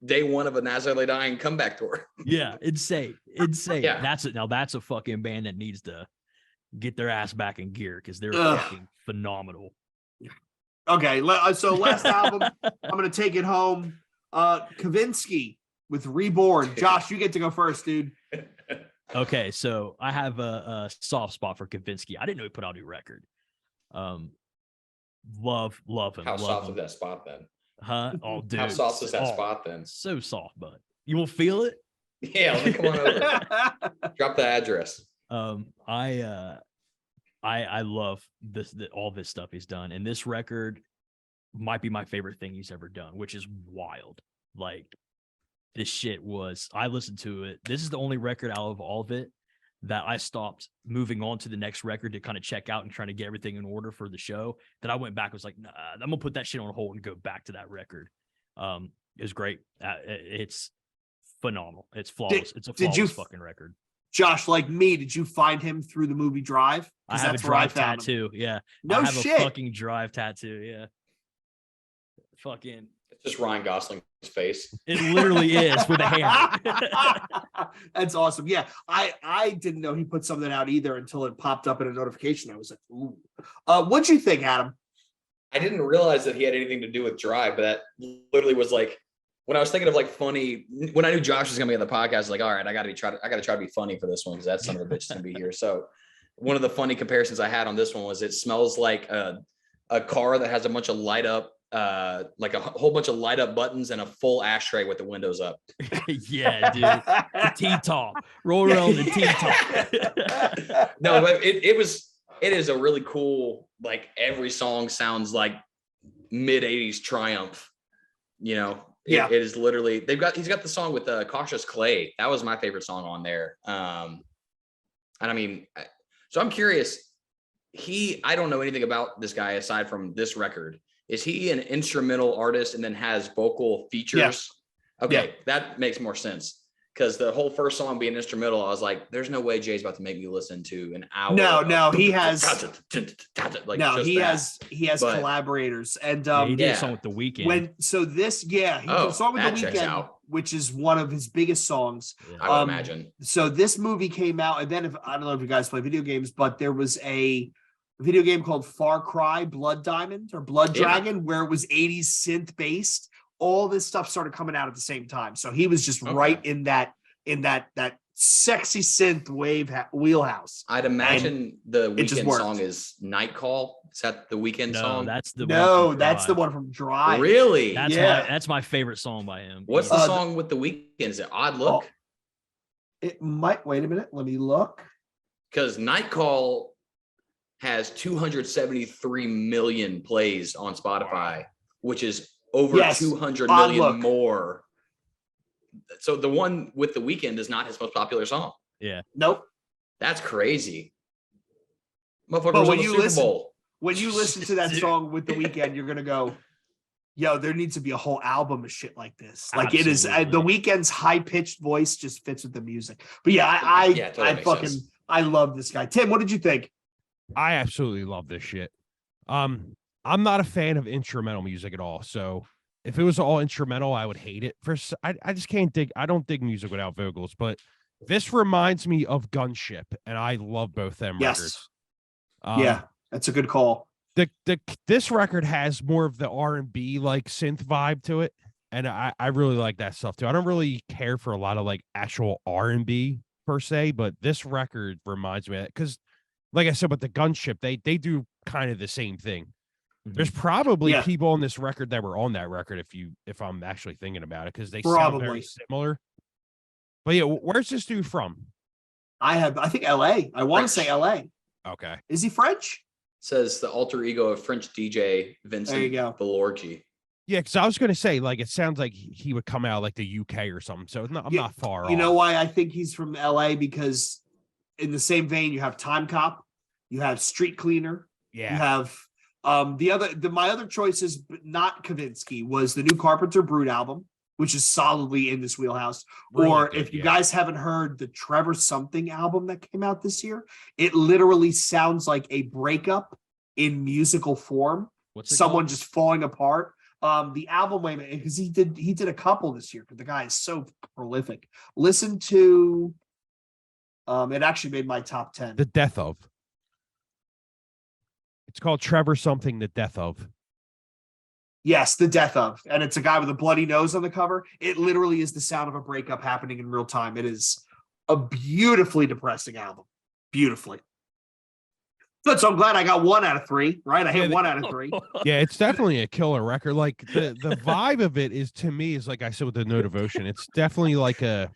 day one of a Nazareth Dying comeback tour. yeah, insane. Yeah. That's a fucking band that needs to get their ass back in gear because they're Ugh. fucking phenomenal. Okay, so last album, I'm gonna take it home. Kavinsky with Reborn. Josh, you get to go first, dude. Okay, so I have a soft spot for Kavinsky. I didn't know he put out a new record. Love him. How love soft him. is that spot then? Huh? Oh, dude. How soft is that Oh, spot then? So soft, bud. You will feel it. Yeah, let me come on over. Drop the address. I love all this stuff he's done, and this record might be my favorite thing he's ever done, which is wild. Like, this shit was. I listened to it. This is the only record out of all of it that I stopped moving on to the next record to kind of check out and trying to get everything in order for the show. That I went back and was like, nah, I'm gonna put that shit on hold and go back to that record. It was great. It's phenomenal. It's flawless. It's a flawless fucking record. Josh, like me, did you find him through the movie Drive? I 'Cause have a that's where I Drive found him. tattoo. Yeah. No I have shit. a fucking Drive tattoo. Yeah. Fucking. It's just Ryan Gosling's face. It literally is with a hammer. That's awesome. Yeah, I didn't know he put something out either until it popped up in a notification. I was like, ooh. What'd you think, Adam? I didn't realize that he had anything to do with Drive, but that literally was like when I was thinking of like funny, when I knew Josh was gonna be on the podcast, I was like, all right, I gotta try to be funny for this one because that son of a bitch is gonna be here. So one of the funny comparisons I had on this one was it smells like a car that has a bunch of light up, like a whole bunch of light up buttons and a full ashtray with the windows up. Yeah, dude. The T-top. Roll around the T-top. No, but it is a really cool, like every song sounds like mid 80s Triumph, you know. Yeah. It is literally he's got the song with Cautious Clay. That was my favorite song on there. And I mean, so I'm curious, I don't know anything about this guy aside from this record. Is he an instrumental artist and then has vocal features? Yeah. Okay, Yeah. that makes more sense. Because the whole first song being instrumental, I was like, there's no way Jay's about to make me listen to an hour. No, he has like no, just he that. has But- collaborators. And Yeah, he did a yeah. song with The Weeknd. he did Oh, a song with that The checks Weeknd, out. which is one of his biggest songs. I would imagine. So this movie came out, and then I don't know if you guys play video games, but there was a video game called Far Cry Blood Diamond or Blood Yeah. Dragon, where it was 80s synth based. All this stuff started coming out at the same time. So he was just Okay. right in that sexy synth wheelhouse. I'd imagine the it just Weeknd worked. song is Night Call. Is that the Weeknd no, song? that's the No, one from that's the Drive. one from Drive. Really? That's my favorite song by him. What's the Uh, song with the Weeknd? Is it Odd Look? It might. Wait a minute. Let me look. Because Night Call has 273 million plays on Spotify, which is over Yes, 200 Odd million Look. more. So the one with the Weeknd is not his most popular song. Nope. That's crazy. Motherfucker But was when on the you Super listen- Bowl. When you listen to that Dude. song with The Weeknd, you're gonna go, "Yo, there needs to be a whole album of shit like this." Like it is. The Absolutely. Weeknd's high pitched voice just fits with the music. But yeah, Yeah, totally I makes fucking sense. I love this guy. Tim, what did you think? I absolutely love this shit. I'm not a fan of instrumental music at all. So if it was all instrumental, I would hate it. I just can't dig. I don't dig music without vocals. But this reminds me of Gunship, and I love both them records. Yes. Yeah, that's a good call. This record has more of the R&B like synth vibe to it, and I really like that stuff too. I don't really care for a lot of like actual R&B per se, but this record reminds me of that because, like I said, with the Gunship, they do kind of the same thing. There's probably Yeah. people on this record that were on that record if I'm actually thinking about it because they sound very Probably. similar. But yeah, where's this dude from? I think LA. I want to say French. LA. Okay. Is he French? Says the alter ego of French DJ Vincent There you go. Valorgi. Yeah, because I was gonna say like it sounds like he would come out like the UK or something. So I'm Yeah, not far off. You know why I think he's from LA? Because in the same vein, you have Time Cop, you have Street Cleaner, you Yeah. have my other choices, but not Kavinsky, was the new Carpenter Brute album, which is solidly in this wheelhouse. Really or good, if you yeah. guys haven't heard the Trevor Something album that came out this year, it literally sounds like a breakup in musical form. What's it Someone called? just falling apart. The album, wait a minute, because he did a couple this year because the guy is so prolific. Listen to it actually made my top 10. The Death of. It's called Trevor Something, The Death of. Yes, The Death of. And it's a guy with a bloody nose on the cover. It literally is the sound of a breakup happening in real time. It is a beautifully depressing album. Beautifully. Good. So I'm glad I got 1 out of 3, right? I hit 1 out of 3. Yeah, it's definitely a killer record. Like the vibe of it is to me is like I said with the No Devotion. It's definitely like to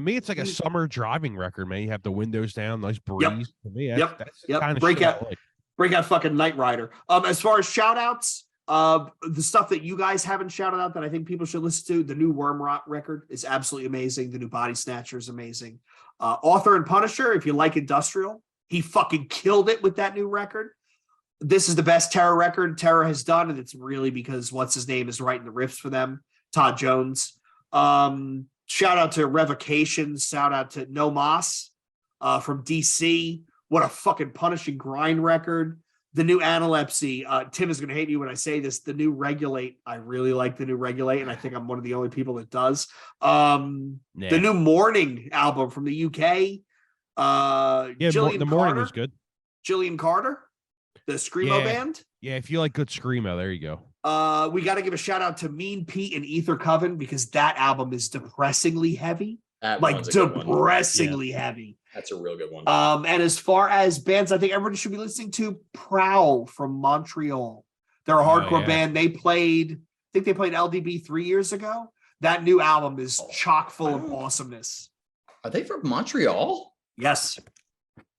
me it's like a summer driving record, man. You have the windows down, nice breeze. To me, that's the kind of shit I like. Break out fucking Knight Rider. As far as shout outs, the stuff that you guys haven't shouted out that I think people should listen to, the new Worm Rot record is absolutely amazing. The new Body Snatcher is amazing. Author and Punisher, if you like industrial, he fucking killed it with that new record. This is the best Terror record Terror has done, and it's really because what's his name is writing the riffs for them, Todd Jones. Shout out to Revocation. Shout out to No Mas from DC. What a fucking punishing grind record. The new Analepsy. Tim is going to hate me when I say this. The new Regulate. I really like the new Regulate, and I think I'm one of the only people that does. The new Morning album from the UK. Yeah, Jillian the morning Carter, was good. Jillian Carter, the Screamo band. Yeah, if you like good screamo, there you go. We got to give a shout out to Mean Pete and Ether Coven because that album is depressingly heavy, That like one's a good one. depressingly heavy. That's a real good one. And as far as bands, I think everybody should be listening to Prowl from Montreal. They're a hardcore band. I think they played LDB 3 years ago. That new album is chock full of awesomeness. Are they from Montreal? Yes.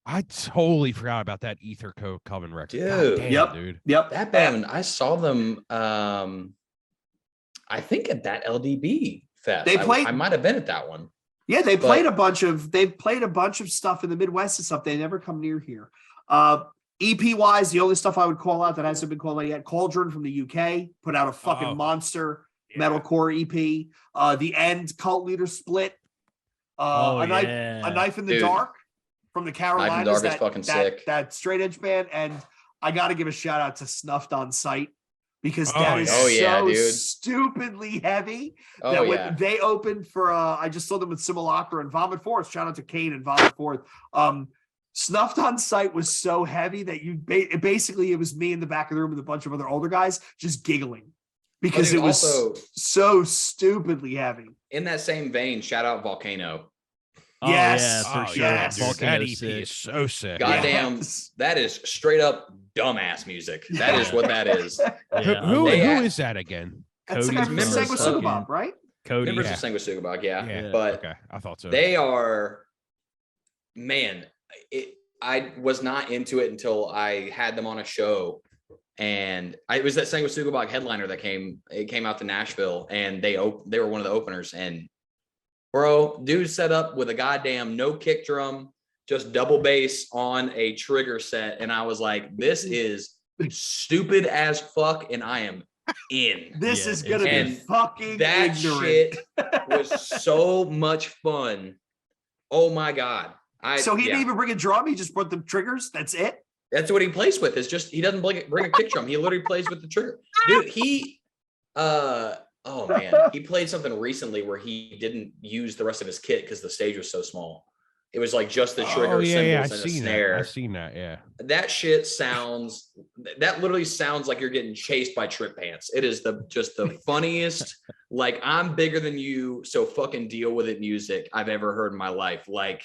I totally forgot about that Ether Coven record. Dude. Damn, dude. Yep. That band, I saw them. I think at that LDB fest. They played. I might have been at that one. Yeah, they've played a bunch of stuff in the Midwest and stuff. They never come near here. EP wise, the only stuff I would call out that hasn't been called out yet, Cauldron from the UK put out a fucking monster metalcore EP. The End Cult Leader Split. A Knife in the Dark from the Carolinas. Knife in the Dark is fucking sick. That straight edge band. And I got to give a shout out to Snuffed on Sight because that is so stupidly heavy that when they opened for, I just saw them with Simulacra and Vomit Forth. Shout out to Kane and Vomit Forth. Snuffed on Sight was so heavy that basically it was me in the back of the room with a bunch of other older guys just giggling because it was so stupidly heavy. In that same vein, shout out Volcano. Yes. For sure. Yes. That EP is so sick. Goddamn, that is straight up dumbass music. That is what that is. Who is that again? That's the guy from Sanguisugabog, right? Cody. Members of Sanguisugabog, yeah. But okay, I thought so. They are, man, I was not into it until I had them on a show. And it was that Sanguisugabog headliner that came out to Nashville, and they were one of the openers. And bro, dude set up with a goddamn no kick drum, just double bass on a trigger set. And I was like, this is stupid as fuck. And I am in. This is going to be fucking that ignorant. Shit was so much fun. Oh my God. So he didn't even bring a drum. He just brought the triggers. That's it. That's what he plays with. It's just, he doesn't bring a kick drum. He literally plays with the trigger. Dude, oh man, he played something recently where he didn't use the rest of his kit because the stage was so small. It was like just the trigger cymbals and a snare. I've seen that. Yeah. That shit that literally sounds like you're getting chased by Trip Pants. It is just the funniest, like I'm bigger than you, so fucking deal with it music I've ever heard in my life. Like,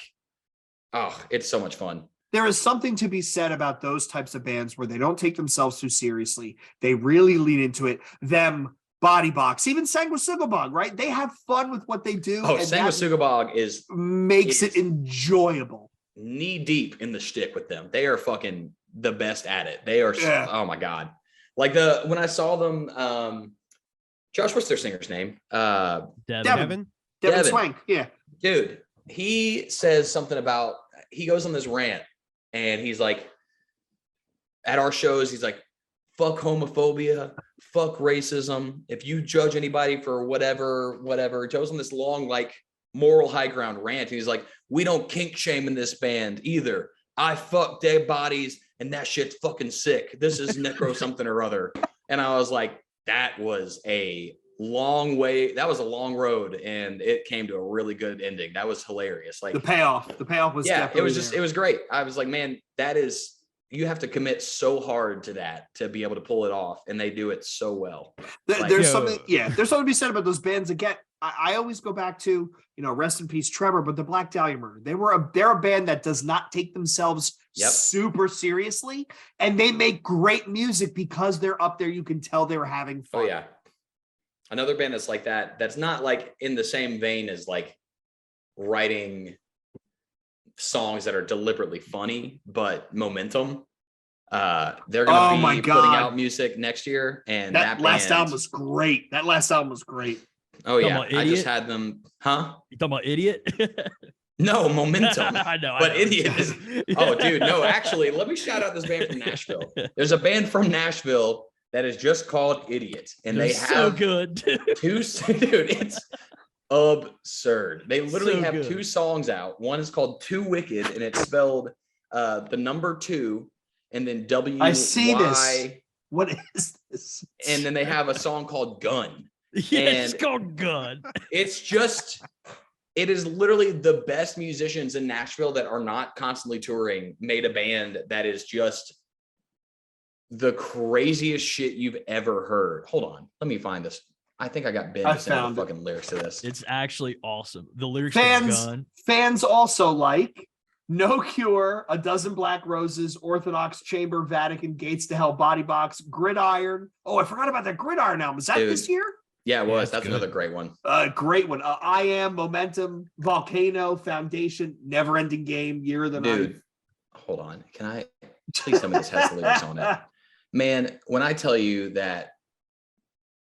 oh, it's so much fun. There is something to be said about those types of bands where they don't take themselves too seriously. They really lean into it. Them, Body Box, even Sanguisugabog, right? They have fun with what they do. Oh, Sanguisugabog makes it enjoyable. Knee deep in the shtick with them. They are fucking the best at it. They are. Oh my God. Like when I saw them, Josh, what's their singer's name? Devin Swank. Yeah. Dude, he says something about, he goes on this rant and he's like, at our shows, he's like, fuck homophobia, fuck racism. If you judge anybody for whatever, he goes on this long, like, moral high ground rant. He's like, we don't kink shame in this band either. I fuck dead bodies and that shit's fucking sick. This is necro something or other. And I was like, that was a long way. That was a long road and it came to a really good ending. That was hilarious. Like the payoff was, it was great. I was like, man, you have to commit so hard to that to be able to pull it off. And they do it so well. There's something to be said about those bands. Again, I always go back to, rest in peace, Trevor, but the Black Dahlia Murder. They're a band that does not take themselves super seriously. And they make great music because they're up there. You can tell they're having fun. Oh yeah. Another band that's like that, that's not like in the same vein as like writing songs that are deliberately funny, but momentum. They're going to be putting out music next year. And that last album was great. Oh yeah. I just had them. Huh? You talking about Idiot? No, Momentum. I know. But Idiot is, oh dude, no, actually, let me shout out this band from Nashville. There's a band from Nashville that is just called Idiot. And they have so good. dude, it's absurd. They literally have two songs out. One is called Too Wicked, and it's spelled the number 2 and then W. I see this. What is this? And then they have a song called Gun. Yeah, it's called Gun. It is literally the best musicians in Nashville that are not constantly touring made a band that is just the craziest shit you've ever heard. Hold on, let me find this. I think I got Ben I to send the found it. fucking lyrics to this. It's actually awesome. The lyrics Fans, are gun. fans also like No Cure, A Dozen Black Roses, Orthodox Chamber, Vatican, Gates to Hell, Body Box, Gridiron. Oh, I forgot about that Gridiron album. Is that Dude. this year? Yeah, it Yeah, was. it's That's good. another great one. Great one. I Am, Momentum, Volcano, Foundation, Never Ending Game, Year of the Night. Dude, hold on. Can I please tell me this has the lyrics on it? Man, when I tell you that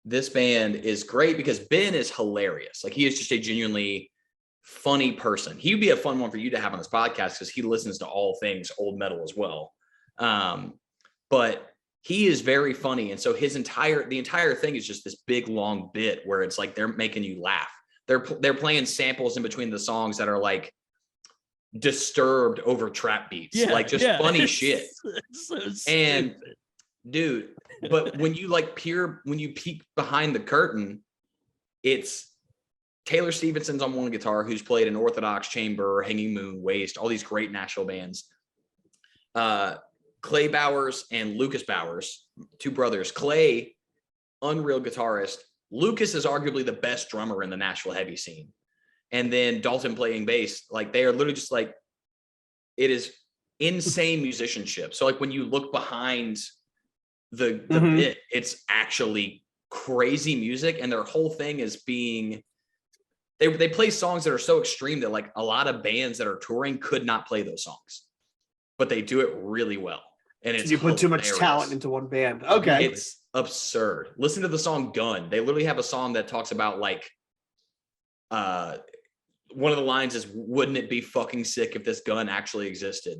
this band is great because Ben is hilarious. Like he is just a genuinely funny person. He'd be a fun one for you to have on this podcast because he listens to all things old metal as well. But he is very funny. And so the entire thing is just this big, long bit where it's like, they're making you laugh. They're playing samples in between the songs that are like disturbed over trap beats, like just funny shit. It's so And stupid. dude, but when you peek behind the curtain, it's Taylor Stevenson's on one guitar, who's played in Orthodox, Chamber, Hanging Moon, Waste, all these great Nashville bands. Clay Bowers and Lucas Bowers, two brothers. Clay, unreal guitarist. Lucas is arguably the best drummer in the Nashville heavy scene. And then Dalton playing bass. Like they are literally just like, it is insane musicianship. So like when you look behind the bit, it's actually crazy music. And their whole thing is being, they play songs that are so extreme that like a lot of bands that are touring could not play those songs, but they do it really well. And it's you put too much hilarious. talent into one band. Okay. It's absurd. Listen to the song Gun. They literally have a song that talks about like, one of the lines is, wouldn't it be fucking sick if this gun actually existed?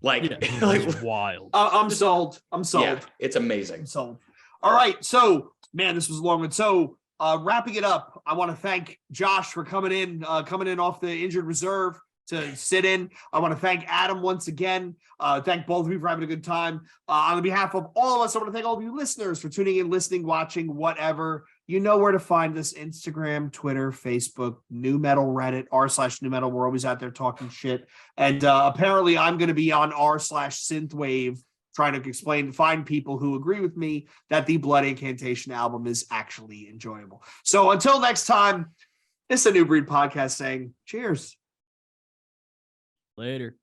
Like, It's wild. I'm sold. I'm sold. yeah, it's amazing. I'm sold. All right. So, man, this was long one. So, wrapping it up, I want to thank Josh for coming in off the injured reserve to sit in. I want to thank Adam once again. Thank both of you for having a good time. On behalf of all of us, I want to thank all of you listeners for tuning in, listening, watching, whatever. You know where to find us: Instagram, Twitter, Facebook, New Metal Reddit, r/New Metal. We're always out there talking shit. And apparently I'm going to be on r/Synthwave trying to find people who agree with me that the Blood Incantation album is actually enjoyable. So until next time, it's a New Breed podcast saying cheers. Later.